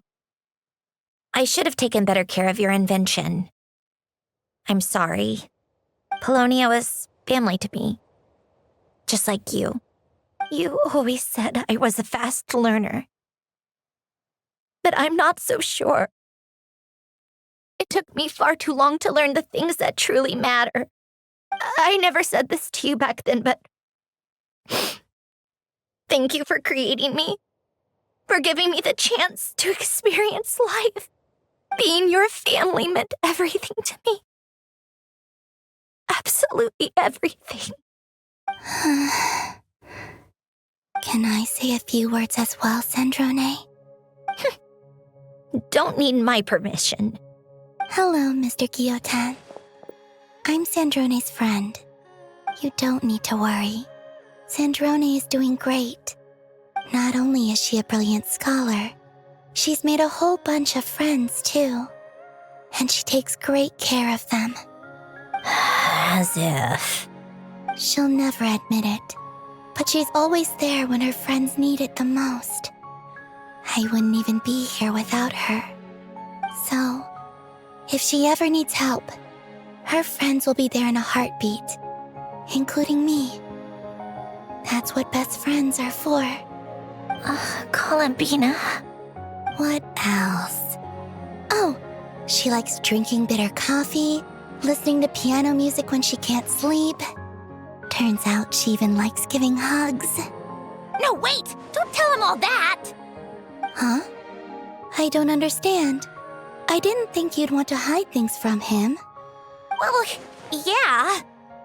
I should have taken better care of your invention. I'm sorry. Polonia was family to me. Just like you. You always said I was a fast learner. But I'm not so sure. It took me far too long to learn the things that truly matter. I never said this to you back then, but thank you for creating me. For giving me the chance to experience life. Being your family meant everything to me. Absolutely everything. Can I say a few words as well, Sandrone? Don't need my permission. Hello, Mr. Guillotin. I'm Sandrone's friend. You don't need to worry. Sandrone is doing great. Not only is she a brilliant scholar, she's made a whole bunch of friends, too. And she takes great care of them. As if. She'll never admit it, but she's always there when her friends need it the most. I wouldn't even be here without her. So, if she ever needs help, her friends will be there in a heartbeat, including me. That's what best friends are for. Columbina. What else? Oh, she likes drinking bitter coffee, listening to piano music when she can't sleep. Turns out she even likes giving hugs. No, wait! Don't tell him all that! Huh? I don't understand. I didn't think you'd want to hide things from him. Well, yeah,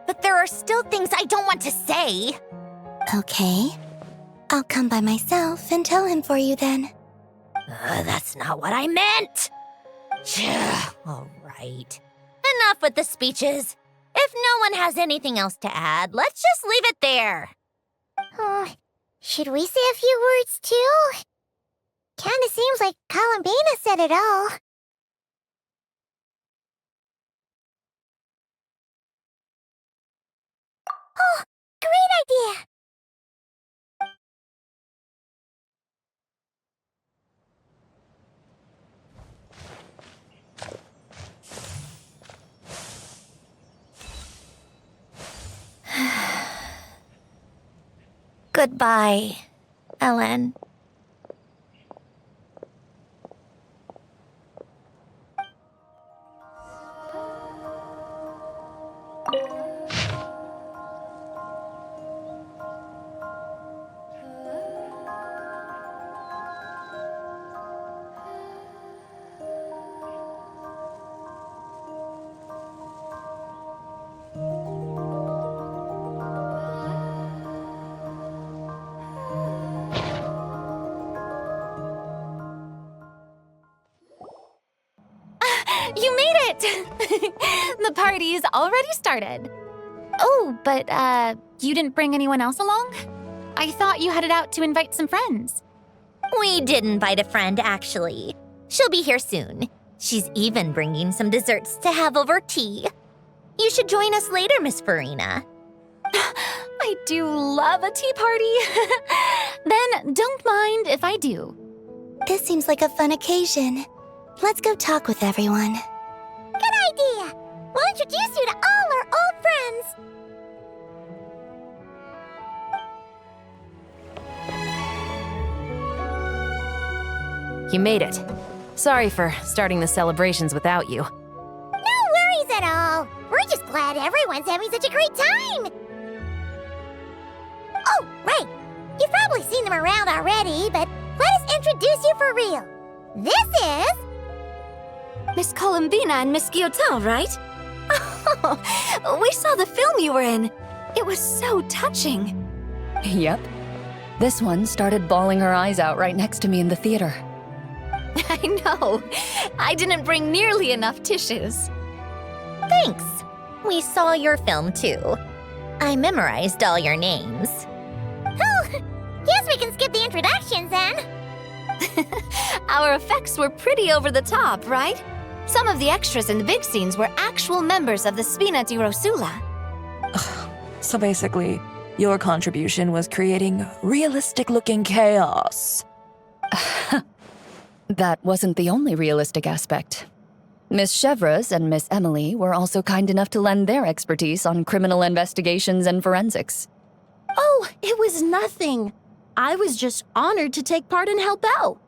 but there are still things I don't want to say. Okay. I'll come by myself and tell him for you then. That's not what I meant. All right. Enough with the speeches. If no one has anything else to add, let's just leave it there. Should we say a few words too? Kinda seems like Columbina said it all. Oh, great idea! Goodbye, Ellen. You made it! The party's already started. Oh, but, you didn't bring anyone else along? I thought you headed out to invite some friends. We did invite a friend, actually. She'll be here soon. She's even bringing some desserts to have over tea. You should join us later, Miss Farina. I do love a tea party. Then don't mind if I do. This seems like a fun occasion. Let's go talk with everyone. Good idea! We'll introduce you to all our old friends. You made it. Sorry for starting the celebrations without you. No worries at all. We're just glad everyone's having such a great time. Oh, right. You've probably seen them around already, but let us introduce you for real. This is... Miss Columbina and Miss Guillotin, right? Oh, we saw the film you were in. It was so touching. Yep. This one started bawling her eyes out right next to me in the theater. I know. I didn't bring nearly enough tissues. Thanks. We saw your film too. I memorized all your names. Oh, guess we can skip the introductions then. Our effects were pretty over the top, right? Some of the extras in the big scenes were actual members of the Spina di Rosula. So basically, your contribution was creating realistic-looking chaos. That wasn't the only realistic aspect. Miss Chevres and Miss Emily were also kind enough to lend their expertise on criminal investigations and forensics. Oh, it was nothing. I was just honored to take part and help out.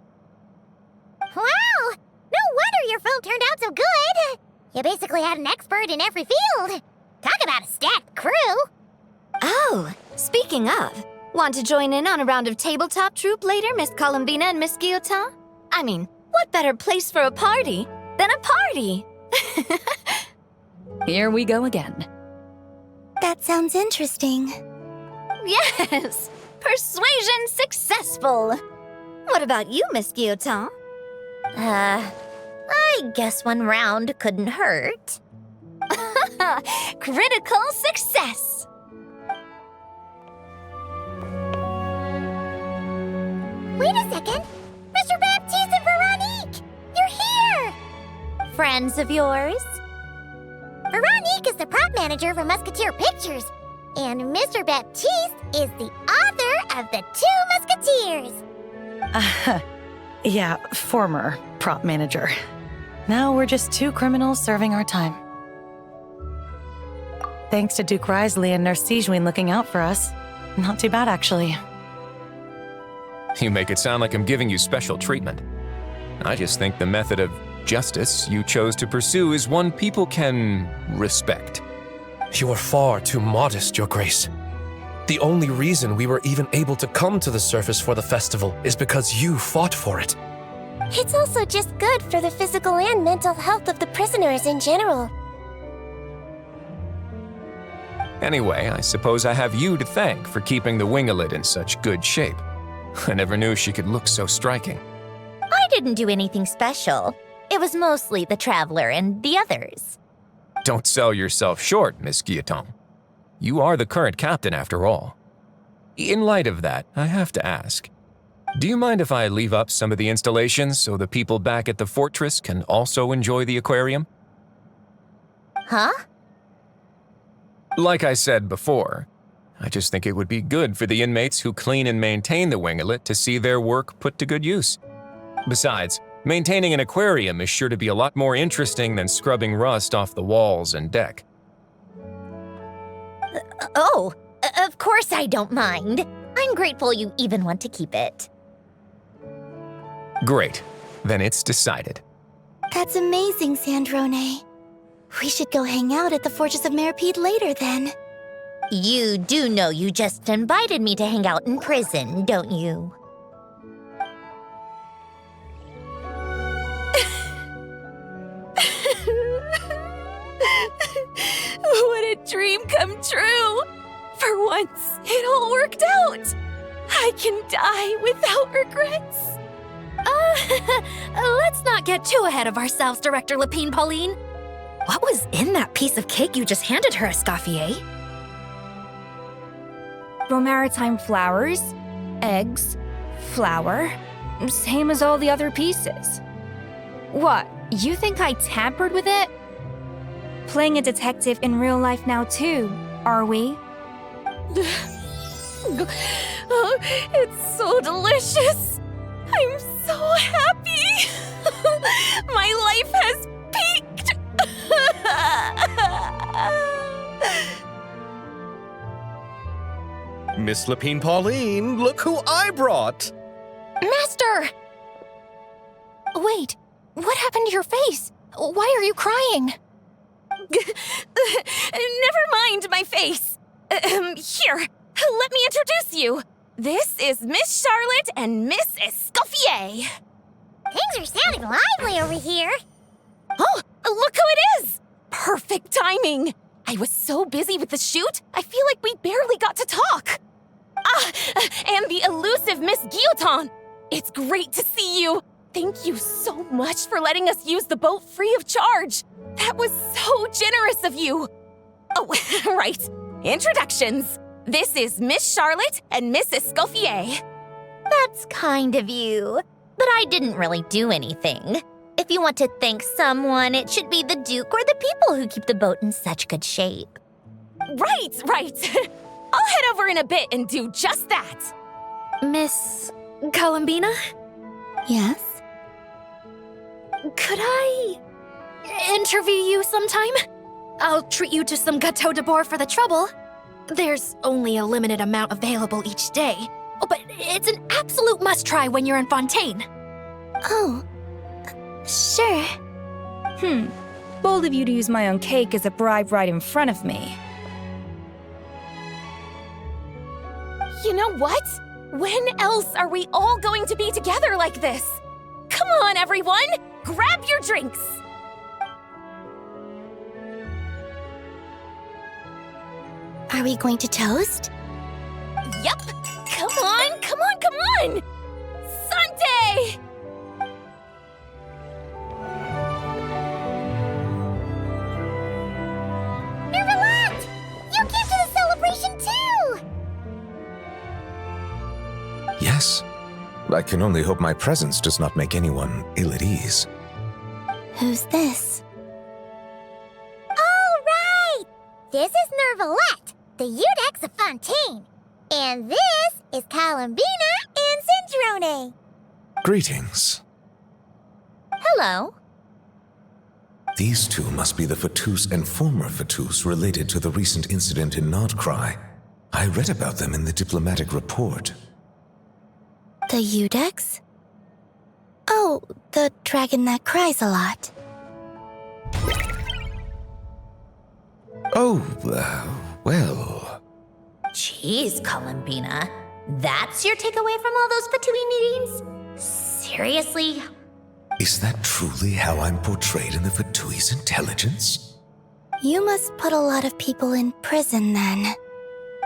Wow! No wonder your film turned out so good. You basically had an expert in every field. Talk about a stacked crew. Oh, speaking of, want to join in on a round of tabletop troupe later, Miss Columbina and Miss Guillotin? I mean, what better place for a party than a party? Here we go again. That sounds interesting. Yes! Persuasion successful! What about you, Miss Guillotin? I guess one round couldn't hurt. Critical success! Wait a second. Mr. Baptiste and Veronique! You're here! Friends of yours? Veronique is the prop manager for Musketeer Pictures, and Mr. Baptiste is the author of The Two Musketeers. Yeah, former prop manager. Now we're just two criminals serving our time. Thanks to Duke Risley and Nurse Sijwin looking out for us. Not too bad, actually. You make it sound like I'm giving you special treatment. I just think the method of justice you chose to pursue is one people can respect. You are far too modest, Your Grace. The only reason we were even able to come to the surface for the festival is because you fought for it. It's also just good for the physical and mental health of the prisoners in general. Anyway, I suppose I have you to thank for keeping the winglet in such good shape. I never knew she could look so striking. I didn't do anything special. It was mostly the Traveler and the others. Don't sell yourself short, Miss Guillotin. You are the current captain, after all. In light of that, I have to ask, do you mind if I leave up some of the installations so the people back at the fortress can also enjoy the aquarium? Huh? Like I said before, I just think it would be good for the inmates who clean and maintain the winglet to see their work put to good use. Besides, maintaining an aquarium is sure to be a lot more interesting than scrubbing rust off the walls and deck. Of course I don't mind. I'm grateful you even want to keep it. Great. Then it's decided. That's amazing, Sandrone. We should go hang out at the Fortress of Meripede later, then. You do know you just invited me to hang out in prison, don't you? What a dream come true! For once, it all worked out! I can die without regrets. Let's not get too ahead of ourselves, Director Lapine Pauline. What was in that piece of cake you just handed her, Escoffier? Romaritime flowers, eggs, flour, same as all the other pieces. What, You think I tampered with it? Playing a detective in real life now too, are we? Oh, it's so delicious. I'm so happy. My life has peaked. Miss Lapine Pauline, look who I brought! Master! Wait, what happened to your face? Why are you crying? Never mind my face. Here, let me introduce you. This is Miss Charlotte and Miss Escoffier. Things are sounding lively over here. Oh, look who it is! Perfect timing. I was so busy with the shoot, I feel like we barely got to talk. Ah, and the elusive Miss Guillotin. It's great to see you. Thank you so much for letting us use the boat free of charge. That was so generous of you. Oh, right. Introductions. This is Miss Charlotte and Miss Escoffier. That's kind of you, but I didn't really do anything. If you want to thank someone, it should be the Duke or the people who keep the boat in such good shape. Right. I'll head over in a bit and do just that. Miss Columbina? Yes? Could I interview you sometime? I'll treat you to some gâteau de bord for the trouble. There's only a limited amount available each day, but it's an absolute must-try when you're in Fontaine. Oh, sure. Bold of you to use my own cake as a bribe right in front of me. You know what? When else are we all going to be together like this? Come on, everyone! Grab your drinks! Are we going to toast? Yup! Come on! Sante! Nervalat! You came to the celebration too! Yes. I can only hope my presence does not make anyone ill at ease. Who's this? All right! This is Nervalat, the Udex of Fontaine. And this is Columbina and Cendrone. Greetings. Hello. These two must be the Fatus and former Fatus related to the recent incident in Nordcry. I read about them in the diplomatic report. The Udex? Oh, the dragon that cries a lot. Oh, well... Jeez, Columbina. That's your takeaway from all those Fatui meetings? Seriously? Is that truly how I'm portrayed in the Fatui's intelligence? You must put a lot of people in prison then.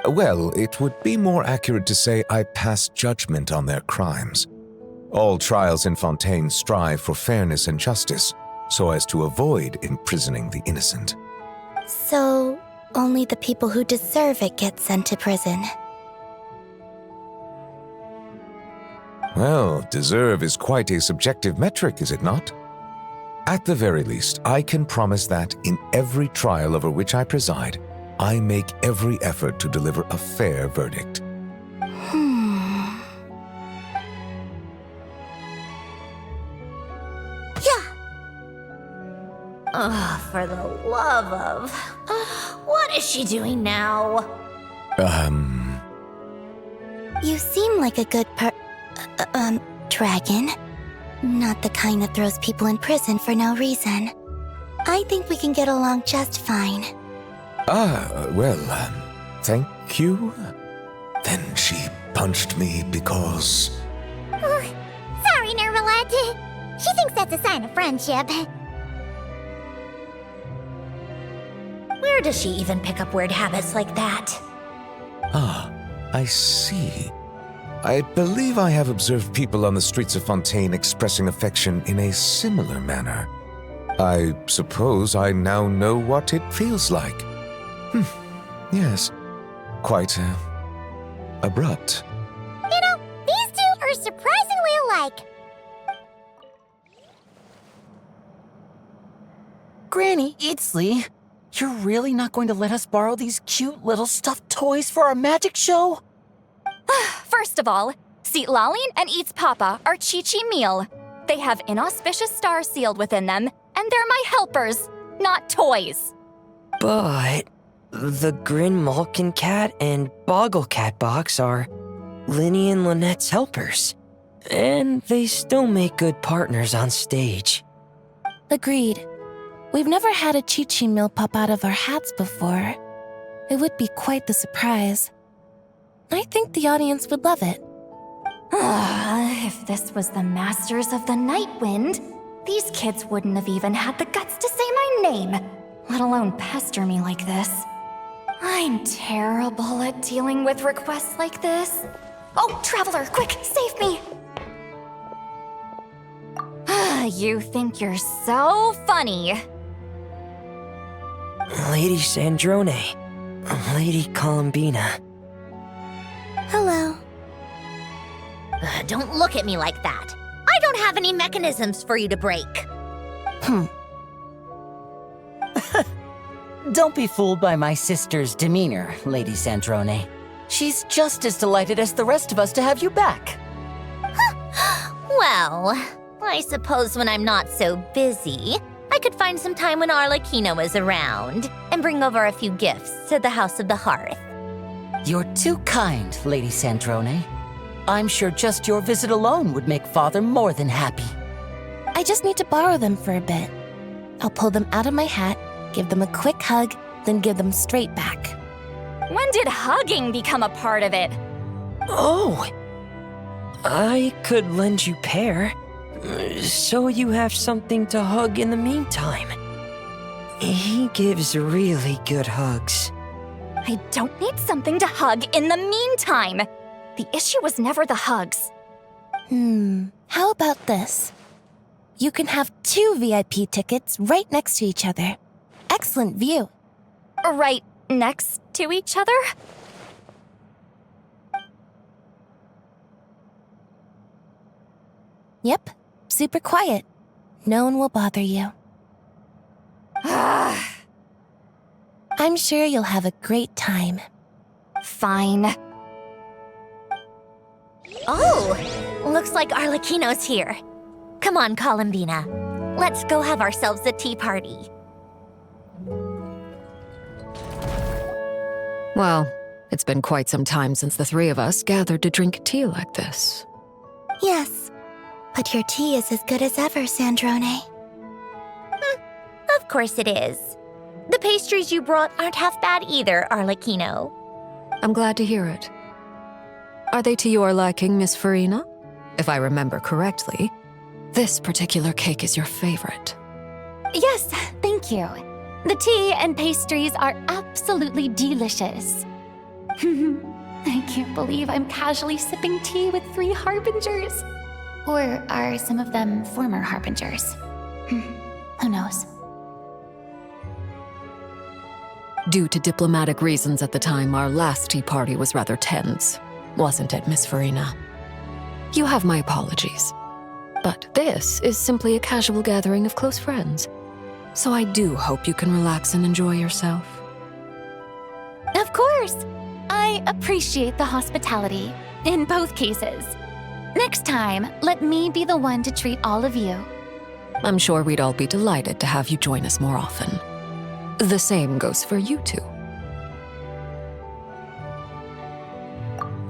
Well, it would be more accurate to say I pass judgment on their crimes. All trials in Fontaine strive for fairness and justice, so as to avoid imprisoning the innocent. So, only the people who deserve it get sent to prison. Well, deserve is quite a subjective metric, is it not? At the very least, I can promise that in every trial over which I preside, I make every effort to deliver a fair verdict. Oh, for the love of... what is she doing now? You seem like a good dragon. Not the kind that throws people in prison for no reason. I think we can get along just fine. Thank you? Then she punched me because... Sorry, Nervalat. She thinks that's a sign of friendship. Where does she even pick up weird habits like that? I see. I believe I have observed people on the streets of Fontaine expressing affection in a similar manner. I suppose I now know what it feels like. Yes. Quite, abrupt. You know, these two are surprisingly alike. Granny Itzley, you're really not going to let us borrow these cute little stuffed toys for our magic show? First of all, Seatlalin and Eats Papa are Chi-Chi meal. They have inauspicious stars sealed within them, and they're my helpers, not toys. But the Grin Malkin Cat and Boggle Cat box are Linny and Lynette's helpers. And they still make good partners on stage. Agreed. We've never had a Chi-Chi meal pop out of our hats before. It would be quite the surprise. I think the audience would love it. If this was the Masters of the Night Wind, these kids wouldn't have even had the guts to say my name, let alone pester me like this. I'm terrible at dealing with requests like this. Oh, Traveler, quick, save me! You think you're so funny. Lady Sandrone, Lady Columbina. Hello. Don't look at me like that. I don't have any mechanisms for you to break. Don't be fooled by my sister's demeanor, Lady Sandrone. She's just as delighted as the rest of us to have you back. Well, I suppose when I'm not so busy, I could find some time when Arlecchino is around and bring over a few gifts to the House of the Hearth. You're too kind, Lady Sandrone. I'm sure just your visit alone would make Father more than happy. I just need to borrow them for a bit. I'll pull them out of my hat, give them a quick hug, then give them straight back. When did hugging become a part of it? Oh! I could lend you pair, so you have something to hug in the meantime. He gives really good hugs. I don't need something to hug in the meantime. The issue was never the hugs. How about this? You can have 2 VIP tickets right next to each other. Excellent view. Right next to each other? Yep, super quiet. No one will bother you. I'm sure you'll have a great time. Fine. Oh, looks like Arlecchino's here. Come on, Columbina. Let's go have ourselves a tea party. Well, it's been quite some time since the 3 of us gathered to drink tea like this. Yes, but your tea is as good as ever, Sandrone. Of course it is. The pastries you brought aren't half bad either, Arlecchino. I'm glad to hear it. Are they to your liking, Miss Farina? If I remember correctly, this particular cake is your favorite. Yes, thank you. The tea and pastries are absolutely delicious. I can't believe I'm casually sipping tea with 3 harbingers. Or are some of them former harbingers? Who knows? Due to diplomatic reasons at the time, our last tea party was rather tense. Wasn't it, Miss Farina? You have my apologies. But this is simply a casual gathering of close friends. So I do hope you can relax and enjoy yourself. Of course! I appreciate the hospitality, in both cases. Next time, let me be the one to treat all of you. I'm sure we'd all be delighted to have you join us more often. The same goes for you two.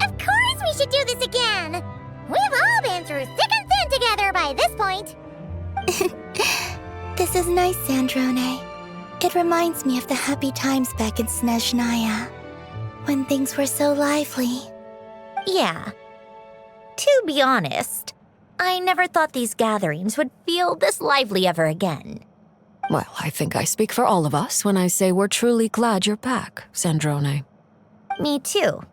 Of course we should do this again! We've all been through thick and thin together by this point. This is nice, Sandrone. It reminds me of the happy times back in Snezhnaya, when things were so lively. Yeah. To be honest, I never thought these gatherings would feel this lively ever again. Well, I think I speak for all of us when I say we're truly glad you're back, Sandrone. Me too.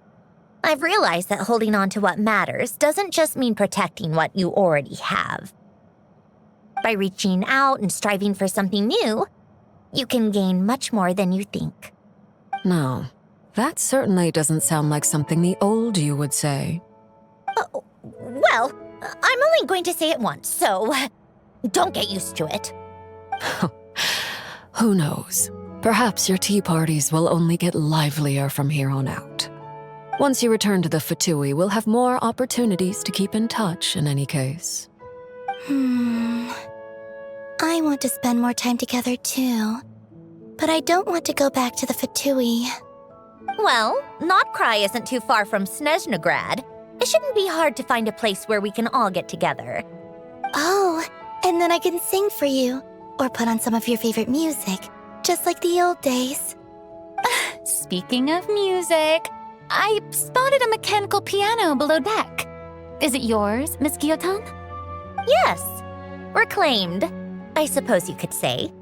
I've realized that holding on to what matters doesn't just mean protecting what you already have. By reaching out and striving for something new, you can gain much more than you think. No, that certainly doesn't sound like something the old you would say. Well, I'm only going to say it once, so don't get used to it. Who knows? Perhaps your tea parties will only get livelier from here on out. Once you return to the Fatui, we'll have more opportunities to keep in touch in any case. I want to spend more time together too. But I don't want to go back to the Fatui. Well, Notcry isn't too far from Snezhnograd. It shouldn't be hard to find a place where we can all get together. Oh, and then I can sing for you. Or put on some of your favorite music. Just like the old days. Speaking of music, I spotted a mechanical piano below deck. Is it yours, Miss Guillotin? Yes. Reclaimed, I suppose you could say.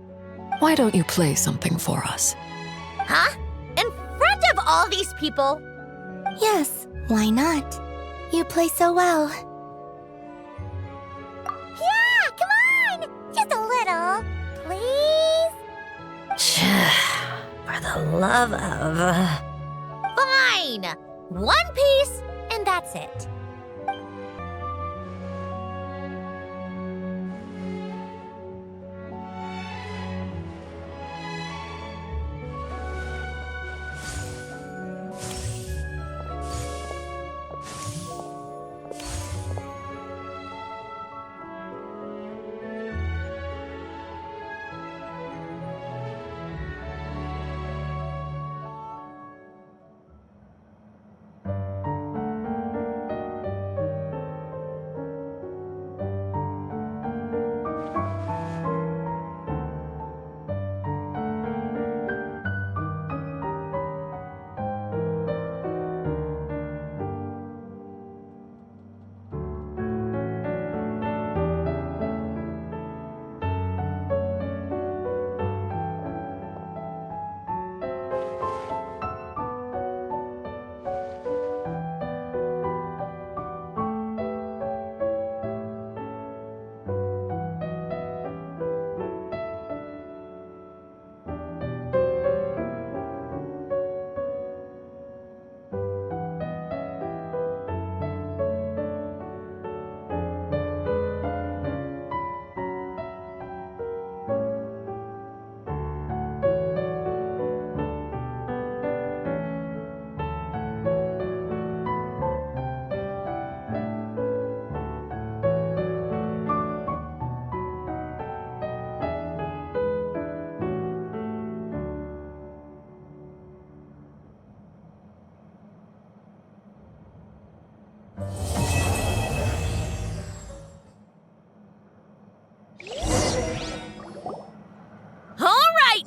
Why don't you play something for us? Huh? In front of all these people? Yes, why not? You play so well. Yeah, come on! Just a little, please? For the love of... Fine! One piece, and that's it.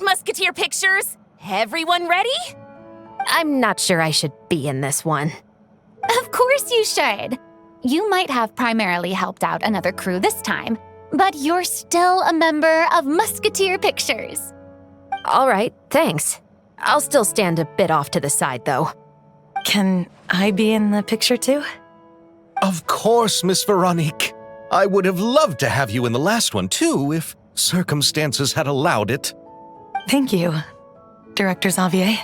Musketeer pictures! Everyone ready? I'm not sure I should be in this one. Of course you should. You might have primarily helped out another crew this time, but you're still a member of Musketeer Pictures. All right, thanks. I'll still stand a bit off to the side, though. Can I be in the picture too? Of course, Miss Veronique. I would have loved to have you in the last one too, if circumstances had allowed it. Thank you, Director Xavier.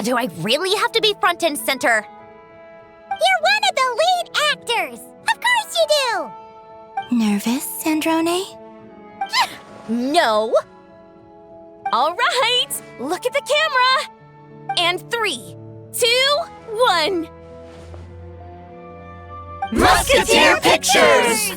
Do I really have to be front and center? You're one of the lead actors! Of course you do! Nervous, Sandrone? No! All right, look at the camera! And 3, 2, 1... Musketeer Pictures!